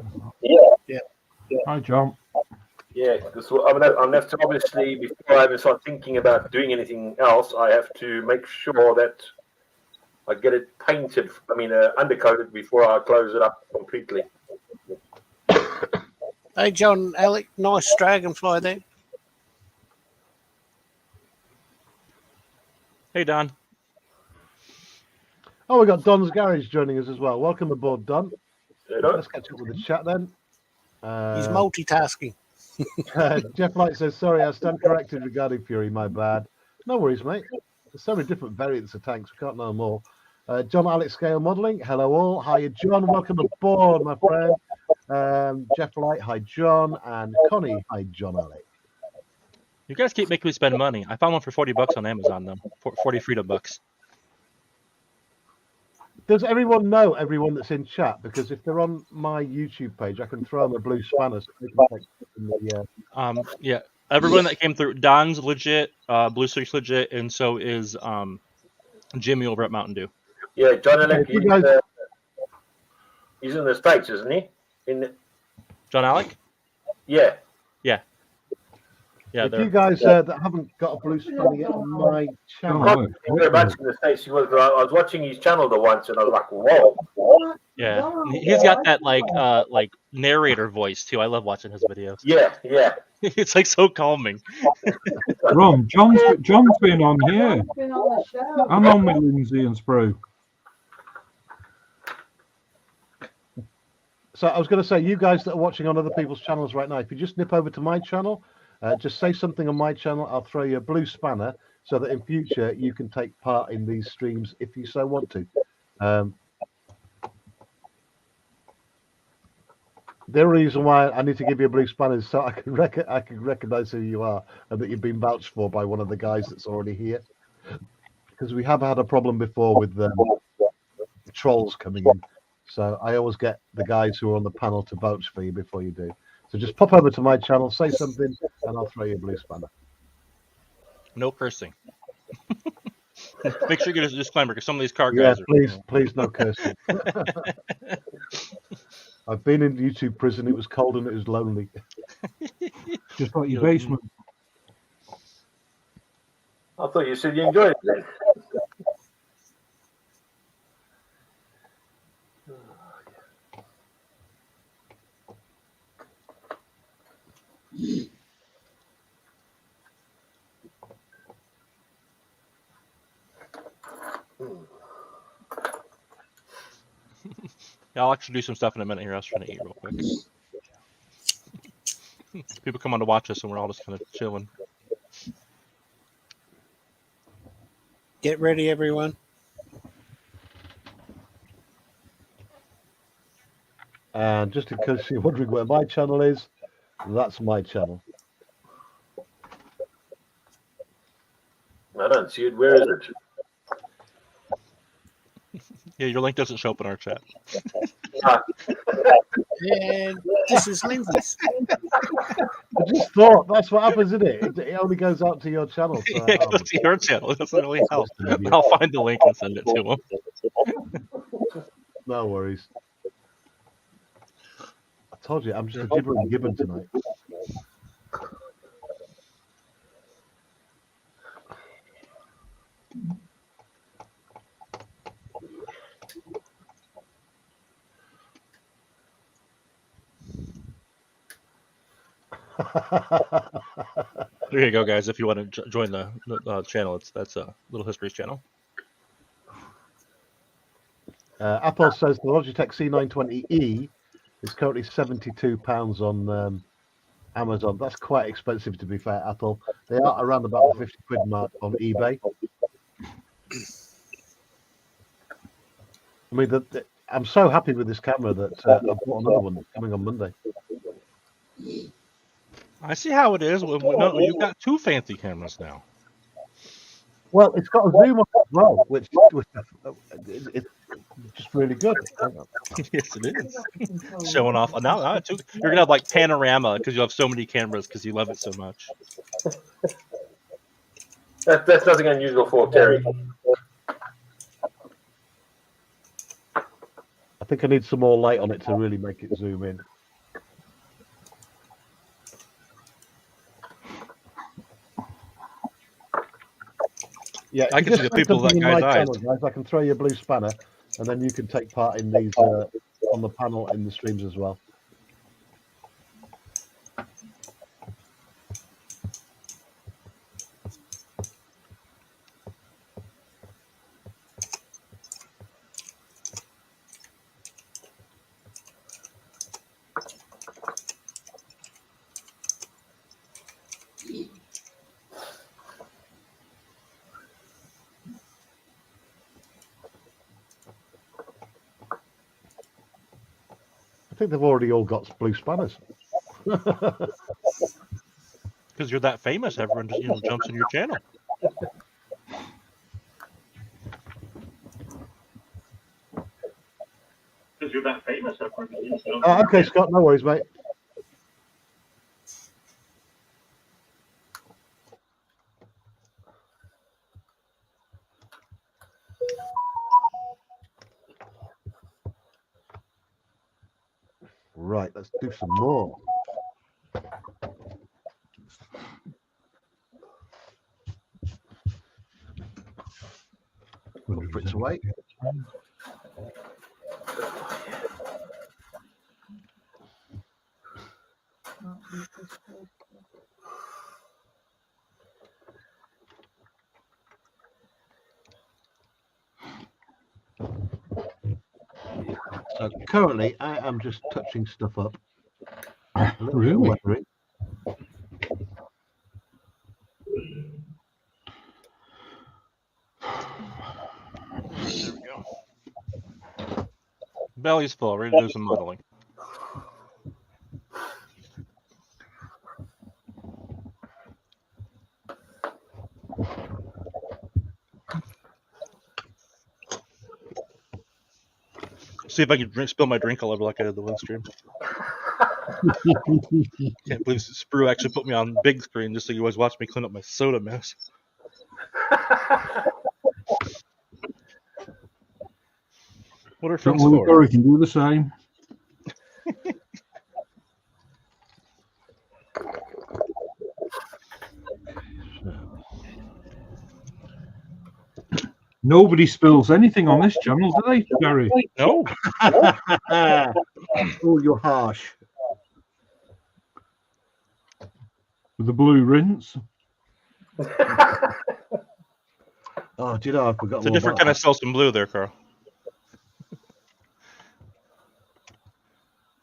Hi, John. Yeah, because I'm gonna have to obviously, before I even start thinking about doing anything else, I have to make sure that I get it painted. I mean, undercoated before I close it up completely. Hey, John, Alec, nice dragonfly there. Hey, Don. Oh, we got Don's Garage joining us as well. Welcome aboard, Don. You know? Let's catch up with the chat then. He's multitasking. Jeff Light says, sorry, I stand corrected regarding Fury, my bad. No worries, mate. There's so many different variants of tanks, we can't know them all. John Alex Scale Modelling, hello all. Hi, John, welcome aboard, my friend. Jeff Light, hi, John. And Connie, hi, John Alex. You guys keep making me spend money. I found one for $40 on Amazon, though. 40 freedom bucks. Does everyone know everyone that's in chat? Because if they're on my YouTube page, I can throw them a blue spanner. So they can take in the, Yeah. Everyone that came through, Don's legit, Blue Streak's legit, and so is Jimmy over at Mountain Dew. Yeah, John Alec, you guys- he's in the States, isn't he? John Alec? Yeah. Yeah, if you guys that haven't got a blue spanner yet on my channel, Thank you very much in the States. I was watching his channel the once, and I was like, whoa. yeah. He's got that like narrator voice too. I love watching his videos. Yeah. It's like so calming. Ron, John's been on here. I'm on with Lindsay and Sprue. So I was going to say, you guys that are watching on other people's channels right now, if you just nip over to my channel, just say something on my channel, I'll throw you a blue spanner so that in future you can take part in these streams if you so want to. The reason why I need to give you a blue spanner is so I can recognize who you are and that you've been vouched for by one of the guys that's already here. Because we have had a problem before with trolls coming in. So I always get the guys who are on the panel to vouch for you before you do. So just pop over to my channel, say something, and I'll throw you a blue spanner. No cursing. Make sure you get a disclaimer because some of these car guys are. Please, no cursing. I've been in YouTube prison. It was cold and it was lonely. Just like your basement. I thought you said you enjoyed it then. Yeah, I'll actually do some stuff in a minute here. I was trying to eat real quick. People come on to watch us, and we're all just kind of chilling. Get ready, everyone. And just in case you're wondering where my channel is, that's my channel. I don't see it. Where is it? Yeah, your link doesn't show up in our chat. And this is Lindsay's. I just thought that's what happens, isn't it? It only goes out to your channel. So, Yeah, go to your channel. It doesn't really help. I'll find the link and send it to him. no worries. I told you, I'm just a gibbering gibbon tonight. There you go, guys. If you want to join the channel, that's a Little Histories channel. Apple says the Logitech C920E is currently £72 on Amazon. That's quite expensive, to be fair, Apple. They are around about the £50 mark on eBay. I mean, I'm so happy with this camera that I've bought another one that's coming on Monday. I see how it is. No, you've got two fancy cameras now. Well, it's got a zoom on as well, which it's just really good. Yes, it is. Showing off. Now you're gonna have like panorama because you have so many cameras because you love it so much. That's nothing unusual for Terry. I think I need some more light on it to really make it zoom in. Yeah, I can see the people of that guy's eyes. Channel, guys, I can throw you a blue spanner, and then you can take part in these on the panel in the streams as well. I think they've already all got blue spanners. Because you're that famous, everyone just jumps in your channel. Because you're that famous, everyone. Okay, Scott, no worries, mate. Right, let's do some more. Put Fritz away. So currently, I am just touching stuff up. A little bit of Really? weathering. There we go. Belly's full. Ready to do some modeling. See if I can spill my drink all over like I did the one stream. Can't believe Sprue actually put me on big screen just so you always watch me clean up my soda mess. What are Don't friends worry, for? Gary can do the same. Nobody spills anything on this channel, do they, Gary? No. Oh, you're harsh. With the blue rinse. Oh, do you know, I forgot It's a all different about kind of Selsun blue there, Carl.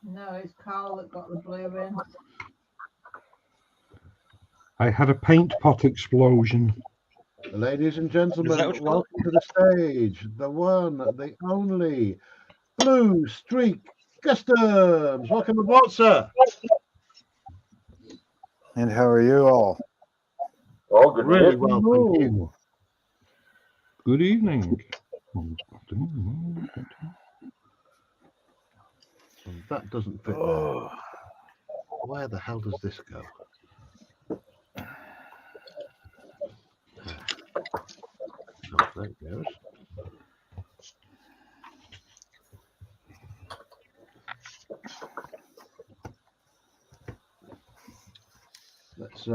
No, it's Carl that got the blue in. I had a paint pot explosion. that. Ladies and Is that gentlemen, what you welcome to the stage. The one, the only, Blue Streak Customs. Welcome aboard, sir. And how are you all? Oh, good Really news. well, thank you. Good evening. So that doesn't fit Oh, there. Where the hell does this go? Oh, there it goes. Let's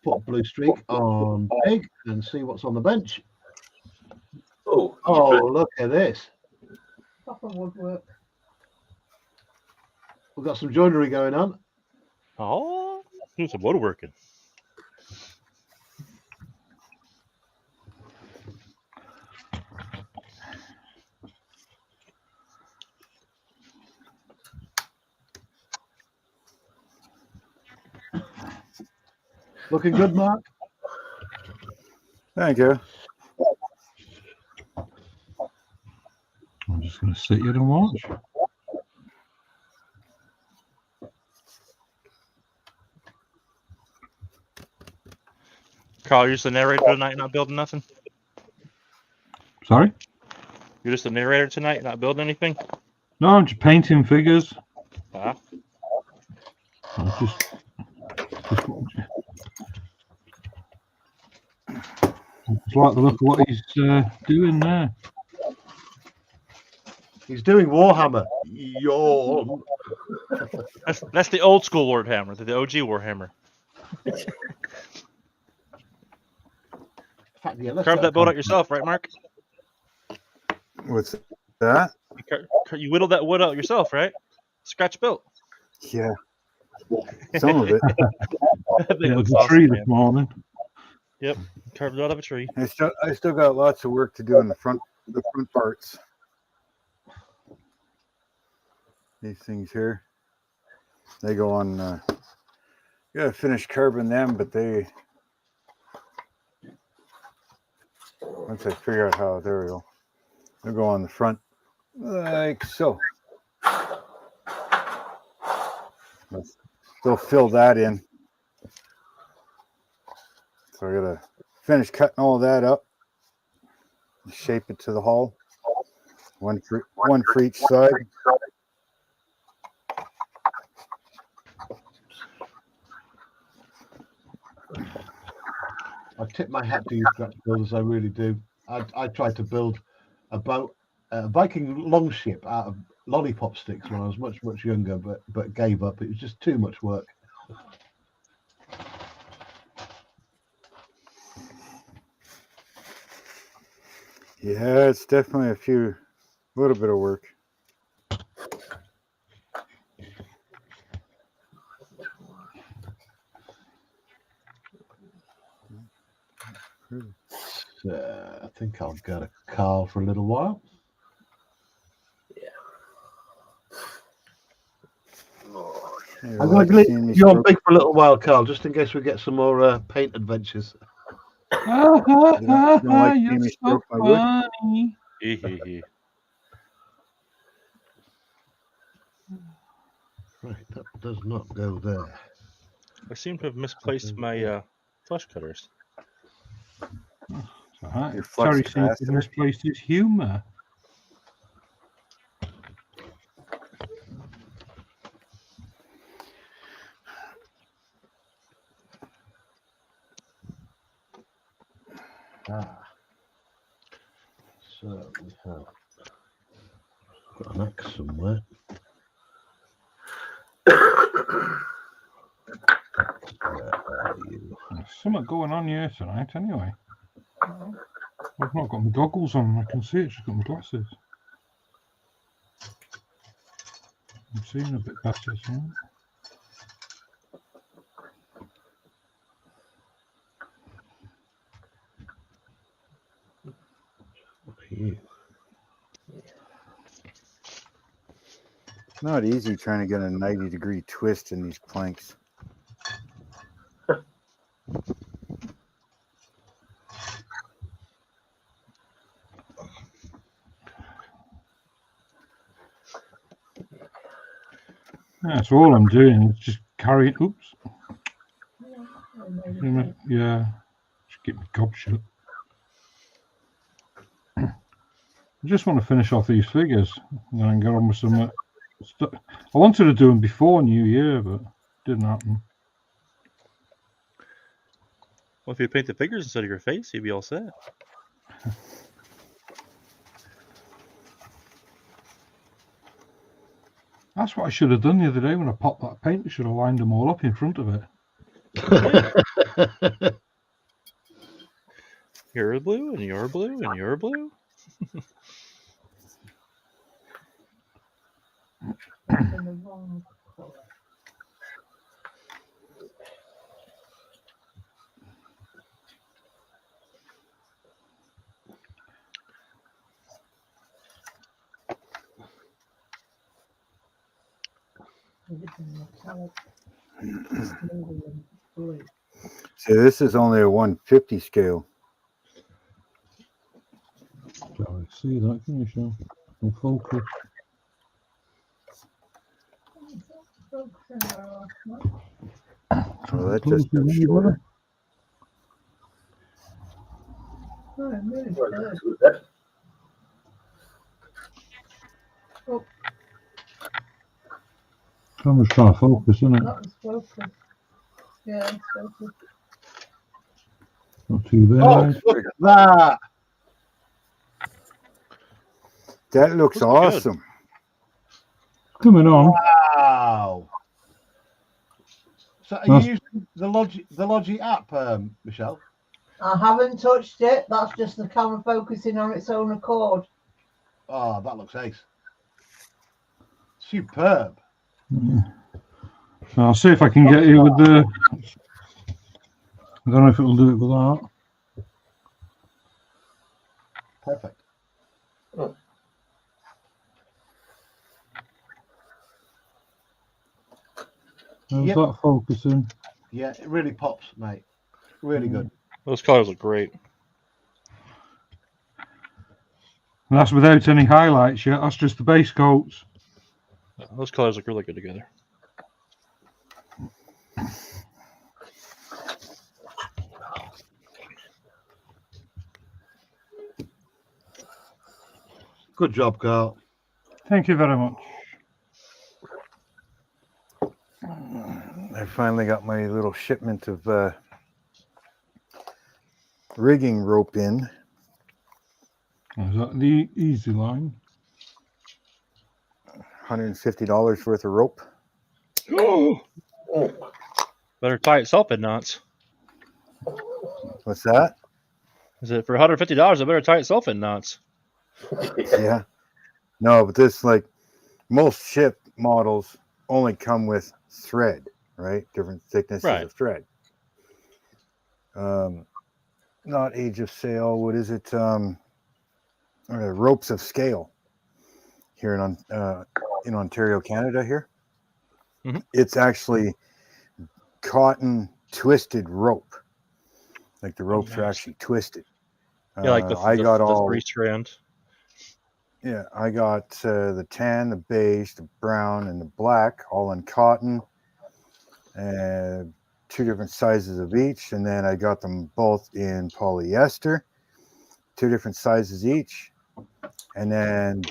put blue streak on pig and see what's on the bench. Oh, Oh, look at this. Proper woodwork. We've got some joinery going on. Oh, do some woodworking. Looking good, Mark. Thank you. I'm just going to sit here and watch. Carl, you're just the narrator tonight, not building nothing? Sorry? You're just the narrator tonight, not building anything? No, I'm just painting figures. Ah, I'm just like the look of what he's doing there. He's doing Warhammer. Yawn. that's the old school Warhammer, the OG Warhammer. In fact, yeah, let's Carved get that boat a out yourself, right, Mark? What's that? You whittled that wood out yourself, right? Scratch built. Yeah. Some of it. That thing Yeah, looks the awesome, tree man. this morning. Yep, carved it out of a tree. I still got lots of work to do in the front parts. These things here, they go on. You gotta finish carving them, but they. Once I figure out how, there we go. They'll go on the front, like so. They'll fill that in. So I gotta finish cutting all that up, shape it to the hull. One for each side. I tip my hat to you, scratch builders. I really do. I tried to build a boat, a Viking longship out of lollipop sticks when I was much younger, but gave up. It was just too much work. Yeah, it's definitely a little bit of work. I think I'll go to Carl for a little while. Hey, I'm well, going I've to seen leave me you on stroke- big for a little while, Carl, just in case we get some more paint adventures. don't like You're seeing me so stroke my wood? funny. Hee hee hee. Right, that does not go there. I seem to have misplaced my flush cutters. It's all right. Your flux Terry seems to have capacitor. misplaced his humour. So we have got an axe somewhere. Where are you? There's something going on here tonight, anyway. I've not got my goggles on. I can see it. She's got my glasses. I'm seeing a bit better. So. What are you? It's not easy trying to get a 90-degree twist in these planks. Yeah, so all I'm doing is just carrying. Oops. Yeah. Just get my gob shut. I just want to finish off these figures and then get on with some. I wanted to do them before New Year, but didn't happen. Well, if you paint the figures instead of your face, you'd be all set. That's what I should have done the other day when I popped that paint. I should have lined them all up in front of it. You're blue, and you're blue, and you're blue. In the wrong colour. See, this is only a 150 scale. Can't see that, can you, Sean? No focus. So that's just a shorter. Camera's trying to focus, isn't it? That was focus. Yeah, it's focus. Not too bad. Oh, look at that! That looks Looks awesome. Coming on. Wow. So are That's- you using the Logi app, Michelle? I haven't touched it. That's just the camera focusing on its own accord. Oh, that looks ace. Superb. Yeah. I'll see if I can get you with the. I don't know if it'll do it with that. Perfect. How's Yep. that focusing? Yeah, it really pops, mate. Really good. Those colors look great. And that's without any highlights yet. That's just the base coats. Those colors look really good together. Good job, Carl. Thank you very much. I finally got my little shipment of rigging rope in. Is that the easy line? $150 worth of rope. Oh! Better tie itself in knots. What's that? Is it for $150? I better tie itself in knots. Yeah. No, but this, like, most ship models only come with thread, right? Different thicknesses Right. of thread. Not Age of Sail. What is it? Ropes of Scale here in Ontario, Canada. Here, Mhm. It's actually cotton twisted rope. Like the ropes are Nice. actually twisted. Yeah, like the I got all. 3-strand. Yeah, I got the tan, the beige, the brown, and the black, all in cotton, and 2 different sizes of each. And then I got them both in polyester, 2 different sizes each. And then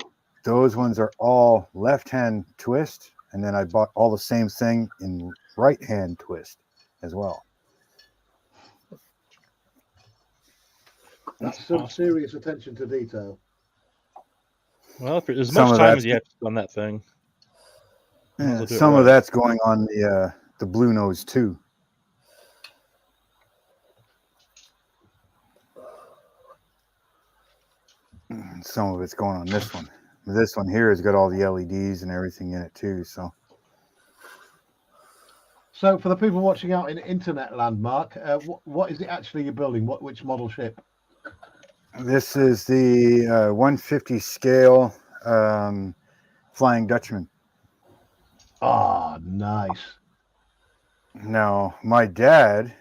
those ones are all left-hand twist. And then I bought all the same thing in right-hand twist as well. That's some serious attention to detail. Well, for as Some much of time that- as you have on that thing. Yeah, They'll do it some right. of that's going on the Blue Nose too. Some of it's going on this one. This one here has got all the LEDs and everything in it too. So So, for the people watching out in internet landmark, what is it actually you're building? Which model ship? this is the 150 scale Flying Dutchman. Ah, nice. Now, my dad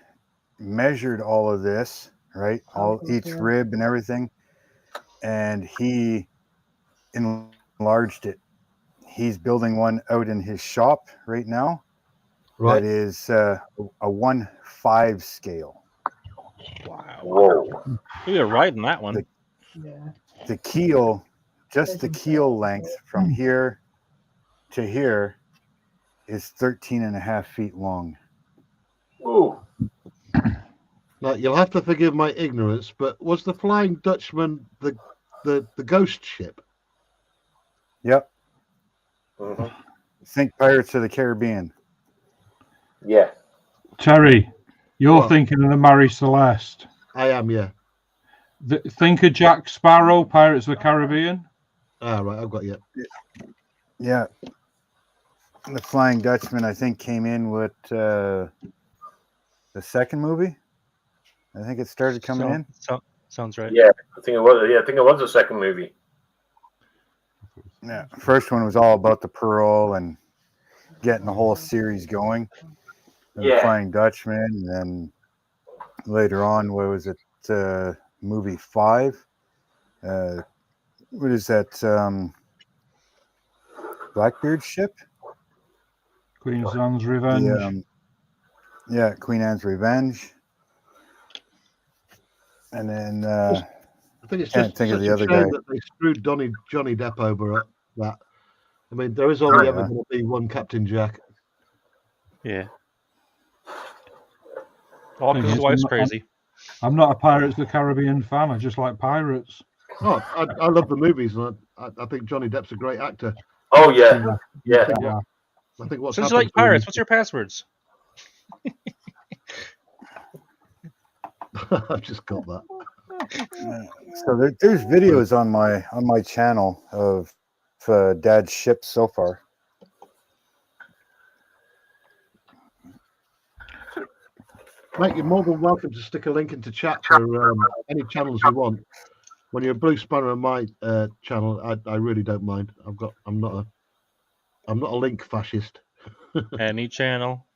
measured all of this, right? Each rib and everything, and he enlarged it. He's building one out in his shop right now. Right. That is a 1/5 scale. Wow. Whoa. You're riding that one. Yeah. The keel just the keel length from here to here is 13 and a half feet long. Ooh. Now, you'll have to forgive my ignorance, but was the Flying Dutchman the ghost ship? Yep. Mhm. Think Pirates of the Caribbean. Yeah. Terry, you're What? thinking of the Mary Celeste. I am, yeah. Think of Jack Sparrow, Pirates of the Caribbean. Ah, right, I've got you. Yeah. The Flying Dutchman, I think, came in with the second movie. I think it started coming in. Sounds right. Yeah. I think it was. Yeah, I think it was the second movie. Yeah. First one was all about the Pearl and getting the whole series going. The Yeah. Flying Dutchman, and then later on, what was it? Movie 5. What is that? Blackbeard ship? Queen's Anne's Revenge. Yeah, Queen Anne's Revenge. And then I think it's can't just think such of the a other shame guy. that they screwed Johnny Depp over at that. I mean, there is only Oh, ever yeah. going to be one Captain Jack. Yeah. All Thing because his is, wife's crazy. I'm not a Pirates of the Caribbean fan. I just like pirates. Oh, I love the movies, and I think Johnny Depp's a great actor. Oh yeah. Yeah. I think what's Since you happened like pirates, what's your passwords? I've just got that. So there's videos on my channel of Dad's ships so far. Mate, you're more than welcome to stick a link into chat for any channels you want. When you're a Blue Spanner on my channel, I really don't mind. I'm not a link fascist. Any channel.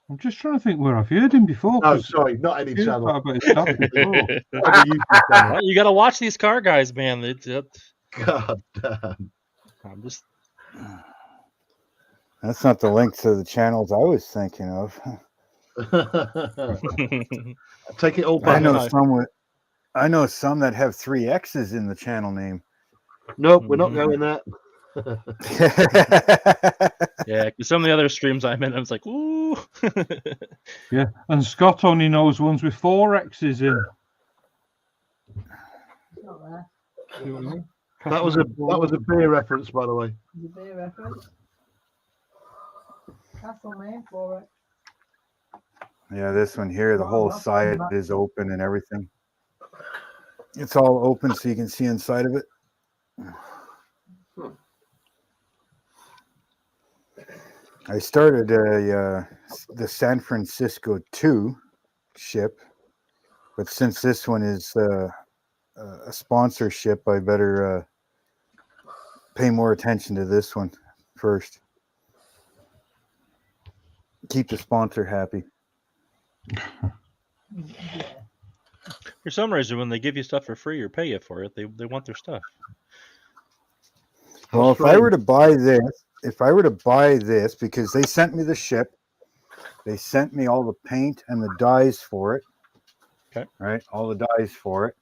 I'm just trying to think where I've heard him before. No, 'cause sorry, not any I've heard channel. that about his dad before. Any YouTube channel. Well, you got to watch these car guys, man. God damn. I'm just. That's not the link to the channels I was thinking of. Take it all back. I know some that have 3 X's in the channel name. Nope, we're not going there. Yeah, because some of the other streams I'm in, I was like, ooh. Yeah, and Scott only knows ones with 4 X's in. Not there. That was a beer reference, by the way. The beer reference. Castlemaine for it. Yeah, this one here, the whole side is open and everything. It's all open so you can see inside of it. I started the San Francisco 2 ship, but since this one is a sponsorship, I better pay more attention to this one first. Keep the sponsor happy. For some reason, when they give you stuff for free or pay you for it, they want their stuff. Well, if I were to buy this, because they sent me the ship, they sent me all the paint and the dyes for it. Okay. Right, all the dyes for it.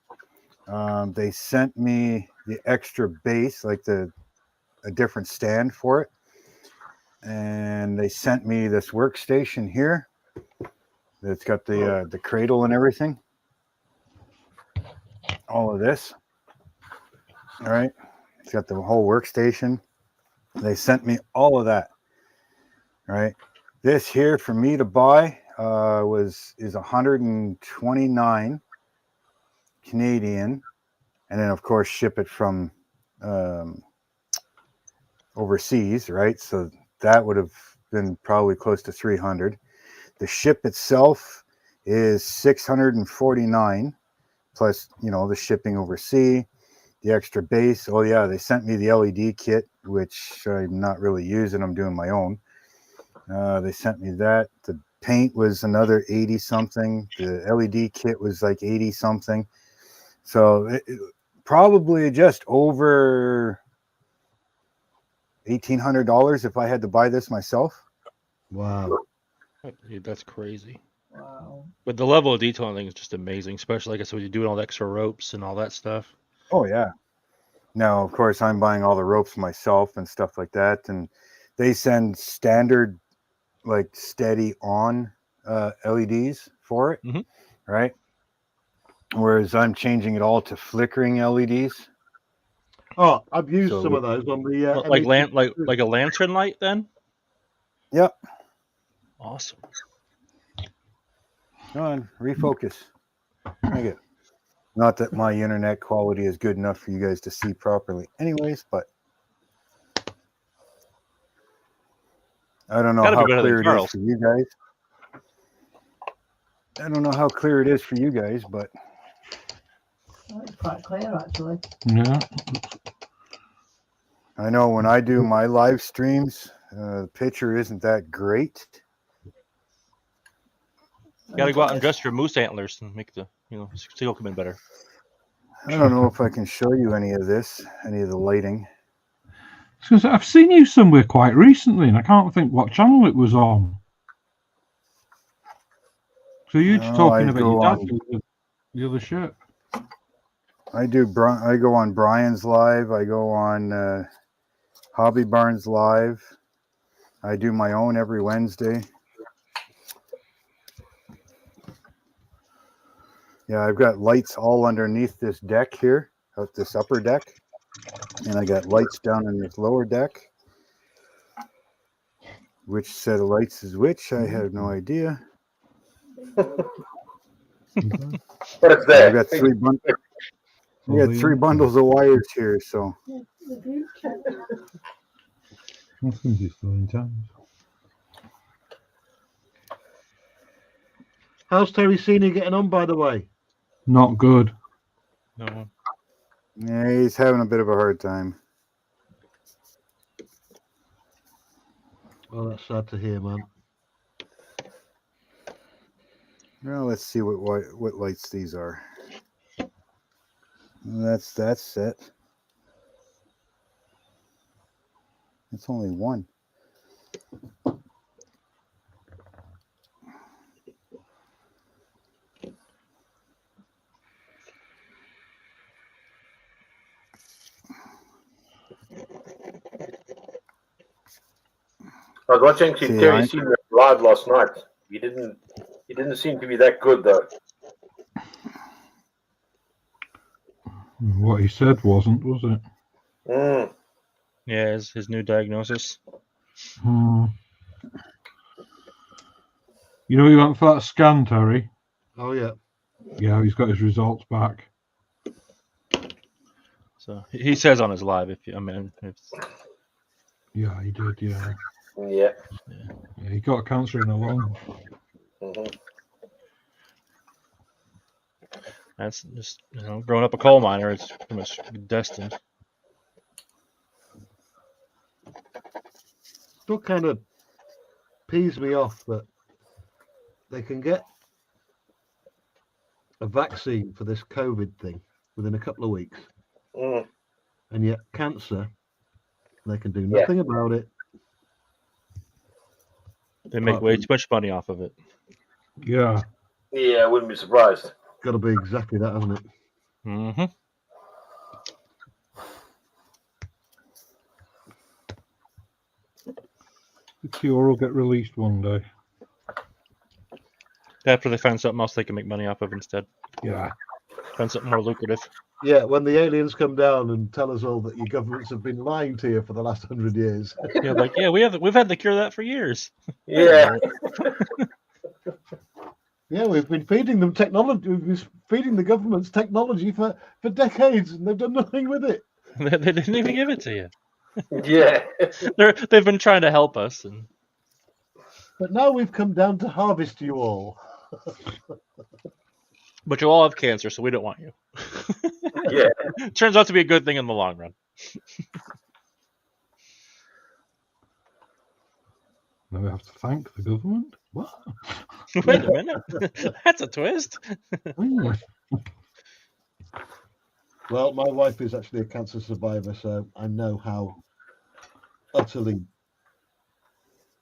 They sent me the extra base, like a different stand for it, and they sent me this workstation here. That's got the cradle and everything. All of this. All right. It's got the whole workstation. They sent me all of that. All right. This here for me to buy is 129 Canadian, and then of course ship it from overseas, right? So that would have been probably close to 300. The ship itself is 649 plus, the shipping overseas, the extra base. Oh yeah, they sent me the LED kit, which I'm not really using. I'm doing my own. They sent me that. The paint was another 80 something. The LED kit was like 80 something. So it probably just over $1,800 if I had to buy this myself. Wow. Dude, that's crazy. Wow. But the level of detail I think is just amazing, especially like I said, when you're doing all the extra ropes and all that stuff. Oh yeah. Now, of course, I'm buying all the ropes myself and stuff like that, and they send standard, like steady on LEDs for it, Mhm. right? Whereas I'm changing it all to flickering LEDs. Oh, I've used So some of those on the Like ME2. like a lantern light then? Yep. Awesome. Come on, refocus. Thank you. Not that my internet quality is good enough for you guys to see properly, anyways, but I don't know Gotta be how better than clear it is Carl's. for you guys. I don't know how clear it is for you guys, but Oh, it's quite clear actually. Yeah. I know when I do my live streams, the picture isn't that great. Gotta go out and dress your moose antlers and make the seal come in better. I don't know if I can show you any of this, any of the lighting. Because I've seen you somewhere quite recently, and I can't think what channel it was on. So you're just No, talking I about go your dad on- with the other shirt. I go on Brian's live. I go on Hobby Barnes live. I do my own every Wednesday. Yeah, I've got lights all underneath this deck here, this upper deck, and I got lights down in this lower deck. Which set of lights is which? I have no idea. But it's there. I've got three bundles of wires here, so I think he's still in town. How's Terry Senior getting on, by the way? Not good. No. yeah, he's having a bit of a hard time. Well, that's sad to hear, man. Well, let's see what lights these are. That's it. It's only one. I was watching See, Terry Senior live last night. He didn't seem to be that good though. What he said wasn't, was it? Mm. Yeah, his new diagnosis. You know, he went for that scan, Terry. Oh yeah. Yeah, he's got his results back. So he says on his live, if Yeah, he did. Yeah, Yeah. yeah, he got cancer in the lung. Mhm. that's just growing up a coal miner, it's pretty much destined. Still kind of pees me off that they can get a vaccine for this COVID thing within a couple of weeks, Mm. and yet cancer, they can do Yeah. nothing about it. They make way too much money off of it. Yeah, Yeah, I wouldn't be surprised. Got to be exactly that, hasn't it? Mm-hmm. the cure will get released one day. After they find something else they can make money off of instead. Yeah, Find something more lucrative. Yeah, when the aliens come down and tell us all that your governments have been lying to you for the last 100 years. Yeah, like we've had the cure of that for years. Yeah. Yeah, we've been feeding them technology. We've been feeding the governments technology for decades, and they've done nothing with it. They didn't even give it to you. Yeah. They've been trying to help us, and But now we've come down to harvest you all. but you all have cancer, so we don't want you. Yeah. Turns out to be a good thing in the long run. now we have to thank the government. What? Wait a minute, that's a twist. Well, my wife is actually a cancer survivor, so I know how utterly.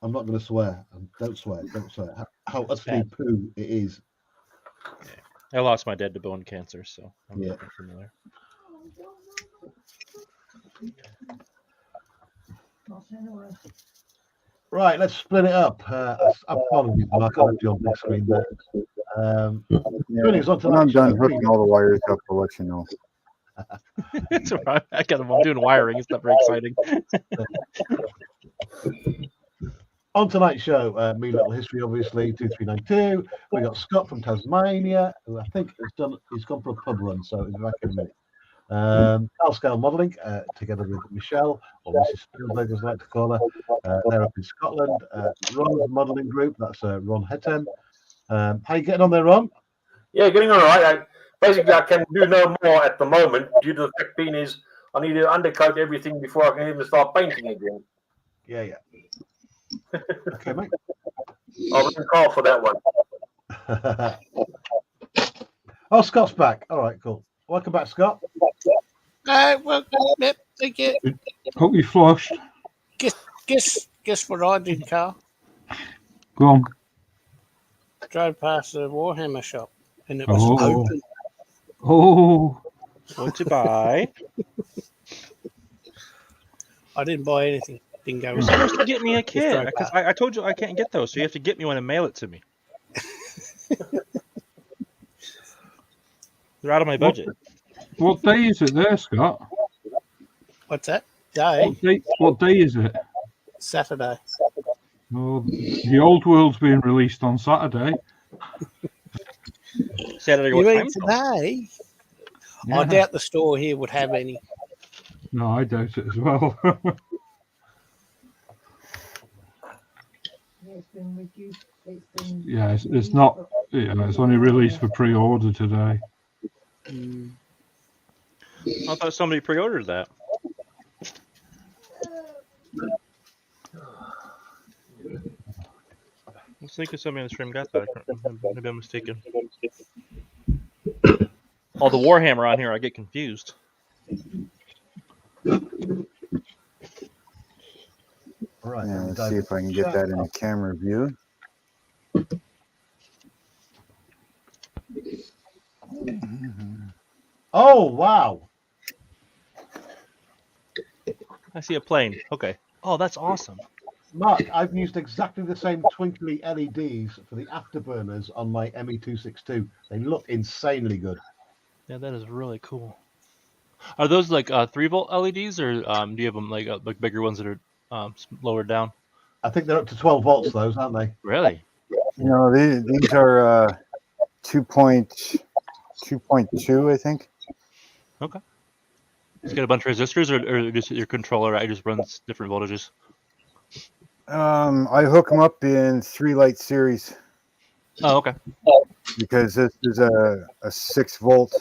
I'm not going to swear. Don't swear. How utterly bad. poo it is. I lost my dad to bone cancer, so I'm Yeah. definitely familiar. Not anywhere. Right, let's split it up. Apologies, Mark, I left you on big screen there. Yeah. Joining us on When I'm tonight's done show, hooking all the wires up, I'll let you know. It's all right. I'm doing wiring. It's not very exciting. On tonight's show, Me Little History, obviously, 2392. We got Scott from Tasmania, who I think he's gone for a pub run, so he'll be back in a minute. Carl Scale Modelling, together with Michelle, or Mrs. Spielberg, as I like to call her. They're up in Scotland. Ron's Modelling Group, that's Ron Hetten. How you getting on there, Ron? Yeah, getting all right. Basically, I can do no more at the moment due to the fact being is I need to undercoat everything before I can even start painting again. Yeah. Okay, mate. I'll bring Carl for that one. Oh, Scott's back. All right, cool. Welcome back, Scott. Well, yep, thank you. Hope you flushed. Guess what I did, Carl? Go on. Drove past the Warhammer shop and it was Oh. open. Oh, What'd you buy? I didn't buy anything. Didn't go You're in. supposed to get me a kit. drove Because past. I told you I can't get those, so you have to get me one and mail it to me. They're out of my budget. what day is it there, Scott? What's that? Day? What day is it? Saturday. Oh, the old world's being released on Saturday. Saturday, You what mean time? today? Yeah. I doubt the store here would have any. No, I doubt it as well. It's been reduced. Yeah, it's not. Yeah, it's only released for pre-order today. I thought somebody pre-ordered that. I think somebody on the stream got that. I can't remember. Maybe I'm mistaken. Oh, the Warhammer on here, I get confused. All right. Yeah, then, let's dive see if I can into get chat. that in the camera view. Oh, wow. I see a plane. Okay. Oh, that's awesome. Mark, I've used exactly the same twinkly LEDs for the afterburners on my ME262. They look insanely good. Yeah, that is really cool. Are those like 3-volt LEDs, or do you have them like bigger ones that are lower down? I think they're up to 12 volts, those, aren't they? Really? No, these are 2.2, I think. Okay. It's got a bunch of resistors, or just your controller? I just runs different voltages. I hook them up in 3-light series Oh, okay. because this is a 6-volt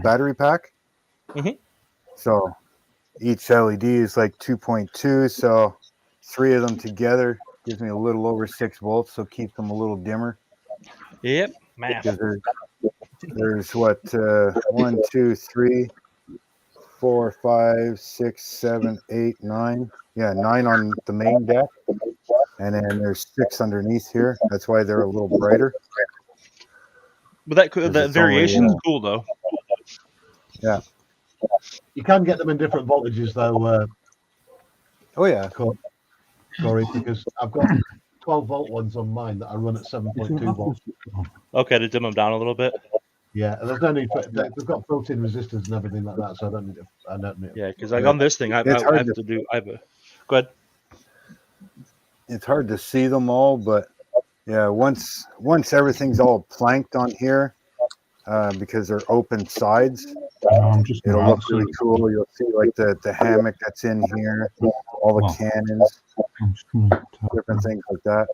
battery pack. Mhm. So each LED is like 2.2. So 3 of them together gives me a little over 6 volts. So keep them a little dimmer. Yep. Math. Because there's what 1, 2, 3, 4, 5, 6, 7, 8, 9. Yeah, 9 on the main deck, and then there's 6 underneath here. That's why they're a little brighter. But that Because that it's variation only, is cool though. Yeah. You can get them in different voltages, though, Oh yeah. Corey, because I've got 12-volt ones on mine that I run at 7.2 volts. Okay, to dim them down a little bit. Yeah, and there's no need for they've got built-in resistors and everything like that, so I don't need it. I don't need it. Yeah, because like on this thing, I It's hard have to- to do. I have a. Go ahead. It's hard to see them all, but yeah, once everything's all planked on here, because they're open sides, I'm just it'll gonna look really cool. You'll see like the hammock that's in here, all the Oh. cannons, I'm just gonna tap different things like that.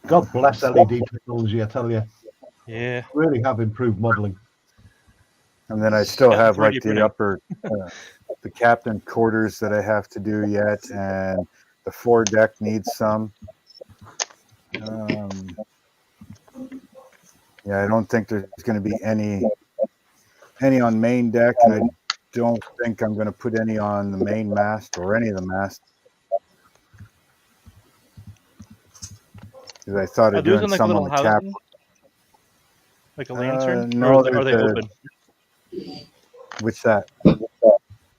God bless LED technology, I tell you. Yeah. Really have improved modeling. And then I still Yeah, have 3D like the printing. upper, the captain quarters that I have to do yet, and the foredeck needs some. Yeah, I don't think there's going to be any on main deck, and I don't think I'm going to put any on the main mast or any of the mast. Because I thought Are of those doing in like a some on little the cap. housing? Like a lantern? no, or are they there's open? Which that?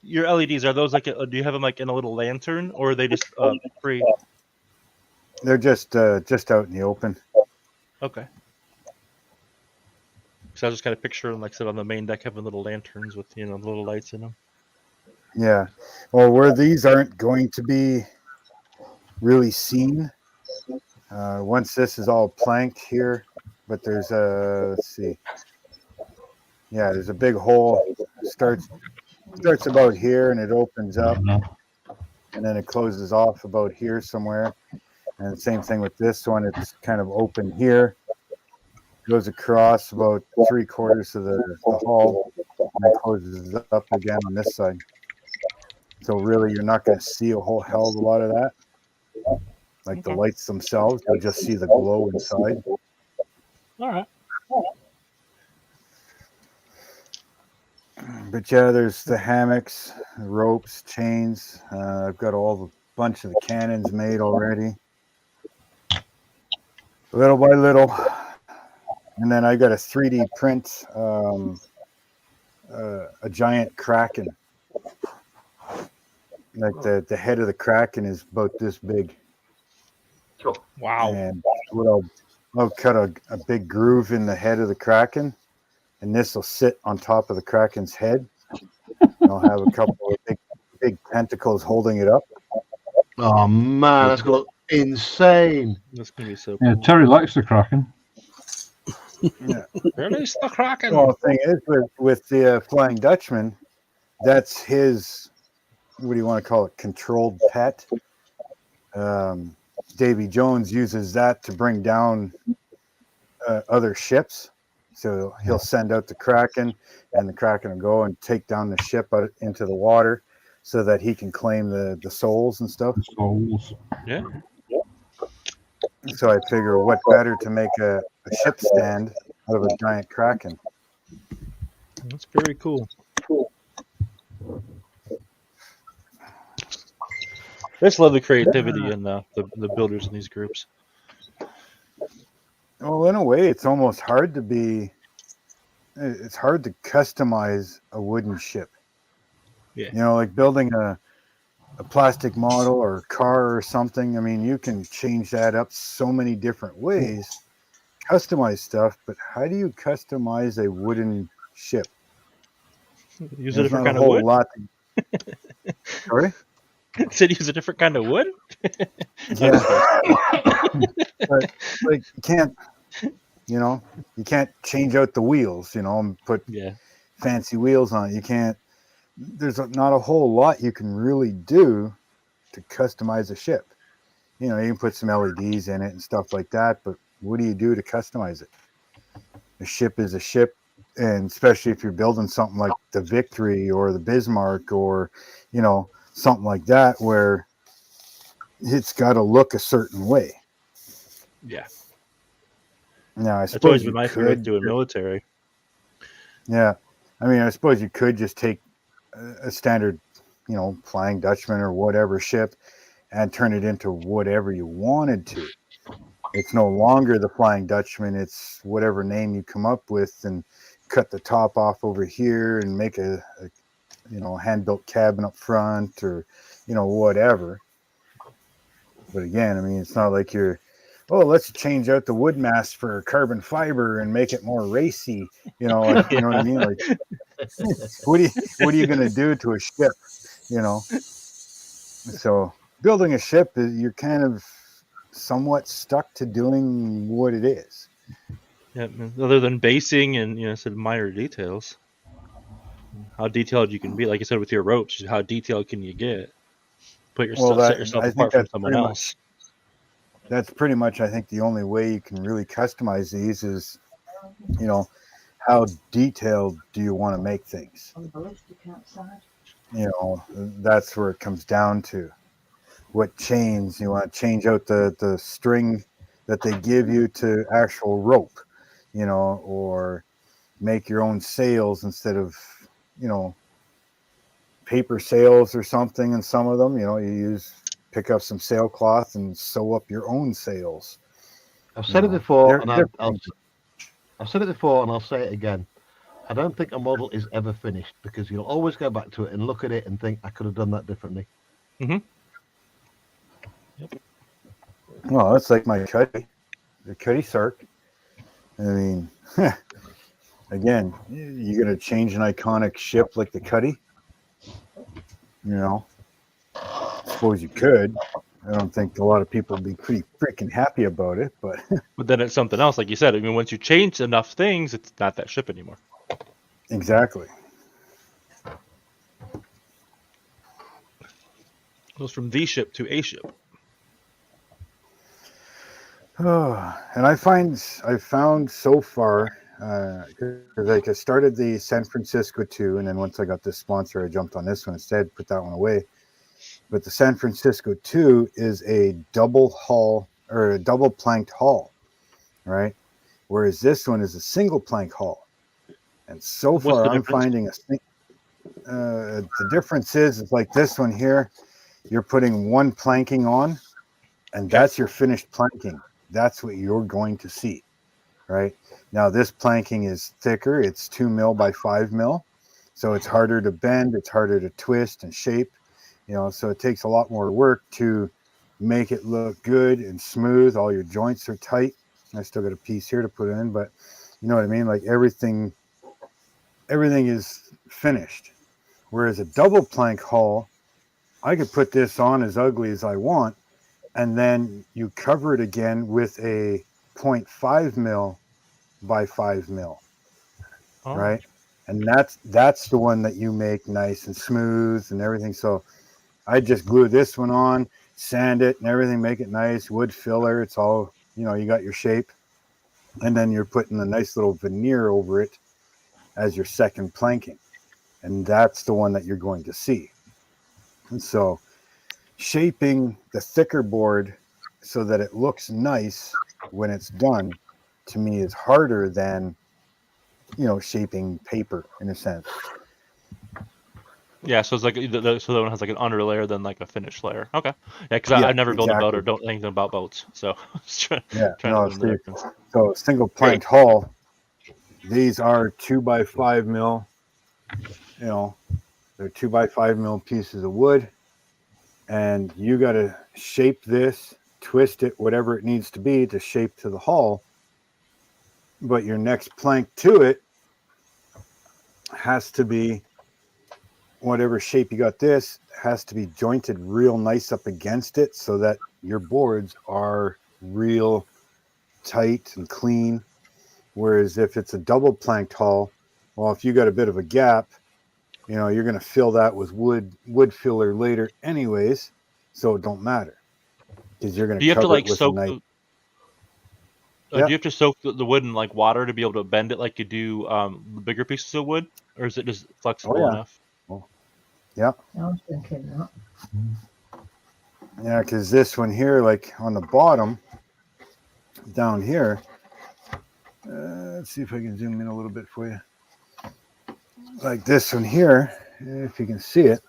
Your LEDs, are those like, do you have them like in a little lantern, or are they just free? They're just out in the open. Okay. So I was just kind of picturing, like I said, on the main deck having little lanterns with, little lights in them. Yeah. Well, where these aren't going to be really seen, once this is all planked here, but there's let's see. Yeah, there's a big hole. Starts about here and it opens up, and then it closes off about here somewhere. And the same thing with this one. It's kind of open here, goes across about 3/4 of the hall, and then closes up again on this side. So really, you're not going to see a whole hell of a lot of that. Like the lights themselves, you'll just see the glow inside. All right. But yeah, there's the hammocks, ropes, chains. I've got a bunch of the cannons made already. Little by little. And then I got a 3D print, a giant kraken. Like the head of the kraken is about this big. Sure. Wow. And I'll cut a big groove in the head of the kraken, and this will sit on top of the kraken's head. I'll have a couple of big tentacles holding it up. Oh man, that's gonna look insane. That's going to be so Yeah, cool. Terry likes the Kraken. Yeah. Release the Kraken! Well, the thing is, with the Flying Dutchman, that's his, what do you want to call it, controlled pet. Davy Jones uses that to bring down other ships. So he'll send out the Kraken, and the Kraken will go and take down the ship out into the water so that he can claim the souls and stuff. The souls. Yeah. So I figure what better to make a ship stand out of a giant Kraken. That's very cool. I just love the creativity in the builders in these groups. Well, in a way, it's almost hard to customize a wooden ship. Yeah. You know, like building a plastic model or a car or something. I mean, you can change that up so many different ways, customize stuff, but how do you customize a wooden ship? Use There's a different not kind a of whole wood? lot. Sorry? Said use a different kind of wood? Yeah. But like you can't change out the wheels, and put Yeah. fancy wheels on it. You can't. There's not a whole lot you can really do to customize a ship. You can put some LEDs in it and stuff like that, but what do you do to customize it? A ship is a ship, and especially if you're building something like the Victory or the Bismarck or, something like that, where it's got to look a certain way. Yeah. Now, I That's suppose always you been my favorite could doing military. Yeah, I mean, I suppose you could just take a standard, Flying Dutchman or whatever ship and turn it into whatever you wanted to. It's no longer the Flying Dutchman. It's whatever name you come up with, and cut the top off over here and make a hand-built cabin up front, or, whatever. But again, I mean, it's not like let's change out the wood mass for carbon fiber and make it more racy. You know what I mean? Like, what are you going to do to a ship? So building a ship, you're kind of somewhat stuck to doing what it is. Yeah, other than basing and some minor details. How detailed you can be, like you said with your ropes, how detailed can you get? Set yourself apart from someone else. That's pretty much, I think, the only way you can really customize these is, how detailed do you want to make things? On the ballistic outside. That's where it comes down to. What chains you want to change out the string that they give you to actual rope, or make your own sails instead of, paper sails or something. And some of them, you pick up some sailcloth and sew up your own sails. I've said it before, and I've said it before and I'll say it again. I don't think a model is ever finished because you'll always go back to it and look at it and think, I could have done that differently. Well, it's like my Cuddy, the Cuddy Sark. I mean, again, you're going to change an iconic ship like the Cuddy? You know, I suppose you could. I don't think a lot of people would be pretty freaking happy about it, but But then it's something else, like you said. I mean, once you change enough things, it's not that ship anymore. exactly. It goes from the ship to a ship. And I found so far, like I started the San Francisco 2, and then once I got this sponsor, I jumped on this one instead, put that one away. But the San Francisco 2 is a double hull or a double planked hull, right? Whereas this one is a single plank hull. And so What's far, the I'm difference? finding the difference is like this one here, you're putting one planking on, and that's your finished planking. That's what you're going to see, right? Now, this planking is thicker. It's 2 mil by 5 mil. So it's harder to bend. It's harder to twist and shape, you know, so it takes a lot more work to make it look good and smooth. All your joints are tight. I still got a piece here to put in, but you know what I mean? Like everything is finished. Whereas a double plank hull, I could put this on as ugly as I want, and then you cover it again with a 0.5 mil by 5 mil, right? And that's the one that you make nice and smooth and everything. So I just glue this one on, sand it and everything, make it nice, wood filler. It's all, you know, you got your shape. And then you're putting a nice little veneer over it as your second planking. And that's the one that you're going to see. And so shaping the thicker board so that it looks nice when it's done, to me, is harder than, you know, shaping paper in a sense. Yeah, so it's like so that one has like an under layer, then like a finished layer. Okay, yeah, because I've never built a boat or don't know anything about boats, so trying to learn the difference. So single planked hull, these are 2 by 5 mil. You know, they're 2 by 5 mil pieces of wood, and you got to shape this, twist it, whatever it needs to be to shape to the hull. But your next plank to it has to be whatever shape you got. This has to be jointed real nice up against it so that your boards are real tight and clean. Whereas if it's a double planked hull, well, if you got a bit of a gap, you know, you're going to fill that with wood filler later anyways, so it don't matter because you're going to cover it with a nice. Do you have to soak the wood in like water to be able to bend it like you do the bigger pieces of wood, or is it just flexible enough? Yeah. I was thinking that. Yeah, because this one here, like on the bottom, down here, let's see if I can zoom in a little bit for you. Like this one here, if you can see it,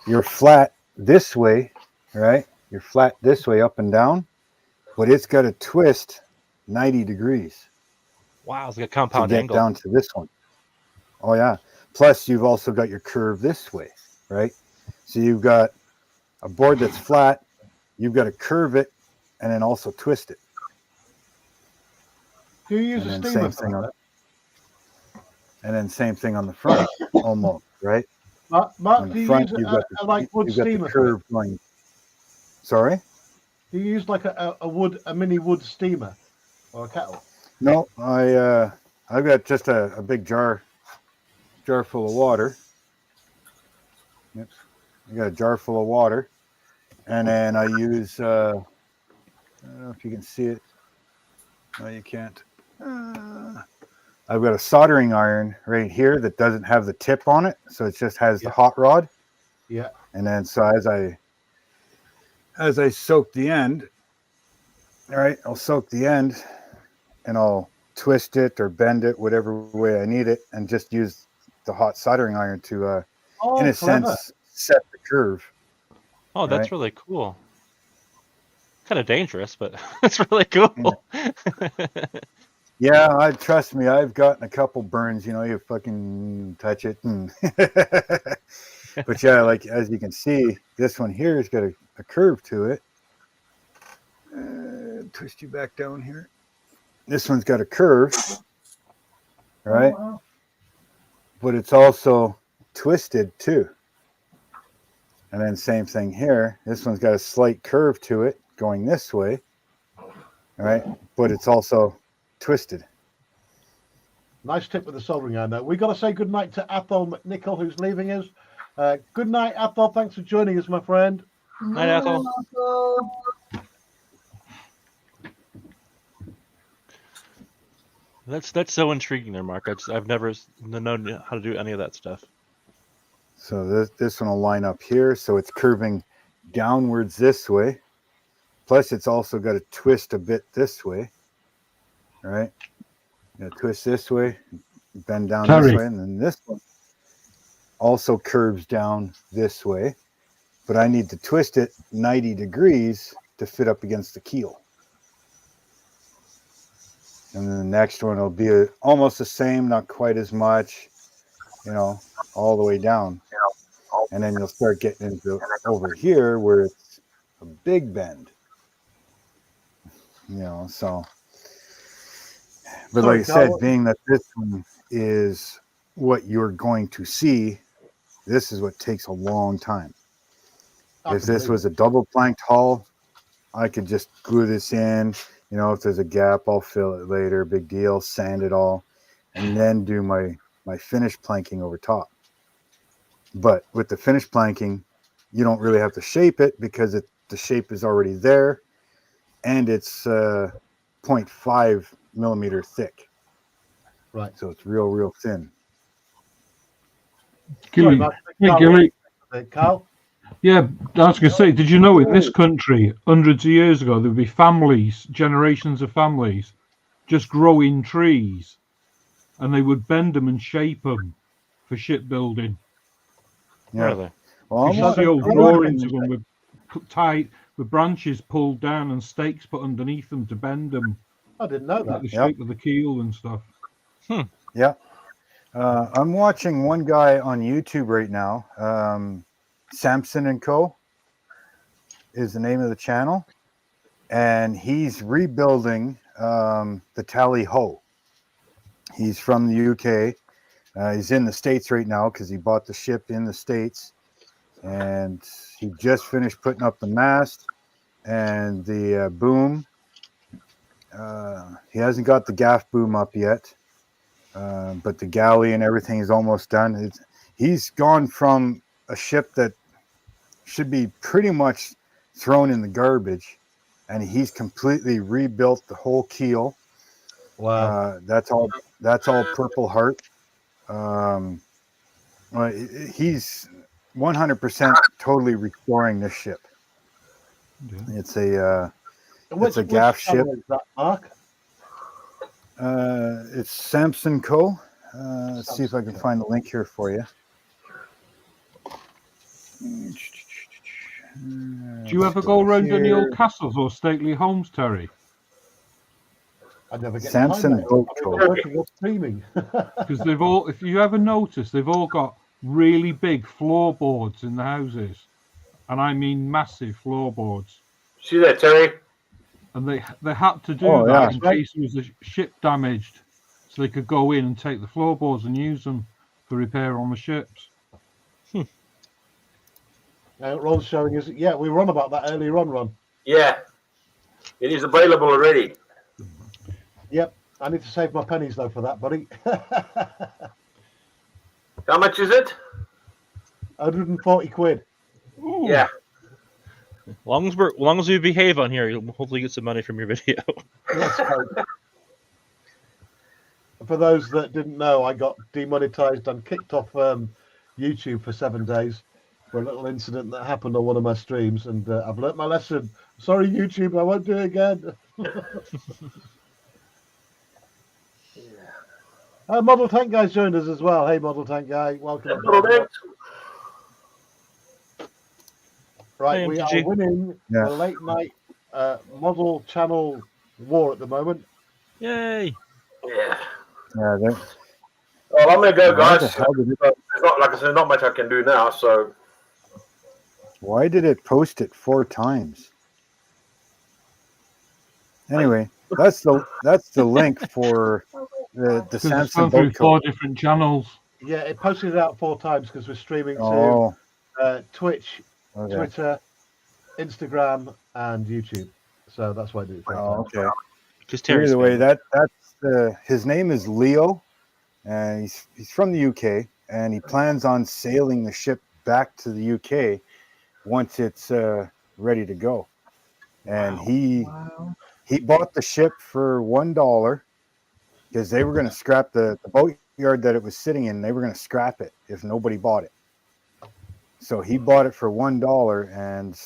you're flat this way, right? You're flat this way up and down, but it's got a twist 90 degrees. Wow, it's like a compound to get angle. Down to this one. Oh, yeah. Plus, you've also got your curve this way, right? So you've got a board that's flat, you've got to curve it, and then also twist it. Do you use a steamer for that? And then same thing on the front, almost, right? Mark, do you front, use you've got a like wood you've got steamer? the curve going. Sorry? Do you use like a mini wood steamer or a kettle? No, I've got just a big jar full of water. Yep. I got a jar full of water, and then I use I don't know if you can see it. No, you can't. I've got a soldering iron right here that doesn't have the tip on it, so it just has the hot rod. Yeah. And then so as I soak the end, all right, I'll soak the end and I'll twist it or bend it whatever way I need it, and just use the hot soldering iron to, in a sense, set the curve. Oh, that's really cool. Kind of dangerous, but it's really cool. Yeah. Yeah, trust me, I've gotten a couple burns. You know, you fucking touch it, and but yeah, like as you can see, this one here has got a curve to it. Twist you back down here. This one's got a curve, right? Oh, wow. But it's also twisted too. And then same thing here. This one's got a slight curve to it going this way, right? But it's also twisted. Nice tip with the soldering iron there. We got to say good night to Athol McNichol, who's leaving us. Good night, Athol. Thanks for joining us, my friend. Night, Ethel. Oh, That's so intriguing there, Mark. I've never known how to do any of that stuff. So this one will line up here. So it's curving downwards this way. Plus it's also got to twist a bit this way. All right. Twist this way, bend down Terry. this way, and then this one also curves down this way. But I need to twist it 90 degrees to fit up against the keel. And then the next one will be almost the same, not quite as much, you know, all the way down. And then you'll start getting into over here where it's a big bend. You know, so. But like I said, being that this one is what you're going to see, this is what takes a long time. If this was a double planked hull, I could just glue this in. You know, if there's a gap, I'll fill it later. Big deal. Sand it all, and then do my finished planking over top. But with the finished planking, you don't really have to shape it because the shape is already there, and it's 0.5 millimeter thick. Right. So it's real thin. Gilly, hey, Gilly. Carl? Yeah, I was going to say, did you know in this country, hundreds of years ago, there would be families, generations of families, just growing trees, and they would bend them and shape them for shipbuilding. Yeah. Really? Well, You see old drawings of them with branches pulled down and stakes put underneath them to bend them. I didn't know Like that. the shape of the keel and stuff. Yeah. I'm watching one guy on YouTube right now. Samson and Co. is the name of the channel. And he's rebuilding the Tally Ho. He's from the UK. He's in the States right now because he bought the ship in the States. And he just finished putting up the mast and the boom. He hasn't got the gaff boom up yet, but the galley and everything is almost done. He's gone from a ship that should be pretty much thrown in the garbage, and he's completely rebuilt the whole keel. Wow. That's all Purple Heart. He's 100% totally restoring this ship. Yeah. It's a Which gaff ship. channel is that, Mark? It's Samson Co. Let's see if I can find the link here for you. Do you ever go around any old castles or stately homes, Terry? I never get Samson time, Boat mate. Co. I'm working or streaming. Because they've all, if you ever notice, they've all got really big floorboards in the houses. And I mean massive floorboards. See that, Terry? And they had to do Oh, that yeah. in case there was a ship damaged, so they could go in and take the floorboards and use them for repair on the ships. Ron's showing us. Yeah, we were on about that earlier on, Ron. Yeah. It is available already. Yep. I need to save my pennies though for that, buddy. How much is it? 140 quid. Ooh. Yeah. Long as we behave on here, you'll hopefully get some money from your video. Let's hope. For those that didn't know, I got demonetized and kicked off YouTube for 7 days for a little incident that happened on one of my streams, and I've learnt my lesson. Sorry, YouTube, I won't do it again. Model Tank Guy's joined us as well. Hey, Model Tank Guy, welcome. Right, Hey, we MTG. are winning the late night model channel war at the moment. Yay! Yeah. Yeah, Well, I'm gonna go, why guys. the hell did it, There's not, like I said, not much I can do now. So why did it post it 4 times? Anyway, that's the link for the Because it's Samson gone through boat 4 coat. different channels. Yeah, it posted it out 4 times because we're streaming to Oh, Twitch, okay. Twitter, Instagram, and YouTube. So that's why I did it 4 Oh, times. okay. Because Terry's Either way, family. that's his name is Leo, and he's from the UK, and he plans on sailing the ship back to the UK once it's ready to go. And Wow. he bought the ship for $1 because they were going to scrap the boatyard that it was sitting in. They were going to scrap it if nobody bought it. So he bought it for $1, and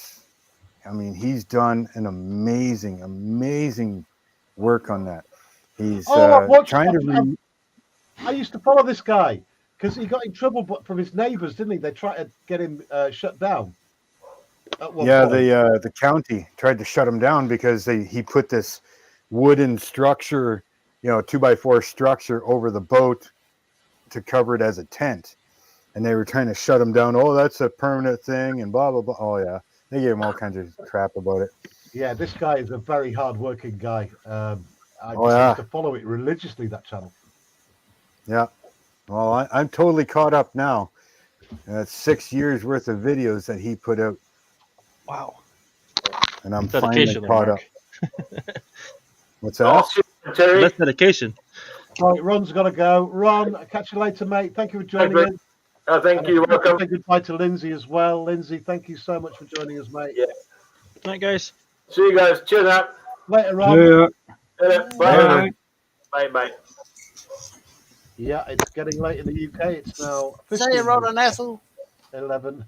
I mean, he's done an amazing work on that. He's trying to. I used to follow this guy because he got in trouble from his neighbours, didn't he? They tried to get him shut down. Yeah, the county tried to shut him down because he put this wooden structure, 2x4 structure over the boat to cover it as a tent, and they were trying to shut him down. Oh, that's a permanent thing, and blah blah blah. Oh yeah, they gave him all kinds of crap about it. Yeah, this guy is a very hard-working guy. I used to follow it religiously, that channel. Yeah, well, I'm totally caught up now. 6 years worth of videos that he put out. Wow. And I'm Dedication finally there, caught up. Mark. What's that? Terry. That's dedication. Right, Ron's got to go. Ron, I'll catch you later, mate. Thank you for joining us. Thank you. Welcome. Say goodbye to Lindsay as well. Lindsay, thank you so much for joining us, mate. Yeah. Good night, guys. See you guys. Cheers out. Later, Ron. Yeah. Bye. Bye. Bye. Yeah, it's getting late in the UK. It's now See you, Rod and Ethel. 11.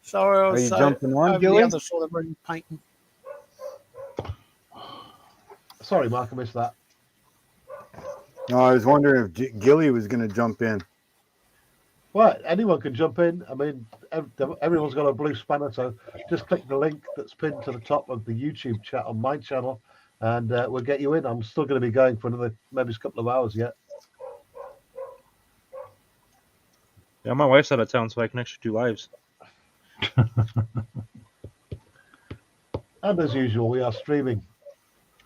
Sorry, I Are was you jumping on, over Gilly? the other side of the room painting. Sorry, Mark, I missed that. No, I was wondering if Gilly was going to jump in. Well, anyone can jump in. I mean, everyone's got a blue spanner, so just click the link that's pinned to the top of the YouTube chat on my channel, and we'll get you in. I'm still going to be going for another maybe a couple of hours yet. Yeah, my wife's out of town, so I can actually do lives. And as usual, we are streaming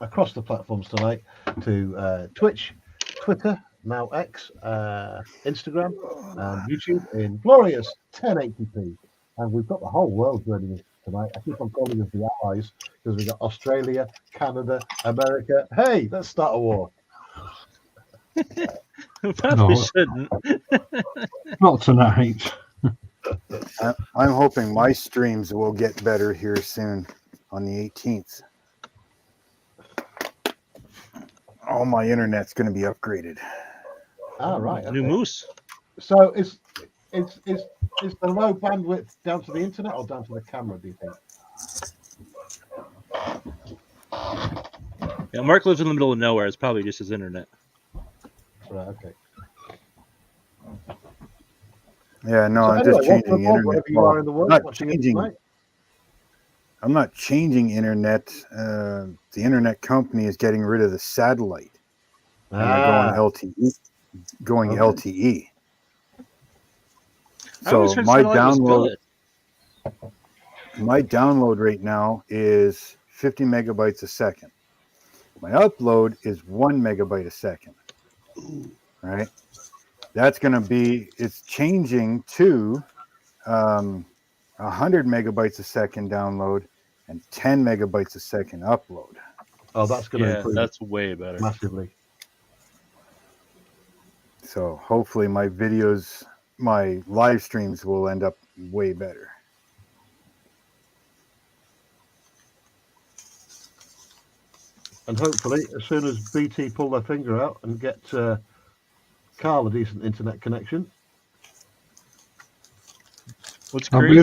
across the platforms tonight to Twitch, Twitter, now X, Instagram, and YouTube in glorious 1080p. And we've got the whole world joining us tonight. I keep on calling us the allies because we've got Australia, Canada, America. Hey, let's start a war. Probably shouldn't. Not tonight. I'm hoping my streams will get better here soon on the 18th. All my internet's going to be upgraded. Ah, right. Okay. New moose. So is the low bandwidth down to the internet or down to the camera, do you think? Yeah, Mark lives in the middle of nowhere. It's probably just his internet. Right, okay. Yeah, no, So I'm anyway, just changing welcome aboard, internet. wherever you are in the world, not watching it changing. tonight. I'm not changing internet. The internet company is getting rid of the satellite. And they're going LTE. Going LTE. So my download right now is 50 megabytes a second. My upload is 1 megabyte a second. Right? That's going to be, it's changing to 100 megabytes a second download and 10 megabytes a second upload. Oh, that's going to Yeah, improve that's way better. massively. So hopefully my videos, my live streams will end up way better. And hopefully, as soon as BT pull their finger out and get Carl a decent internet connection. What's I'll crazy be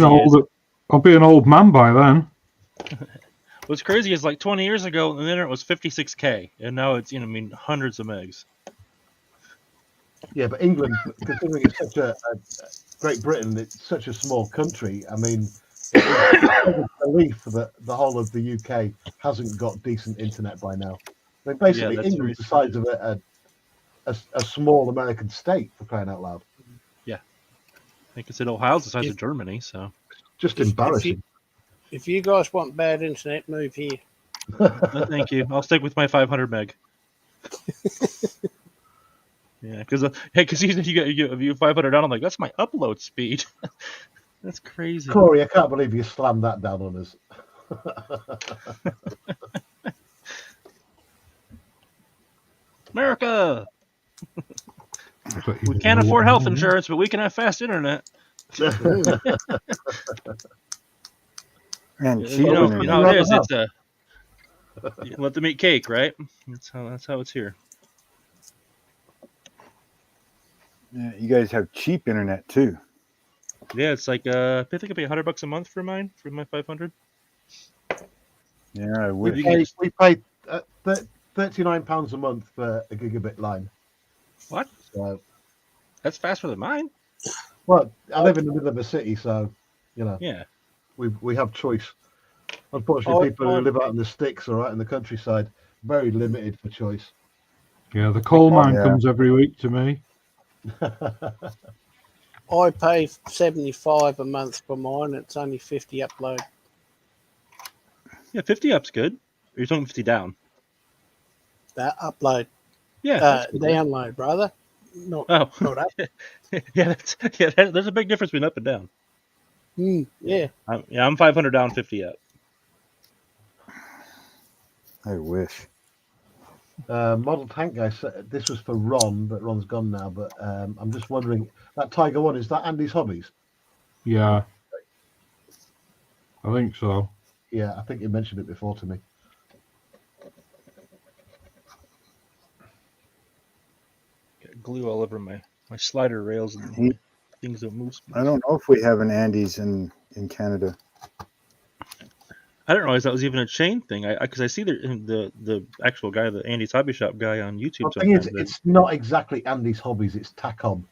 an old man by then. What's crazy is like 20 years ago, the internet was 56K, and now it's, hundreds of megs. Yeah, but England, considering it's such a Great Britain, it's such a small country. I mean, it's a belief that the whole of the UK hasn't got decent internet by now. I mean, basically, that's England's the very size of a small American state, for crying out loud. I think it's in Ohio's the size of Germany, so Just If- if embarrassing. If you guys want bad internet, move here. no, thank you. I'll stick with my 500 meg. Yeah, because even if you 500 down, I'm like, that's my upload speed. That's crazy. Corey, I can't believe you slammed that down on us. America, I bet you we didn't can't know what afford I health meant. insurance, but we can have fast internet. And You cheap know, internet. you know how it is. It's you let them eat cake, right? That's how it's here. Yeah, you guys have cheap internet too. Yeah, it's like I think it'd be $100 a month for mine, for my 500. Yeah, I we wish. pay £39 a month for a gigabit line. What? So, That's faster than mine. well, I live in the middle of a city, so Yeah. we have choice. Unfortunately, Oh, people who live out in the sticks or out in the countryside, very limited for choice. Yeah, the coal mine Yeah. comes every week to me. I pay 75 a month for mine. It's only 50 upload. Yeah, 50 up's good. Or you're talking 50 down? That upload, Yeah. That's good, right? download, brother. Not Oh. not up. There's a big difference between up and down. Yeah. I'm 500 down, 50 up. I wish. Model Tank guy said this was for Ron, but Ron's gone now. But I'm just wondering, that Tiger One, is that Andy's Hobbies? Yeah. I think so. Yeah, I think you mentioned it before to me. Got glue all over my slider rails and He- things don't move. I don't know if we have an Andes in Canada. I didn't realize that was even a chain thing. Because I see the actual guy, the Andy's Hobby Shop guy on YouTube. The thing is, sometimes, it's not exactly Andy's Hobbies, it's Tacom.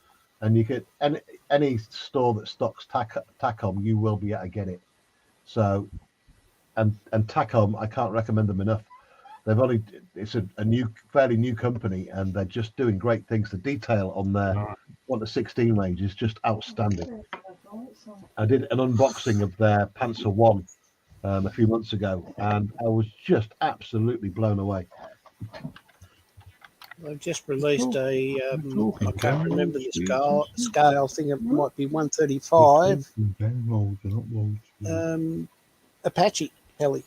And you could any store that stocks Tacom, you will be able to get it. So, and Tacom, I can't recommend them enough. It's a fairly new company, and they're just doing great things. The detail on their 1-16 range is just outstanding. I did an unboxing of their Panzer One a few months ago, and I was just absolutely blown away. They've just released a, I talking can't remember the scale. speed. I think it might be 135. Downloads and uploads. Apache heli.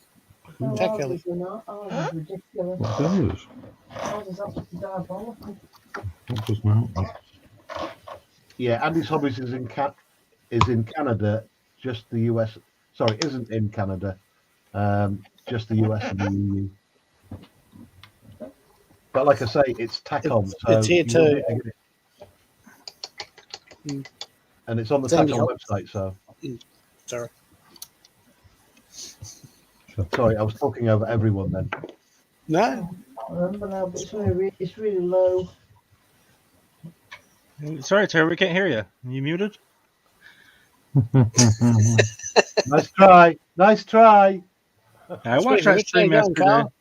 No, Tech ours heli. is not. Ours is ridiculous. What does? Ours is absolutely diabolical. What does now? Yeah, Andy's Hobbies is in Canada, just the US. Sorry, isn't in Canada, just the US and the EU. But like I say, it's Tacom. It's here you will too. be able to get it. And it's on the It's Andy Tacom Hobbies. website. So Sorry. sorry, I was talking over everyone then. No. I remember now, but it's really low. Sorry, Terry, we can't hear you. You muted? Nice try. Nice try. I watched that Which stream way going, yesterday. Carl?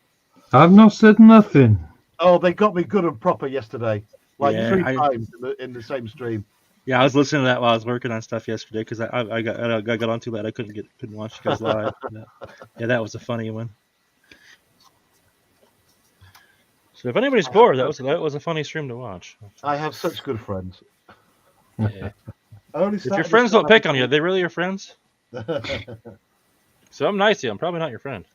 I've not said nothing. Oh, they got me good and proper yesterday. Like Yeah, 3 I- times in the same stream. Yeah, I was listening to that while I was working on stuff yesterday because I got on too late. I couldn't watch you guys live. Yeah, that was a funny one. So if anybody's bored, that was a funny stream to watch. I have such good friends. Yeah. I only If your started friends don't this pick on you, are they really your friends? So I'm nice to you. I'm probably not your friend.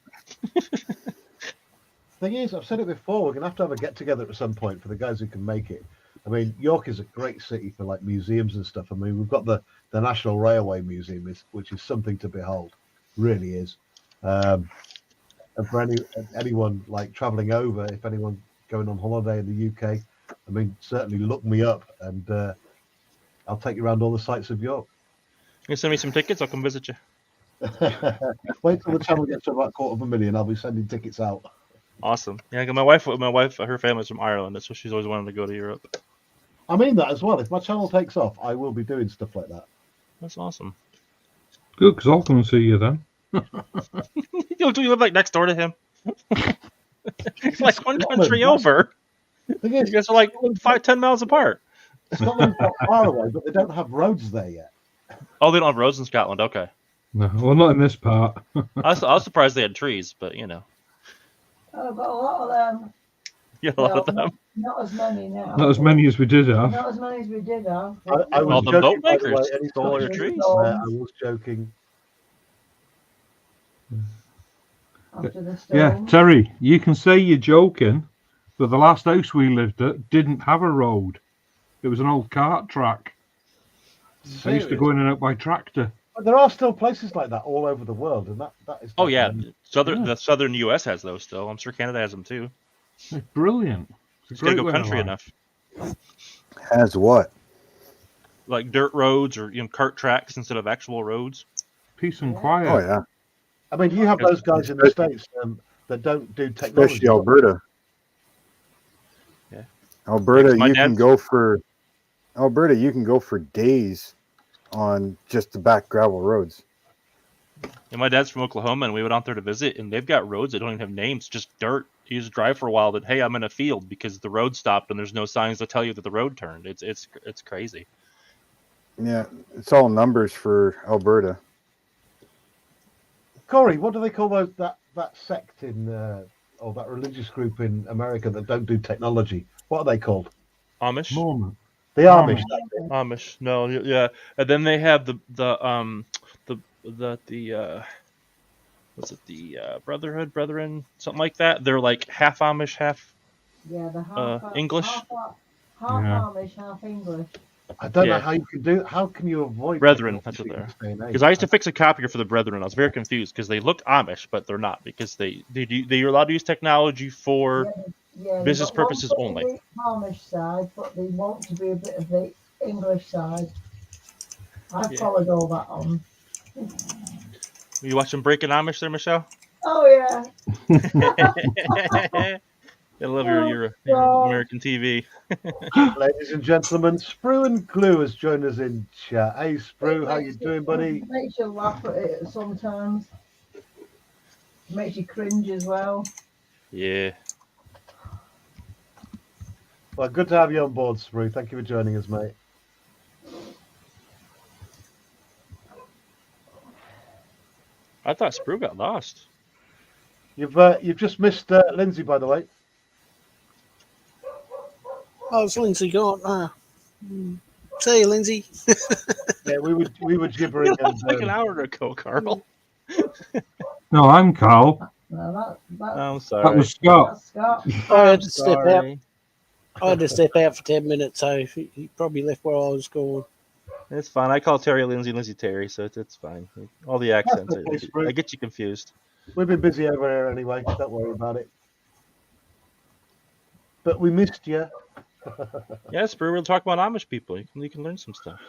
Thing is, I've said it before, we're going to have a get together at some point for the guys who can make it. I mean, York is a great city for like museums and stuff. I mean, we've got the National Railway Museum, which is something to behold, really is. And for anyone like traveling over, if anyone going on holiday in the UK, I mean, certainly look me up and I'll take you around all the sites of York. You send me some tickets, I'll come visit you. Wait till the channel gets to about 250,000. I'll be sending tickets out. Awesome. Yeah, 'cause my wife, her family's from Ireland, so she's always wanted to go to Europe. I mean that as well. If my channel takes off, I will be doing stuff like that. That's awesome. Good, because I'll come and see you then. You live like next door to him. It's like one country over. Thing You is, guys are like 5-10 miles apart. Scotland's not far away, but they don't have roads there yet. Oh, they don't have roads in Scotland. Okay. No, well, not in this part. I was surprised they had trees, but you know, Oh, but a lot of them. you know, a lot of Well, them. Not as many now. Not as many as we did have. Not as many as we did have. I Well, was the joking, boat by the way, makers any stole all your Scottish trees. I was joking. After the Yeah, storm. Terry, you can say you're joking, but the last house we lived at didn't have a road. It was an old cart track. I used to go in and out by tractor. But there are still places like that all over the world, and that is. Oh yeah, Yeah. the southern U.S. has those still. I'm sure Canada has them too. It's brilliant. It's a Just gotta great go way of country life. enough, Has what? like dirt roads or cart tracks instead of actual roads. Peace and quiet. Oh yeah, I mean, you have those guys in the States that don't do technology. especially Alberta. Yeah. Alberta, My you can dad's- go for Alberta. You can go for days on just the back gravel roads. And my dad's from Oklahoma, and we went out there to visit, and they've got roads that don't even have names, just dirt. You just drive for a while. That hey, I'm in a field because the road stopped, and there's no signs to tell you that the road turned. It's crazy. Yeah, it's all numbers for Alberta. Corey, what do they call that sect in or that religious group in America that don't do technology? What are they called? Amish. Moment. The Amish. that's it. Amish. No, yeah. And then they have the what's it, the Brotherhood, Brethren, something like that. They're like half Amish, half Yeah, the half English. half Yeah. Amish, half English. I don't know Yeah. how you can do. How can you avoid Brethren, that's technology what in this day and age? because I used to fix a copier for the Brethren. I was very confused because they look Amish, but they're not because they're allowed to use technology for Yeah, business they've got one purposes foot on only. the Amish side, but they want to be a bit of the English side. I've Yeah. followed all that on. You watching Breaking Amish there, Michelle? Oh yeah. I love your God. American TV. Ladies and gentlemen, Sprue and Glue has joined us in chat. Hey, Sprue, how you doing, buddy? Makes you laugh at it sometimes. Makes you cringe as well. Yeah. Well, good to have you on board, Sprue. Thank you for joining us, mate. I thought Sprue got lost. You've just missed Lindsay, by the way. Oh, it's Lindsay gone. See you, Lindsay. Yeah, we were gibbering. That was like an and, hour ago, Carl. No, I'm Carl. No, that's I'm sorry. That was Scott. that's Scott. I I'm had to step out. sorry. I had to step out for 10 minutes, so he probably left where I was going. It's fine. I call Terry Lindsay, Lindsay Terry, so it's fine. All the accents, okay, Sprue. I get you confused. We've been busy over here anyway. Don't worry about it. But we missed you. Yeah, Sprue, we'll talk about Amish people. You can learn some stuff.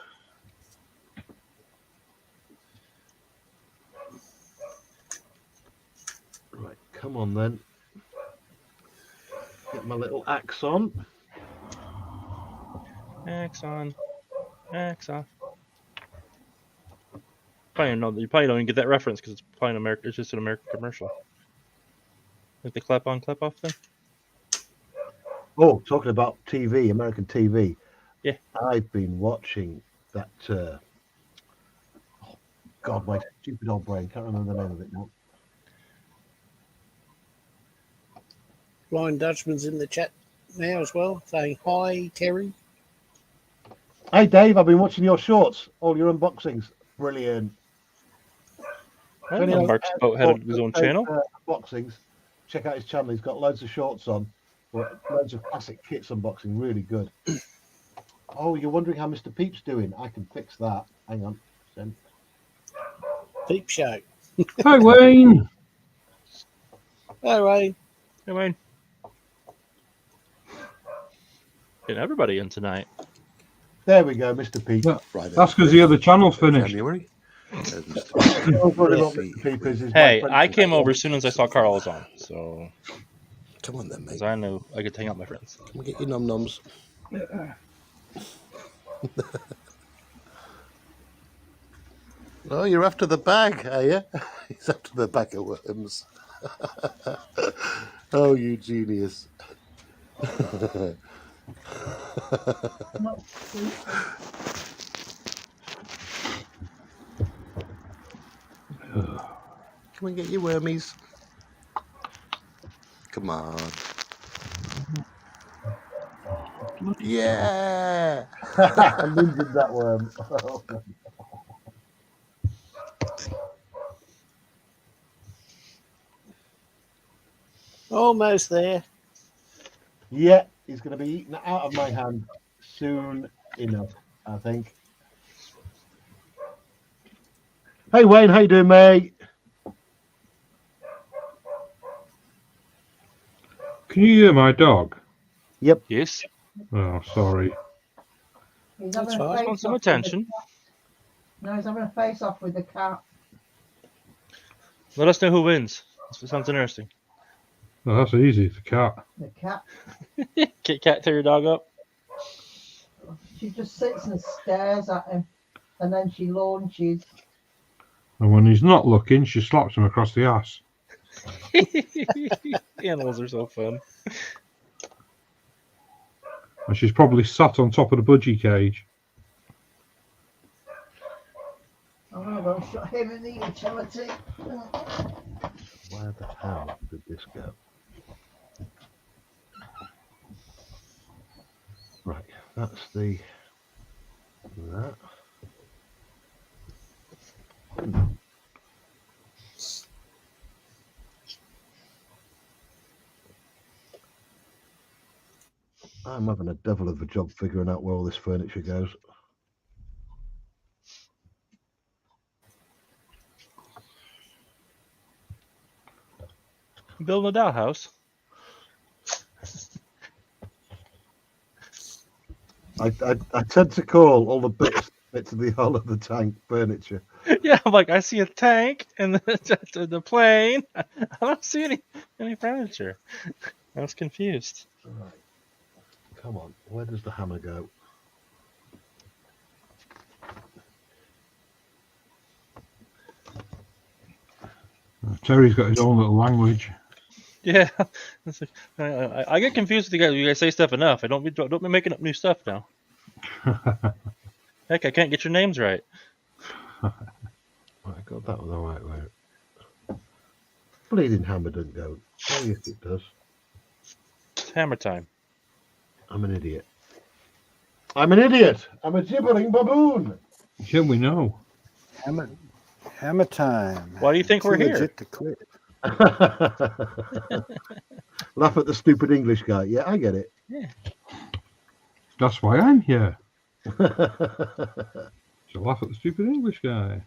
Right, come on then. Get my little axe on. Axon. You probably don't even get that reference because it's probably an American. It's just an American commercial. Like the clap on, clap off thing. Oh, talking about TV, American TV. Yeah. I've been watching that. Oh, God, my stupid old brain can't remember the name of it now. Blind Dutchman's in the chat now as well, saying hi, Terry. Hey, Dave, I've been watching your shorts, all your unboxings. Brilliant. I didn't know Mark's boat had his own channel. Unboxings. Check out his channel. He's got loads of shorts on. Loads of classic kits unboxing. Really good. Oh, you're wondering how Mr. Peep's doing? I can fix that. Hang on. Send. Peep show. Hi, Wayne. All right. Hey, Wayne. Getting everybody in tonight. There we go, Mr. Peep. Yeah. Friday That's because the other channel's of finished. January. Everybody what Mr. Peep is my Hey, friend. I came over as soon as I saw Carl was on, so Come on then, mate. because I knew I could hang out with my friends. Come and get your num nums. Oh, you're after the bag, are you? He's after the bag of worms. Oh, you genius. Not sleeping. Come and get your wormies. Come on. Yeah. I needed that worm. Almost there. Yeah, he's going to be eaten out of my hand soon enough, I think. Hey Wayne, how you doing, mate? Can you hear my dog? Yes. Oh, sorry. He's That's having a fine. face Want some off with the attention? cat. No, he's having a face off with the cat. Let us know who wins. This sounds interesting. Oh, that's easy. The cat. The cat. Kit Kat, tear your dog up. She just sits and stares at him, and then she launches. And when he's not looking, she slaps him across the ass. Animals are so fun. And she's probably sat on top of the budgie cage. I'm gonna go shot him in the utility. Where the hell did this go? Right, that's the that. I'm having a devil of a job figuring out where all this furniture goes. Building a doll house. I tend to call all the bits of the hull of the tank furniture. Yeah, I'm like, I see a tank and the plane. I don't see any furniture. I was confused. Right. Come on, where does the hammer go? Terry's got his own little language. Yeah, it's like, I get confused with you guys. You guys say stuff enough. Don't be making up new stuff now. Heck, I can't get your names right. Right, I got that the right way. Bleeding hammer doesn't go. Oh yes, it does. It's hammer time. I'm an idiot. I'm an idiot. I'm a gibbering baboon. Yeah, we know. Hammer time. Why do you think Too we're here? legit to quit. Laugh at the stupid English guy. Yeah, I get it. That's why I'm here. So laugh at the stupid English guy.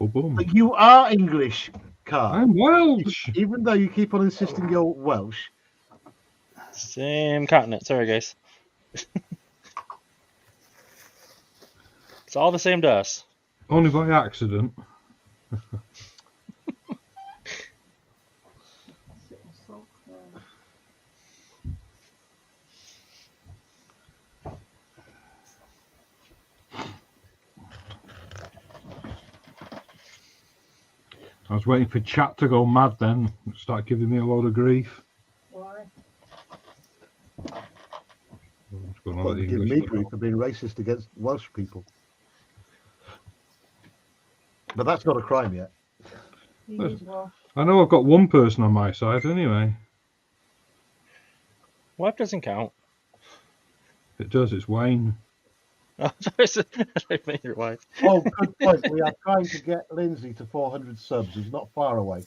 Oh, boom. But you are English, Carl. I'm Welsh. Even though you keep on insisting you're Welsh. Same continent. Sorry, guys. It's all the same to us. Only by accident. I was waiting for chat to go mad then, start giving me a load of grief. Why? What's going on Well, with the give English me people? grief for being racist against Welsh people. But that's not a crime yet. He is Welsh. I know I've got one person on my side anyway. Wife doesn't count. It does, it's Wayne. Oh, sorry, I meant your wife. Oh, good point. We are trying to get Lindsay to 400 subs. He's not far away.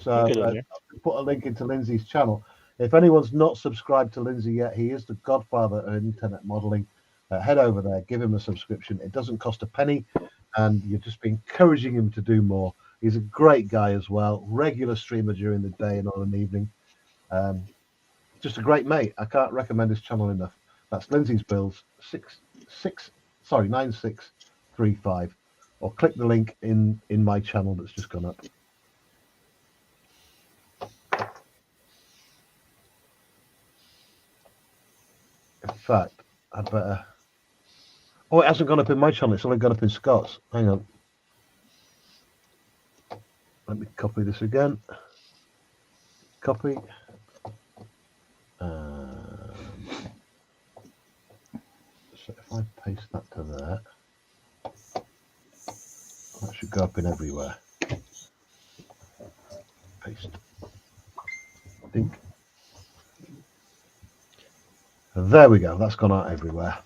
So Good on you. put a link into Lindsay's channel. If anyone's not subscribed to Lindsay yet, he is the godfather of internet modeling. Head over there, give him a subscription. It doesn't cost a penny, and you're just encouraging him to do more. He's a great guy as well, regular streamer during the day and on an evening. Just a great mate. I can't recommend his channel enough. That's Lindsay's Bills 9635, or click the link in my channel that's just gone up. In fact, I'd better. Oh, it hasn't gone up in my channel. It's only gone up in Scott's. Hang on. Let me copy this again. copy. So if I paste that to there, that should go up in everywhere. Paste. I think. There we go. That's gone out everywhere.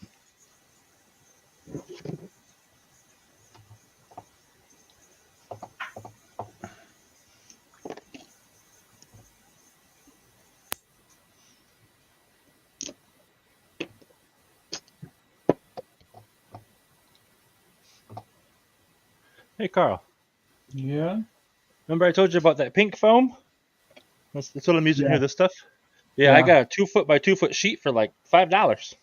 Hey, Carl. Yeah. Remember I told you about that pink foam? That's what I'm using Yeah. here. This stuff. Yeah, I Yeah. got a 2 foot by 2 foot sheet for like $5.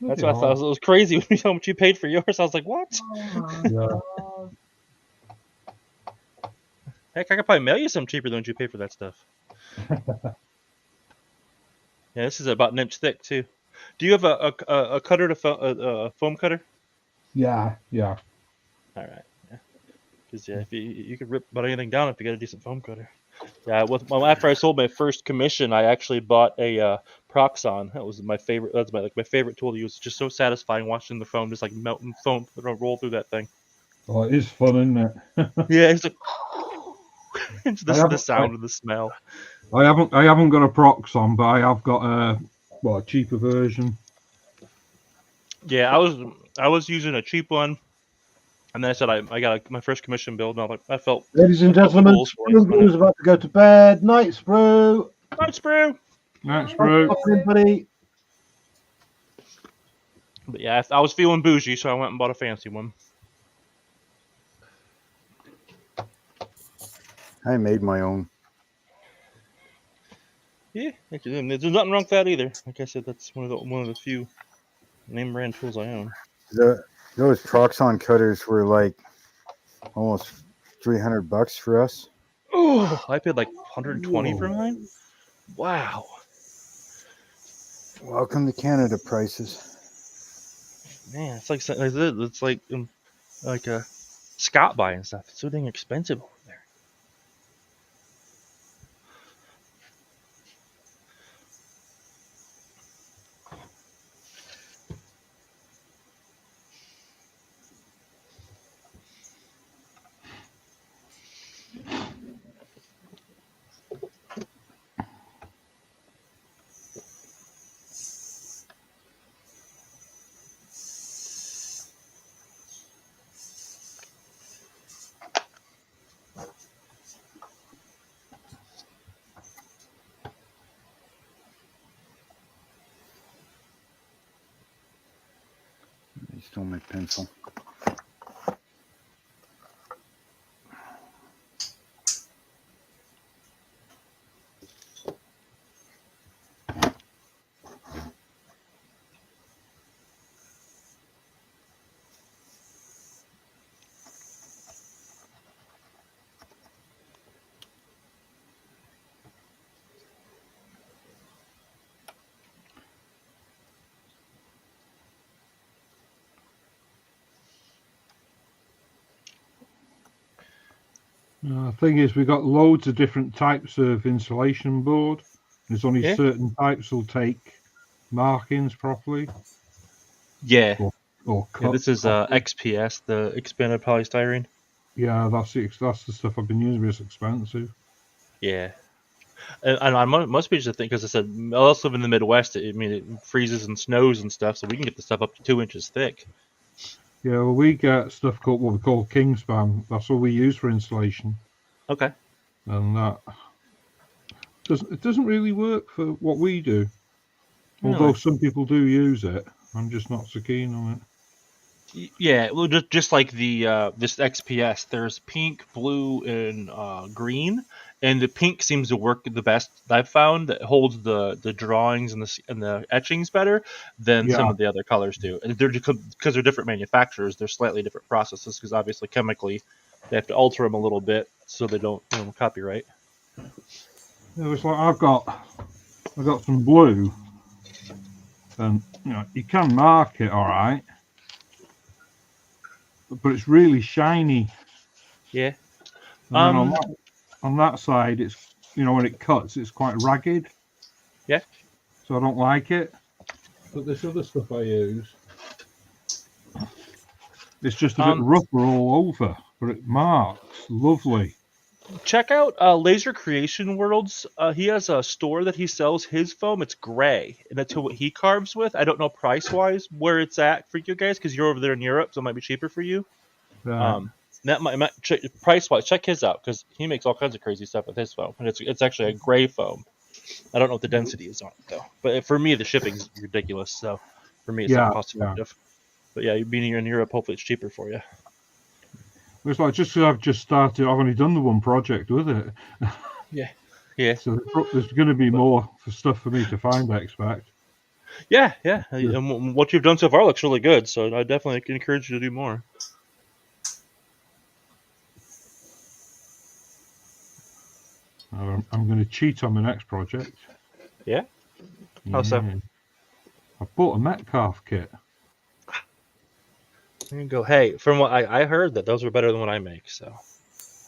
That's what I thought. It was crazy when you told me you paid for yours. I was like, what? Yeah. Heck, I could probably mail you some cheaper than what you pay for that stuff. Yeah, this is about an inch thick too. Do you have a cutter to a foam cutter? Yeah. Yeah. All right. Yeah. Because if you could rip about anything down if you got a decent foam cutter. Yeah. After I sold my first commission, I actually bought a Proxxon. That was my favorite. That's my favorite tool to use. It's just so satisfying watching the foam just like melting foam roll through that thing. Oh, it is fun, isn't it? Yeah, it's like it's the sound of the smell. I haven't got a Proxxon, but I have got a cheaper version. Yeah, I was using a cheap one, and then I said I got my first commission build, and I felt. Ladies and gentlemen, Sprue is about to go to bed. Night, Sprue. Night, Sprue. Night, Sprue. Buddy. But yeah, I was feeling bougie, so I went and bought a fancy one. I made my own. Yeah, there's nothing wrong with that either. Like I said, that's one of the few name brand tools I own. Those Proxxon cutters were like almost $300 for us. Oh, I paid like 120 for mine. Wow. Welcome to Canada prices. Man, it's like a Scott buy and stuff. It's so dang expensive over there. I stole my pencil. The thing is, we've got loads of different types of insulation board. There's only certain types will take markings properly. Yeah. Or cut. Yeah, this is XPS, the expanded polystyrene. Yeah, that's the stuff I've been using. It's expensive. Yeah. And I must be just a thing because I said I also live in the Midwest. It freezes and snows and stuff, so we can get the stuff up to 2 inches thick. Yeah, well, we get stuff called what we call Kingspan. That's what we use for insulation. Okay. And that doesn't really work for what we do. Really? Although some people do use it, I'm just not so keen on it. Yeah, well, just like the this XPS, there's pink, blue, and green, and the pink seems to work the best I've found. That holds the drawings and the etchings better than some of the other colors do. And they're because they're different manufacturers. They're slightly different processes because obviously chemically they have to alter them a little bit so they don't copyright. It was like I've got some blue, and you can mark it all right. But it's really shiny. Yeah. And then on that side, it's you know, when it cuts, it's quite ragged. Yeah. So I don't like it. But this other stuff I use, it's just a bit rougher all over, but it marks lovely. Check out Laser Creation Worlds. He has a store that he sells his foam. It's gray, and that's what he carves with. I don't know price wise where it's at for you guys because you're over there in Europe, so it might be cheaper for you. Right. That might price wise. Check his out because he makes all kinds of crazy stuff with his foam, and it's actually a gray foam. I don't know what the density is on it though, but for me the shipping's ridiculous. So for me it's not cost effective. But yeah, being here in Europe, hopefully it's cheaper for you. It's like just because I've just started, I've only done the one project with it. Yeah. So there's going to be more stuff for me to find, I expect. Yeah. And what you've done so far looks really good, so I definitely encourage you to do more. I'm going to cheat on my next project. Yeah? How so? I bought a Metcalf kit. There you go. Hey, from what I heard that those were better than what I make, so.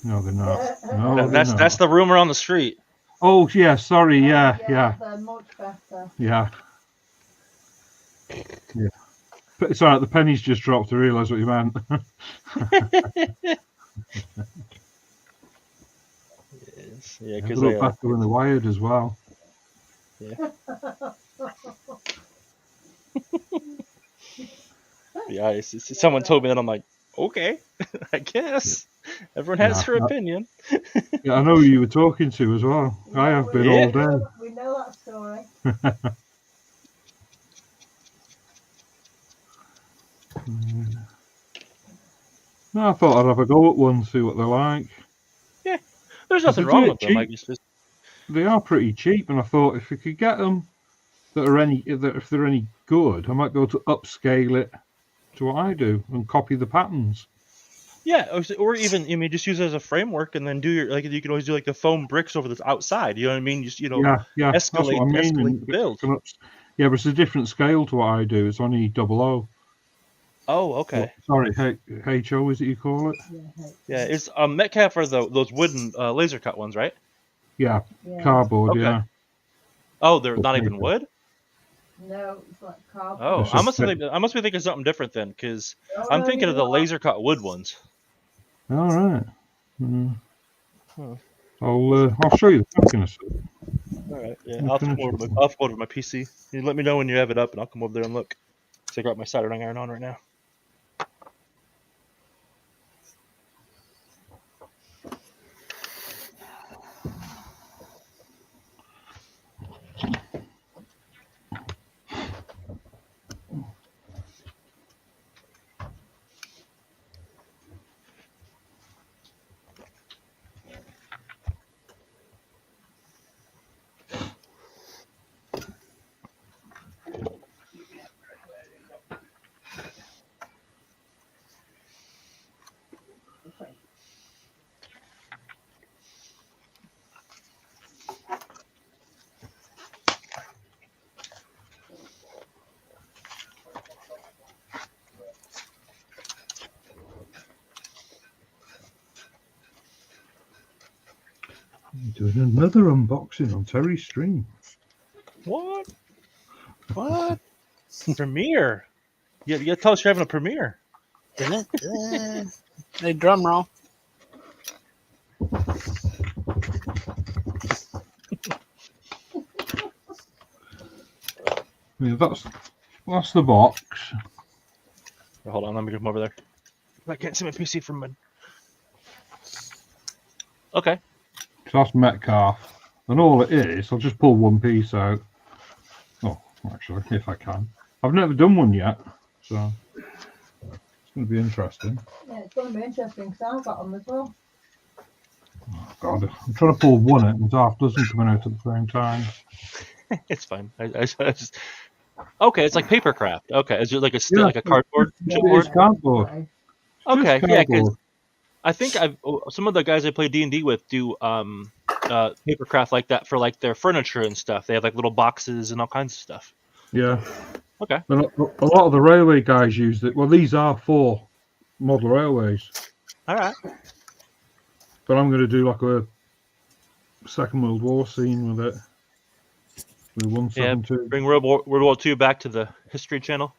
No, they're not. No, that's the rumor on the street. Oh, yeah, sorry, yeah. They're much better. Yeah. But it's all right, the pennies just dropped to realise what you meant. Yeah, because they look better when they're wired as well. Yeah. Yeah, someone told me that. I'm like, okay, I guess. Everyone has her opinion. Yeah, I know who you were talking to as well. I have been all day. We know that story. No, I thought I'd have a go at one, see what they're like. Yeah, there's nothing wrong with them. They are pretty cheap, and I thought if we could get them if they're any good, I might be able to upscale it to what I do and copy the patterns. Yeah, or even just use it as a framework, and then do your you can always do the foam bricks over the outside. You know what I mean? Just escalate the build. Yeah, but it's a different scale to what I do. It's only 00. Oh, okay. Sorry, HO is it you call it? Yeah, it's Metcalf are those wooden laser cut ones, right? Yeah, cardboard. Okay. Yeah. Oh, they're not even wood. No, it's like cardboard. Oh, I must be thinking something different then, because I'm thinking of the laser cut wood ones. All right. I'll show you the packing of stuff. All right. Yeah, I'll come over to my PC. You let me know when you have it up, and I'll come over there and look. So I got my soldering iron on right now. Doing another unboxing on Terry's stream. What? Premiere? You gotta tell us you're having a premiere. Hey, drum roll. Yeah, that's the box. Hold on, let me come over there. I can't see my PC from my... Okay. So that's Metcalf. And all it is, I'll just pull one piece out. Oh, actually, if I can. I've never done one yet, so it's going to be interesting. Yeah, it's going to be interesting because I've got them as well. Oh, God, I'm trying to pull one out and half a dozen coming out at the same time. It's fine. I just... Okay, it's like paper craft. Okay, is it like a cardboard chipboard? It's cardboard. Okay, Just yeah, cardboard. because I think some of the guys I play D&D with do paper craft like that for their furniture and stuff. They have little boxes and all kinds of stuff. Yeah. Okay. And a lot of the railway guys use it. Well, these are for model railways. All right. But I'm going to do like a Second World War scene with it. With 172. Bring World War II back to the History Channel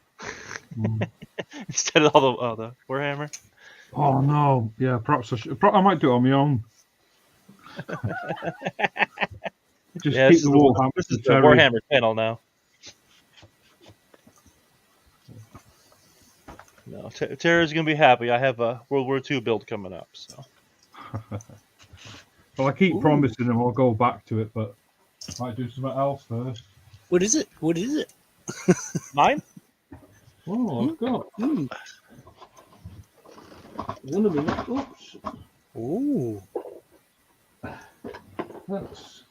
instead of all the Warhammer. Oh no! Yeah, perhaps I might do it on my own. Just Yeah, keep the Warhammer. this is the Warhammer channel now. No, Tara's gonna be happy. I have a World War II build coming up. So. Well, I keep promising him I'll go back to it, but I might do something else first. What is it? What is it? Mine? Oh, I've got one of them. Oops. Ooh.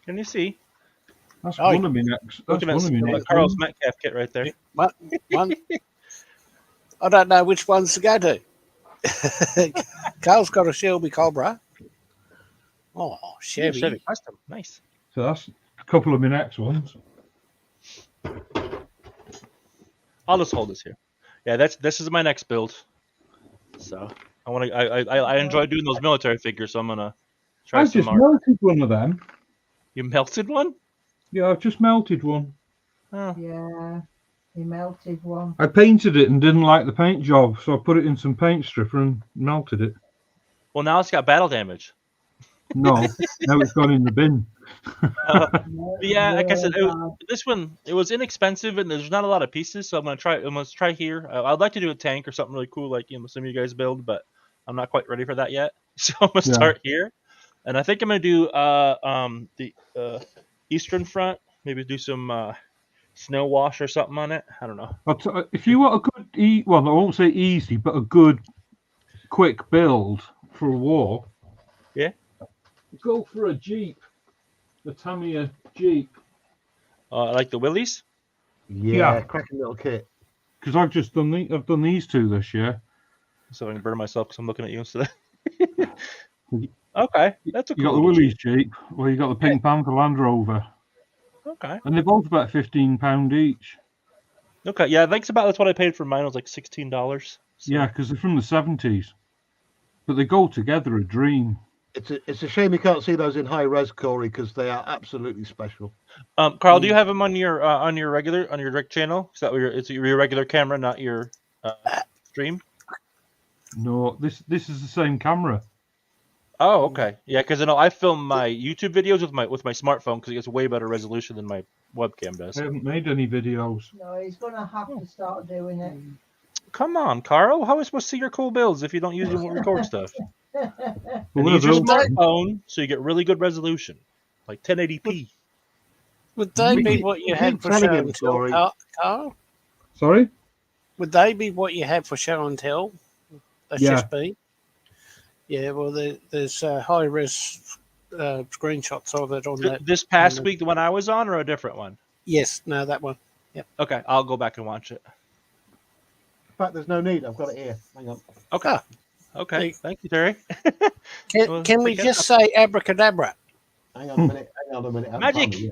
Can you see? That's one of my next. That's one of my next. Carl's Metcalf kit right there. One. I don't know which ones to go to. Carl's got a Shelby Cobra. Oh, Chevy. Chevy custom, nice. So that's a couple of my next ones. I'll just hold this here. Yeah, this is my next build. So I enjoy doing those military figures, so I'm gonna try I've some just more. melted one of them. You melted one? Yeah, I've just melted one. Oh. Yeah, he melted one. I painted it and didn't like the paint job, so I put it in some paint stripper and melted it. Well, now it's got battle damage. No, now it's gone in the bin. Yeah, like I said, this one it was inexpensive and there's not a lot of pieces, so I'm gonna try here. I'd like to do a tank or something really cool, like some of you guys build, but I'm not quite ready for that yet. So I'm gonna start here, and I think I'm gonna do the Eastern Front. Maybe do some snow wash or something on it. I don't know. But if you want a good, well, I won't say easy, but a good, quick build for a war. Yeah. Go for a Jeep. The Tamiya Jeep. I like the Willys. Yeah, cracking little kit. Because I've just done I've done these two this year. So I can burn myself because I'm looking at you instead. Okay, that's a cool. You got the Willys Jeep, or you got the Pink Panther Land Rover. Okay. And they're both about £15 each. Okay, yeah, that's what I paid for mine. It was like $16. So. Yeah, because they're from the 70s. But they go together a dream. It's a shame you can't see those in high res, Corey, because they are absolutely special. Carl, do you have them on your direct channel? Is that it's your regular camera, not your stream? No, this is the same camera. Oh, okay. Yeah, because I film my YouTube videos with my smartphone because it gets way better resolution than my webcam does. I haven't made any videos. No, he's going to have to start doing it. Come on, Carl. How am I supposed to see your cool builds if you don't use them to record stuff? Well, And use your smartphone so you get really good resolution, like 1080p. Would they be what you had for show and tell, Carl? Sorry? Would they be what you had for show and tell? SSB? Yeah, well, there's high-res screenshots of it on that. This past week, the one I was on, or a different one? Yes, no, that one. Yep. Okay, I'll go back and watch it. In fact, there's no need. I've got it here. Hang on. Okay. Okay. Thank you, Terry. Can we just say abracadabra? Hang on a minute. Hang on a minute. Magic.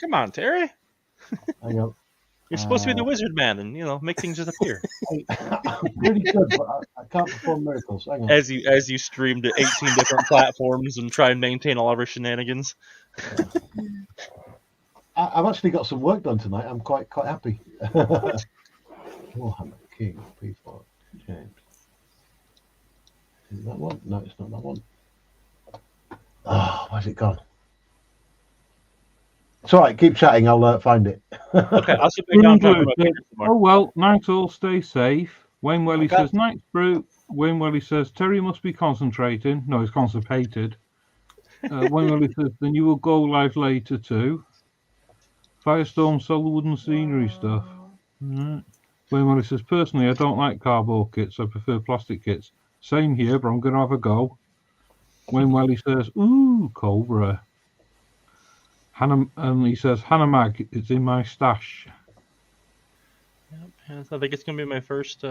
Come on, Terry. Hang on. You're supposed to be the wizard man and make things disappear. I'm pretty good, but I can't perform miracles. Hang on. As you stream to 18 different platforms and try and maintain all of our shenanigans. I've actually got some work done tonight. I'm quite happy. Warhammer King P4 James. Is it that one? No, it's not that one. Oh, where's it gone? It's all right. Keep chatting. I'll find it. Okay, I'll sit back down. Oh well, night all. Stay safe. Wayne Welly says night brew. Wayne Welly says Terry must be concentrating. No, he's constipated. Wayne Welly says then you will go live later too. Firestorm sold the wooden scenery stuff. Right. Wayne Welly says personally I don't like cardboard kits. I prefer plastic kits. Same here, but I'm going to have a go. Wayne Welly says, ooh, Cobra. Hannah, and he says, Hannah Mag, it's in my stash. Yep, I think it's going to be my first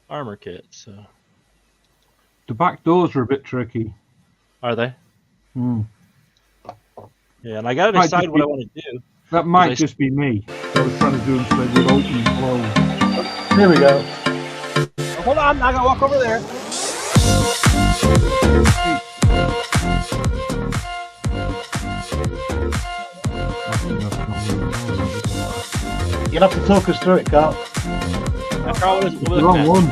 armor kit. So the back doors are a bit tricky. Are they? Hmm. Yeah, and I got to decide what I want to do. That might just be me. I was trying to do them so they would open and close. Here we go. Hold on, I got to walk over there. You'll have to talk us through it, Carl. Carl, what is It's what the is wrong that? one.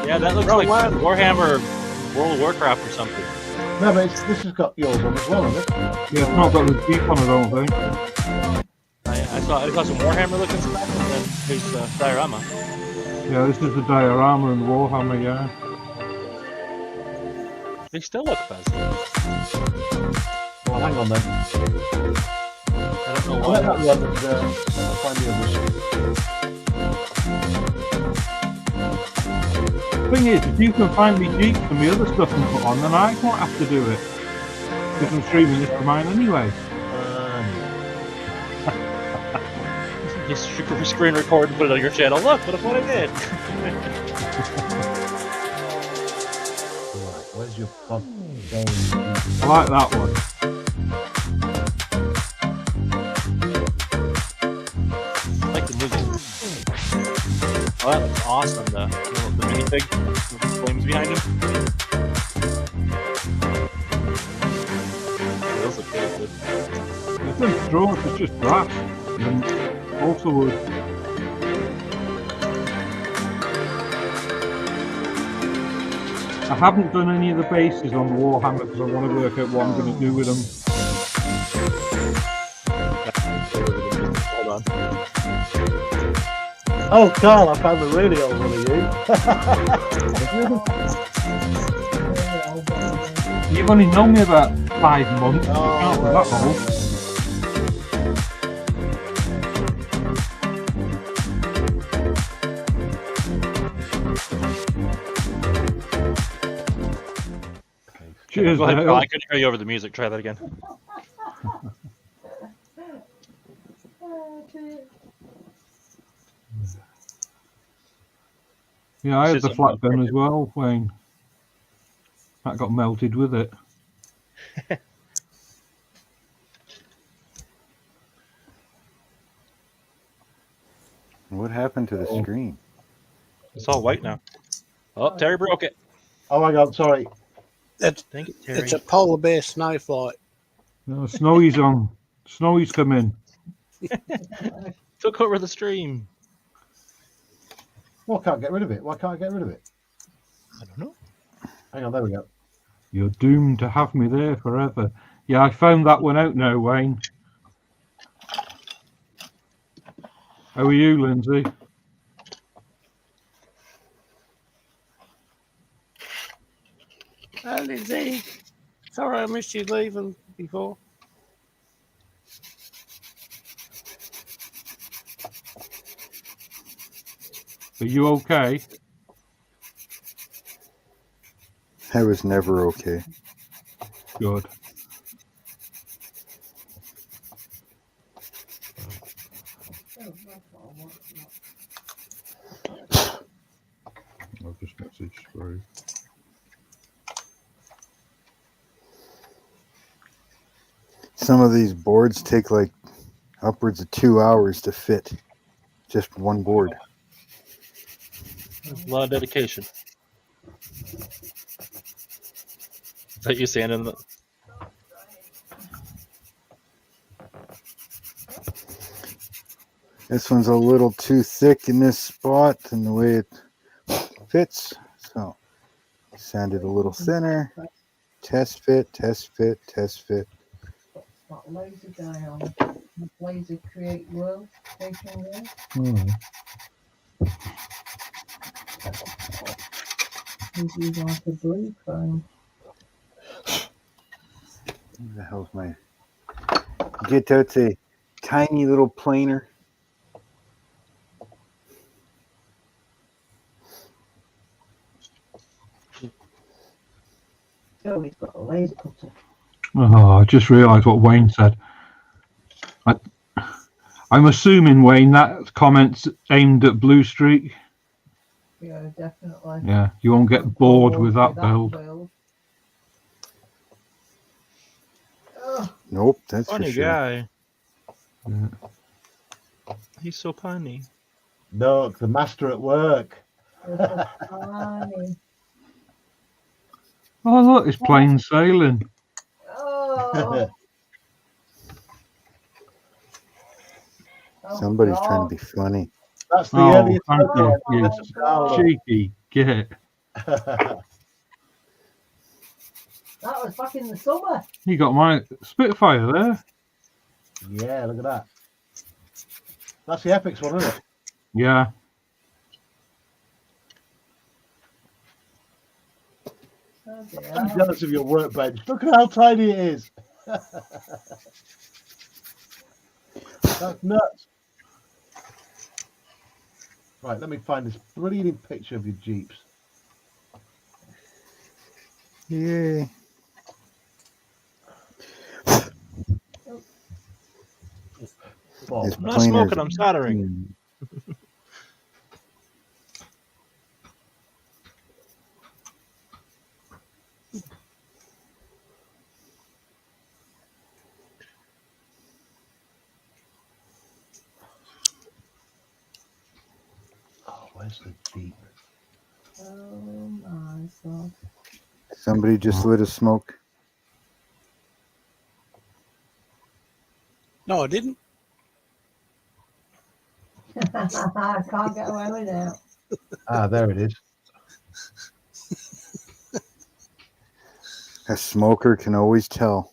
Yeah, that looks Wrong like one. Warhammer, World of Warcraft or something. No, but this has got yours on as well, hasn't it? Yeah, it's not got the Jeep on it, I don't think. I saw some Warhammer looking stuff, and then there's diorama. Yeah, this is the diorama and Warhammer, yeah. They still look fuzzy. Well, hang on then. I don't know I'll let why. that run and find the others. The thing is, if you can find me Jeeps and the other stuff and put on, then I won't have to do it. Because I'm streaming this for mine anyway. Just screen record and put it on your channel. Look, what I did. Right, where's your pod game? I like that one. I like the music. Oh, that looks awesome. The minifig with the flames behind him. Yeah, those look really good. It's not straw, it's just grass. And also wood. I haven't done any of the bases on the Warhammer because I want to work out what I'm going to do with them. Hold on. Oh, Carl, I found the really old one of you. You've only known me about 5 months. Oh, You can't be right. that old. Cheers, Go ahead, Dale. Carl. I couldn't hear you over the music. Try that again. Yeah, I had This the is flat a- gun as well, Wayne. That got melted with it. What happened to the screen? It's all white now. Oh, Terry broke it. Oh my god, sorry. It's, Thank you, Terry. it's a polar bear snowflake. No, Snowy's on. Snowy's come in. Took over the stream. Well, I can't get rid of it. Why can't I get rid of it? I don't know. Hang on, there we go. You're doomed to have me there forever. Yeah, I found that one out now, Wayne. How are you, Lindsay? Oh, Lindsay. Sorry I missed you leaving before. Are you okay? I was never okay. Good. I'll just message through. Some of these boards take like upwards of 2 hours to fit. Just one board. A lot of dedication. Is that you standing in the... This one's a little too thick in this spot and the way it fits. So sand it a little thinner. Test fit, test fit, test fit. Got laser guy on. Laser create world station there. This is like a blue phone. Where the hell's my... Get out a tiny little planer. Oh, he's got a laser cutter. Oh, I just realised what Wayne said. I'm assuming, Wayne, that comment's aimed at Blue Streak. Yeah, definitely. Yeah, you won't get bored with that build. Oh, Nope, that's Funny for sure. guy. Yeah. He's so punny. Look, the master at work. this is funny. Oh, look, it's plain sailing. Oh, Oh, Somebody's trying God. to be funny. That's the Oh, earliest. thank you. Oh, You my God. cheeky git. That was back in the summer. You got my Spitfire there. Yeah, look at that. That's the Epix one, isn't it? Yeah. Oh, dear. I'm jealous of your workbench. Look at how tiny it is. That's nuts. Right, let me find this brilliant picture of your Jeeps. Yay. Bob. As I'm not plain smoking, as- I'm soldering. Oh, where's the Jeep? Oh, my God. Somebody just lit a smoke. No, I didn't. I can't get away with it. Ah, there it is. A smoker can always tell.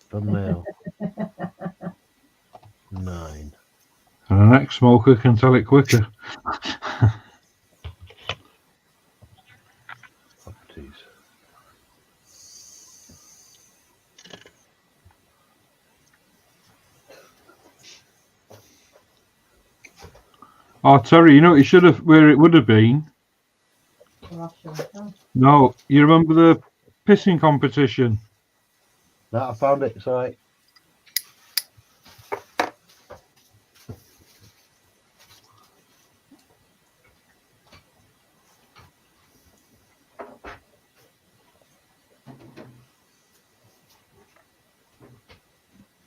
Thumbnail 9. And an ex-smoker can tell it quicker. Properties. Oh, Terry, you know what you should have, where it would have been? Russia. No, you remember the pissing competition? No, I found it. Sorry.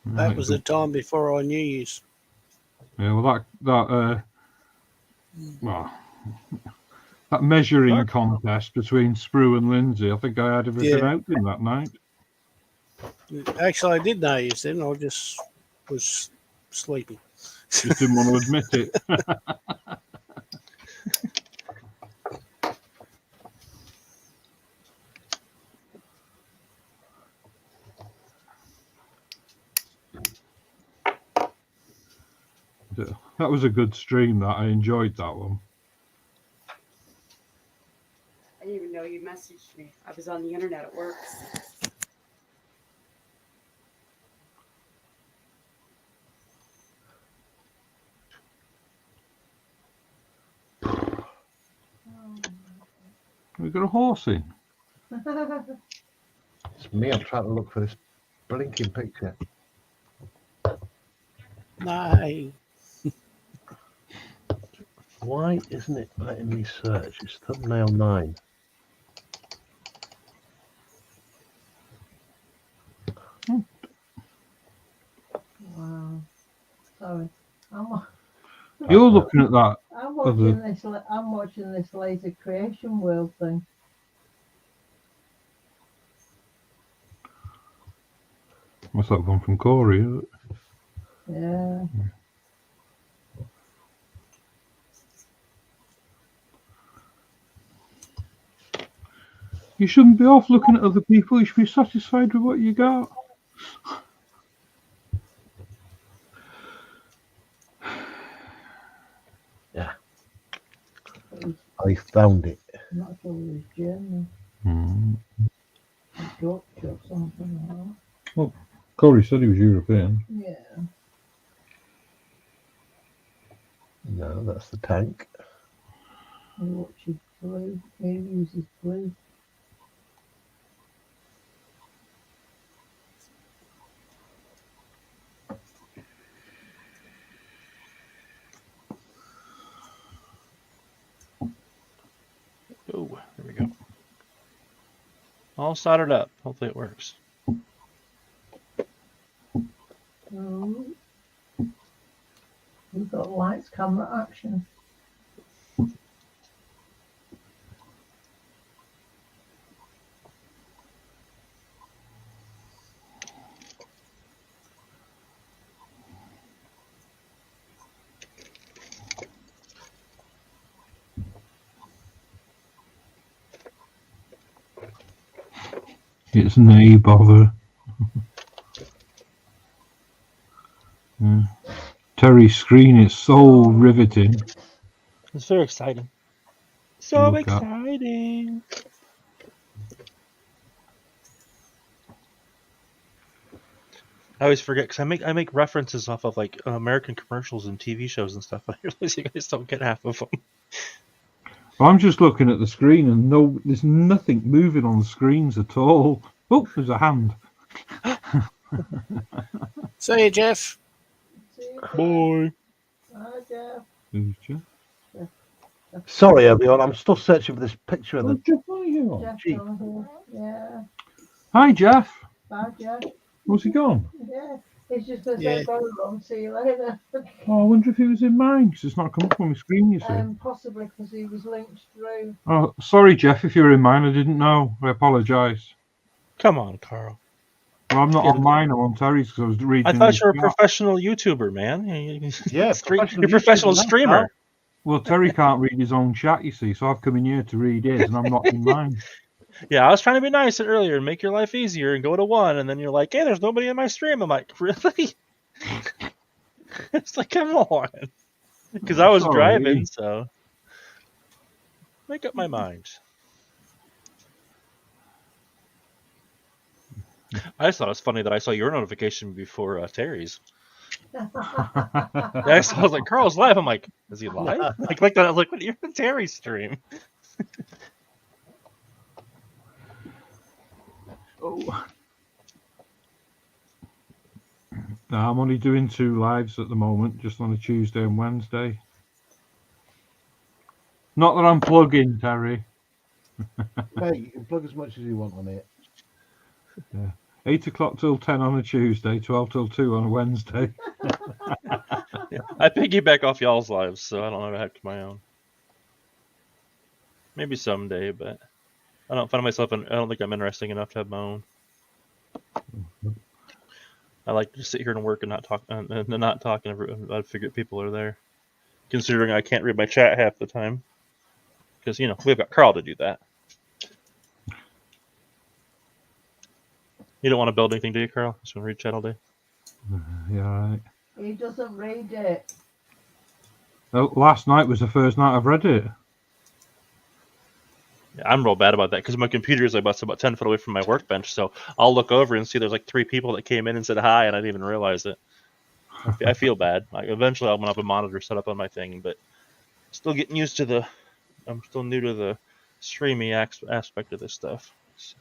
That Right, was the time before I knew you. yeah, well, well, that measuring contest between Sprue and Lindsay, I think I had everything Yeah. out in that night. Actually, I did know you then. I just was sleeping. Just didn't want to admit it. That was a good stream. That I enjoyed that one. I didn't even know you messaged me. I was on the internet at work. We got a horse in. It's me. I'm trying to look for this blinking picture. No. Why isn't it letting me search? It's thumbnail 9. Wow. Sorry. I'm You're looking at that. watching this. I'm watching this Laser Creation World thing. What's that one from Corey? Is it? Yeah. You shouldn't be off looking at other people. You should be satisfied with what you got. Yeah. I found it. I'm not sure it was German. Hmm. Dutch or something like that. Corey said he was European. Yeah. No, that's the tank. He watches blue. He uses blue. Oh, there we go. All soldered up. Hopefully it works. We've got lights, camera, action. It's no bother. Terry's screen is so riveting. It's very exciting. So Look up. exciting. I always forget because I make references off of like American commercials and TV shows and stuff. But I realize you guys don't get half of them. I'm just looking at the screen and there's nothing moving on the screens at all. Oh, there's a hand. See you, Jeff. Boy. Hi, Jeff. Who's Jeff? Sorry, everyone. I'm still searching for this picture of Oh, the. Jeff Whitehill. Jeff's Jeep. over here. Yeah. Hi, Jeff. Bye, Jeff. Where's he gone? Yeah. He's just going to Yeah. say bye, Ron. See you later. Oh, I wonder if he was in mine because it's not come up on my screen, you see. Possibly because he was linked through. Oh, sorry, Jeff, if you're in mine. I didn't know. I apologise. Come on, Carl. Well, I'm not on mine. I'm on Terry's because I was reading. I thought his you were a chat. professional YouTuber, man. Yeah, You're a professional streamer. Well, Terry can't read his own chat, you see, so I've come in here to read his, and I'm not in mine. Yeah, I was trying to be nice earlier and make your life easier and go to 1, and then you're like, hey, there's nobody in my stream. I'm like, really? It's like, come on. Because I was Sorry. driving, so make up my mind. I just thought it was funny that I saw your notification before Terry's. I was like, Carl's live. I'm like, is he live? Like that. I was like, what? You're on Terry's stream. Oh. No, I'm only doing 2 lives at the moment, just on a Tuesday and Wednesday. Not that I'm plugging, Terry. Hey, you can plug as much as you want on it. Yeah. 8 o'clock till 10 on a Tuesday, 12 till 2 on a Wednesday. Yeah, I piggyback off y'all's lives, so I don't ever have my own. Maybe someday, but I don't find myself. I don't think I'm interesting enough to have my own. I like to just sit here and work and not talk, and not talk. And I figure people are there, considering I can't read my chat half the time, because we've got Carl to do that. You don't want to build anything, do you, Carl? Just want to read chat all day. Yeah, right. He doesn't read it. Oh, last night was the first night I've read it. Yeah, I'm real bad about that because my computer is about 10 foot away from my workbench, so I'll look over and see there's like 3 people that came in and said hi, and I didn't even realize it. I feel bad. Like eventually, I'm gonna have a monitor set up on my thing, but still getting used to I'm still new to the streamy aspect of this stuff. So.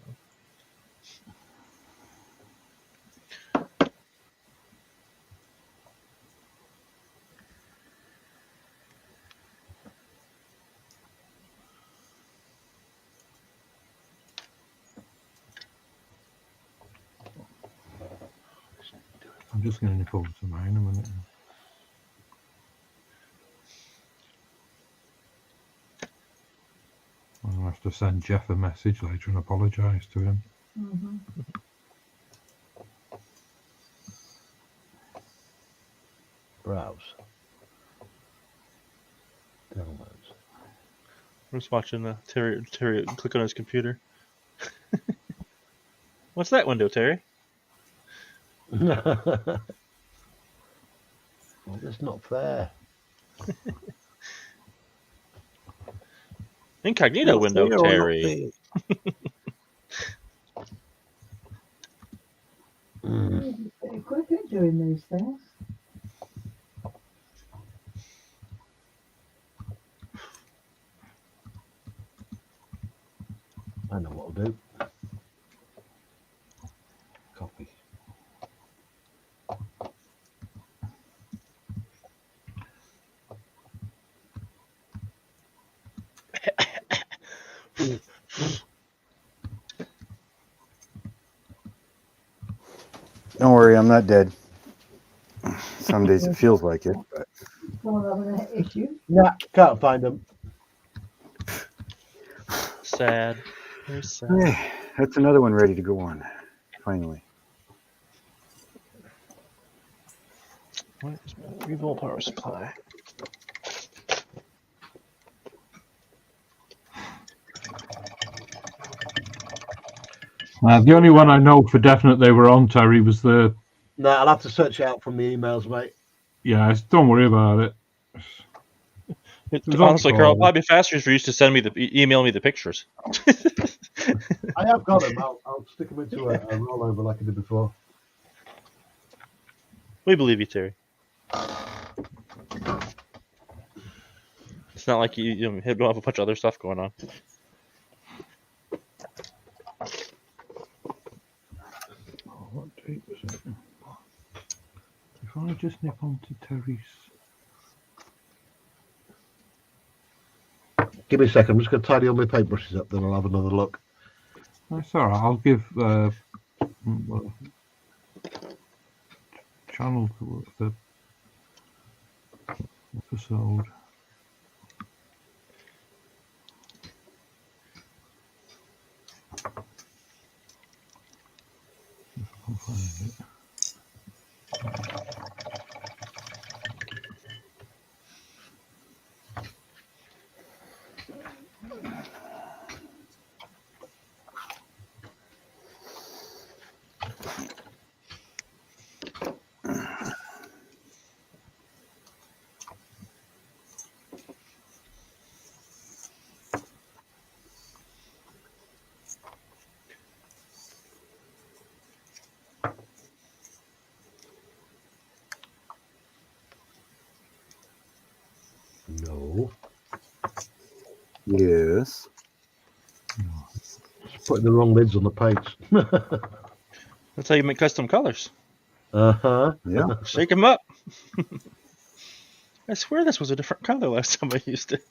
I'm just going to nip over to mine a minute. I'll have to send Jeff a message later and apologise to him. Mm-hmm. Browse. Downloads. I'm just watching Terry click on his computer. What's that window, Terry? Well, that's not fair. Incognito window, Fair or not Terry. He's pretty quick at doing these things. I know what I'll do. Copy. Don't worry, I'm not dead. Some days it feels like it, but Well, having an issue. Nah, can't find them. Sad. Very sad. hey, that's another one ready to go on. Finally. Where's my 3-volt power supply? The only one I know for definite they were on, Terry, was the. No, I'll have to search it out from the emails, mate. Yeah, don't worry about it. was Honestly, on Carl, call. it'd probably be faster for you to send me email me the pictures. I have got them. I'll stick them into a rollover like I did before. We believe you, Terry. It's not like you don't have a bunch of other stuff going on. What date was it? If I just nip onto Terry's. Give me a second. I'm just going to tidy all my paintbrushes up, then I'll have another look. That's all right. I'll give channel to the episode. If I can find it. No. Yes. Just putting the wrong lids on the paints. That's how you make custom colors. Uh-huh. Yeah. Shake them up. I swear this was a different color last time I used it.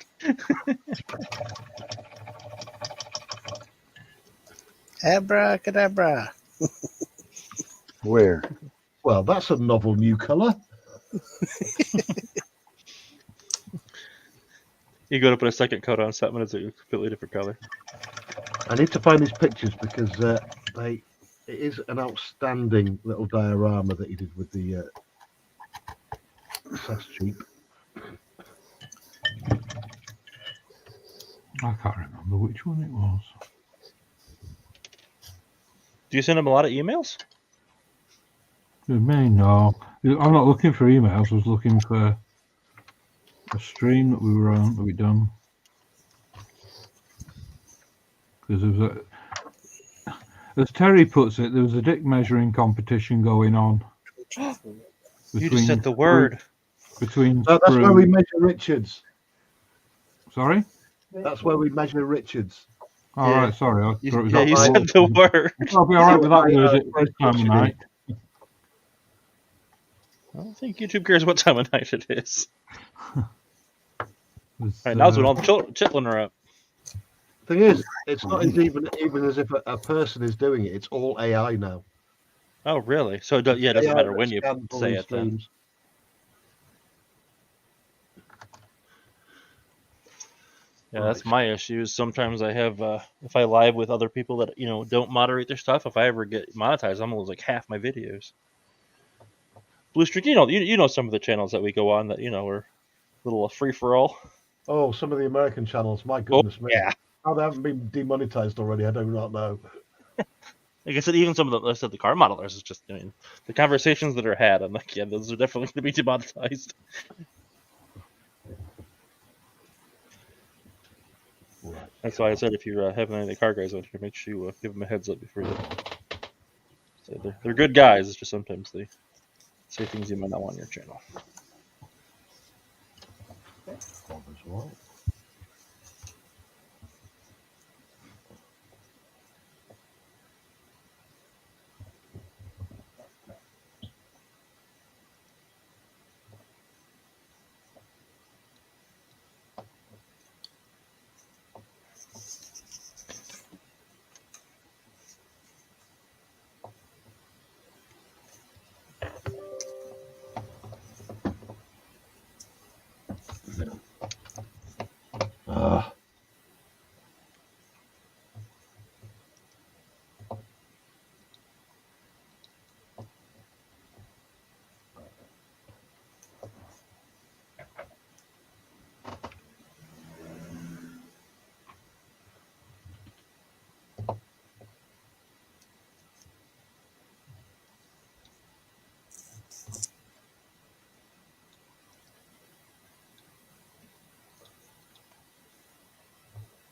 Abracadabra. Where? Well, that's a novel new colour. You go to put a second coat on something, it's a completely different color. I need to find these pictures because it is an outstanding little diorama that he did with the SAS Jeep. I can't remember which one it was. Do you send him a lot of emails? It may no. I'm not looking for emails. I was looking for a stream that we were on, that we done. Because there was as Terry puts it, there was a dick measuring competition going on. You just said the word. Between No, that's where we measure Richards. Sorry? That's where we measure Richards. All right, sorry. I thought it was You said the word. I'll be all right with that word this time of night. I don't think YouTube cares what time of night it is. Was, All right, now's when all the chitlin are up. Thing is, it's not even as if a person is doing it. It's all AI now. Oh, really? So it doesn't AI matter when that you scans all say these it then. streams. Yeah, that's my issue. Sometimes I have, if I live with other people that don't moderate their stuff, if I ever get monetized, I'm gonna lose like half my videos. Blue Streak, you know some of the channels that we go on that are a little free for all. Oh, some of the American channels. My goodness me. Yeah. How they haven't been demonetized already, I do not know. Like I said, even some of the car modelers is just, the conversations that are had. I'm like, yeah, those are definitely going to be demonetized. Right. That's why I said if you're having any of the car guys on here, make sure you give them a heads up before you. So they're good guys. It's just sometimes they say things you might not want on your channel. Bob as well.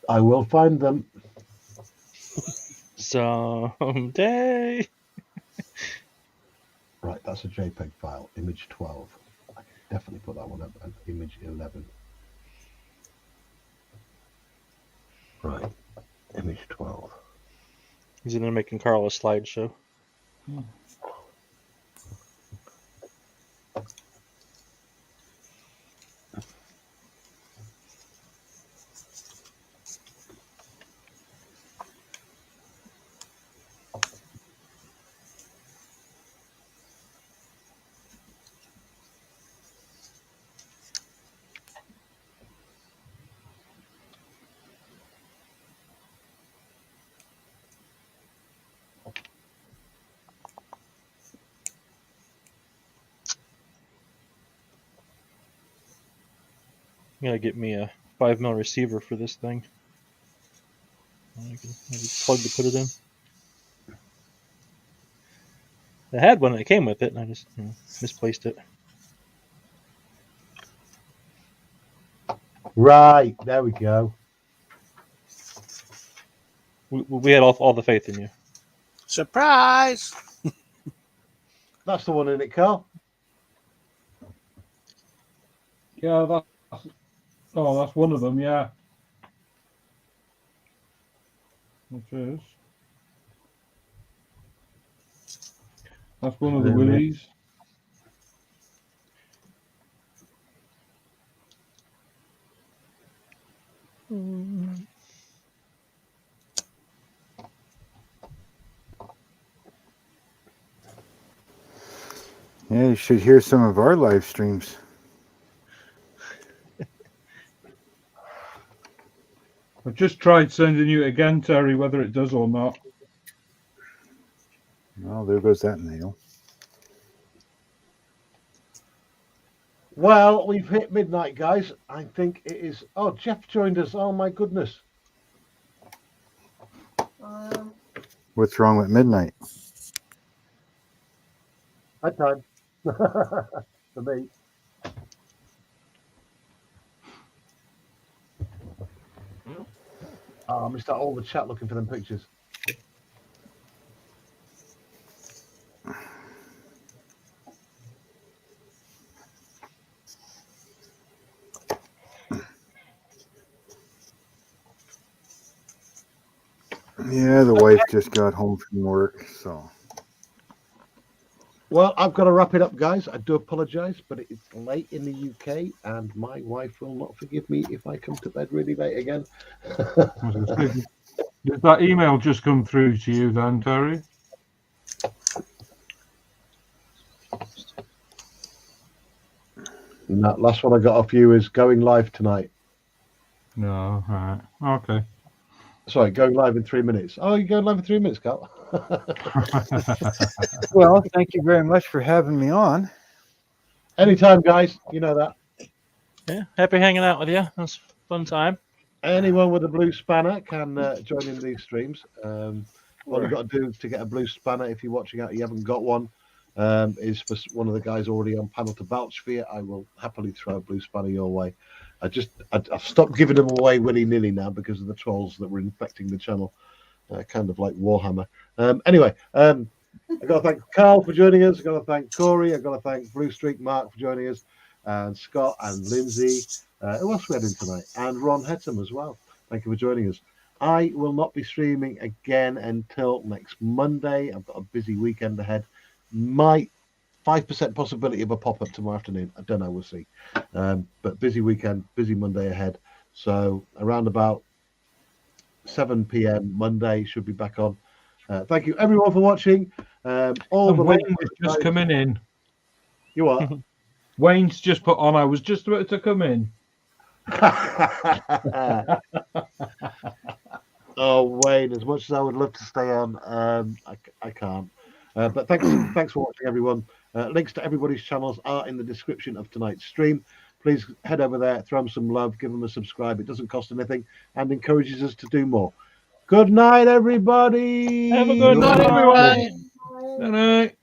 I will find them. Someday. Right, that's a JPEG file. Image 12. I can definitely put that one up. And image 11. Right, image 12. He's in there making Carl a slideshow. I'm gonna get me a 5mm receiver for this thing. I can maybe plug to put it in. I had one that came with it, and I just misplaced it. Right, there we go. We had all the faith in you. Surprise! That's the one in it, Carl. Yeah, that's one of them. Yeah. Which is. That's one of the Willies. Yeah, you should hear some of our live streams. I've just tried sending you again, Terry, whether it does or not. Well, there goes that nail. Well, we've hit midnight, guys. I think it is. Oh, Jeff joined us. Oh, my goodness. What's wrong with midnight? High time. For me. Oh, I missed out all the chat looking for them pictures. Yeah, the wife just got home from work, so. Well, I've got to wrap it up, guys. I do apologise, but it's late in the UK, and my wife will not forgive me if I come to bed really late again. Did that email just come through to you then, Terry? And that last one I got off you is going live tonight. No, right. Okay. Sorry, going live in 3 minutes. Oh, you're going live in 3 minutes, Carl. Well, thank you very much for having me on. Anytime, guys. You know that. Yeah, happy hanging out with you. It was a fun time. Anyone with a blue spanner can join in these streams. All you've got to do to get a blue spanner, if you're watching out, you haven't got one, is for one of the guys already on panel to vouch for you. I will happily throw a blue spanner your way. I've stopped giving them away willy-nilly now because of the trolls that were infecting the channel, kind of like Warhammer. Anyway, I've got to thank Carl for joining us. I've got to thank Corey. I've got to thank Blue Streak Mark for joining us, and Scott and Lindsay. Who else we had in tonight? And Ron Hetham as well. Thank you for joining us. I will not be streaming again until next Monday. I've got a busy weekend ahead. Might 5% possibility of a pop-up tomorrow afternoon. I don't know. We'll see. But busy weekend, busy Monday ahead. So around about 7 p.m. Monday should be back on. Thank you everyone for watching. All And the Wayne is just coming in. You are. Wayne's just put on. I was just about to come in. Oh, Wayne, as much as I would love to stay on, I can't. But thanks for watching, everyone. Links to everybody's channels are in the description of tonight's stream. Please head over there, throw them some love, give them a subscribe. It doesn't cost anything and encourages us to do more. Good night, everybody. Have a good night, everyone. Good night.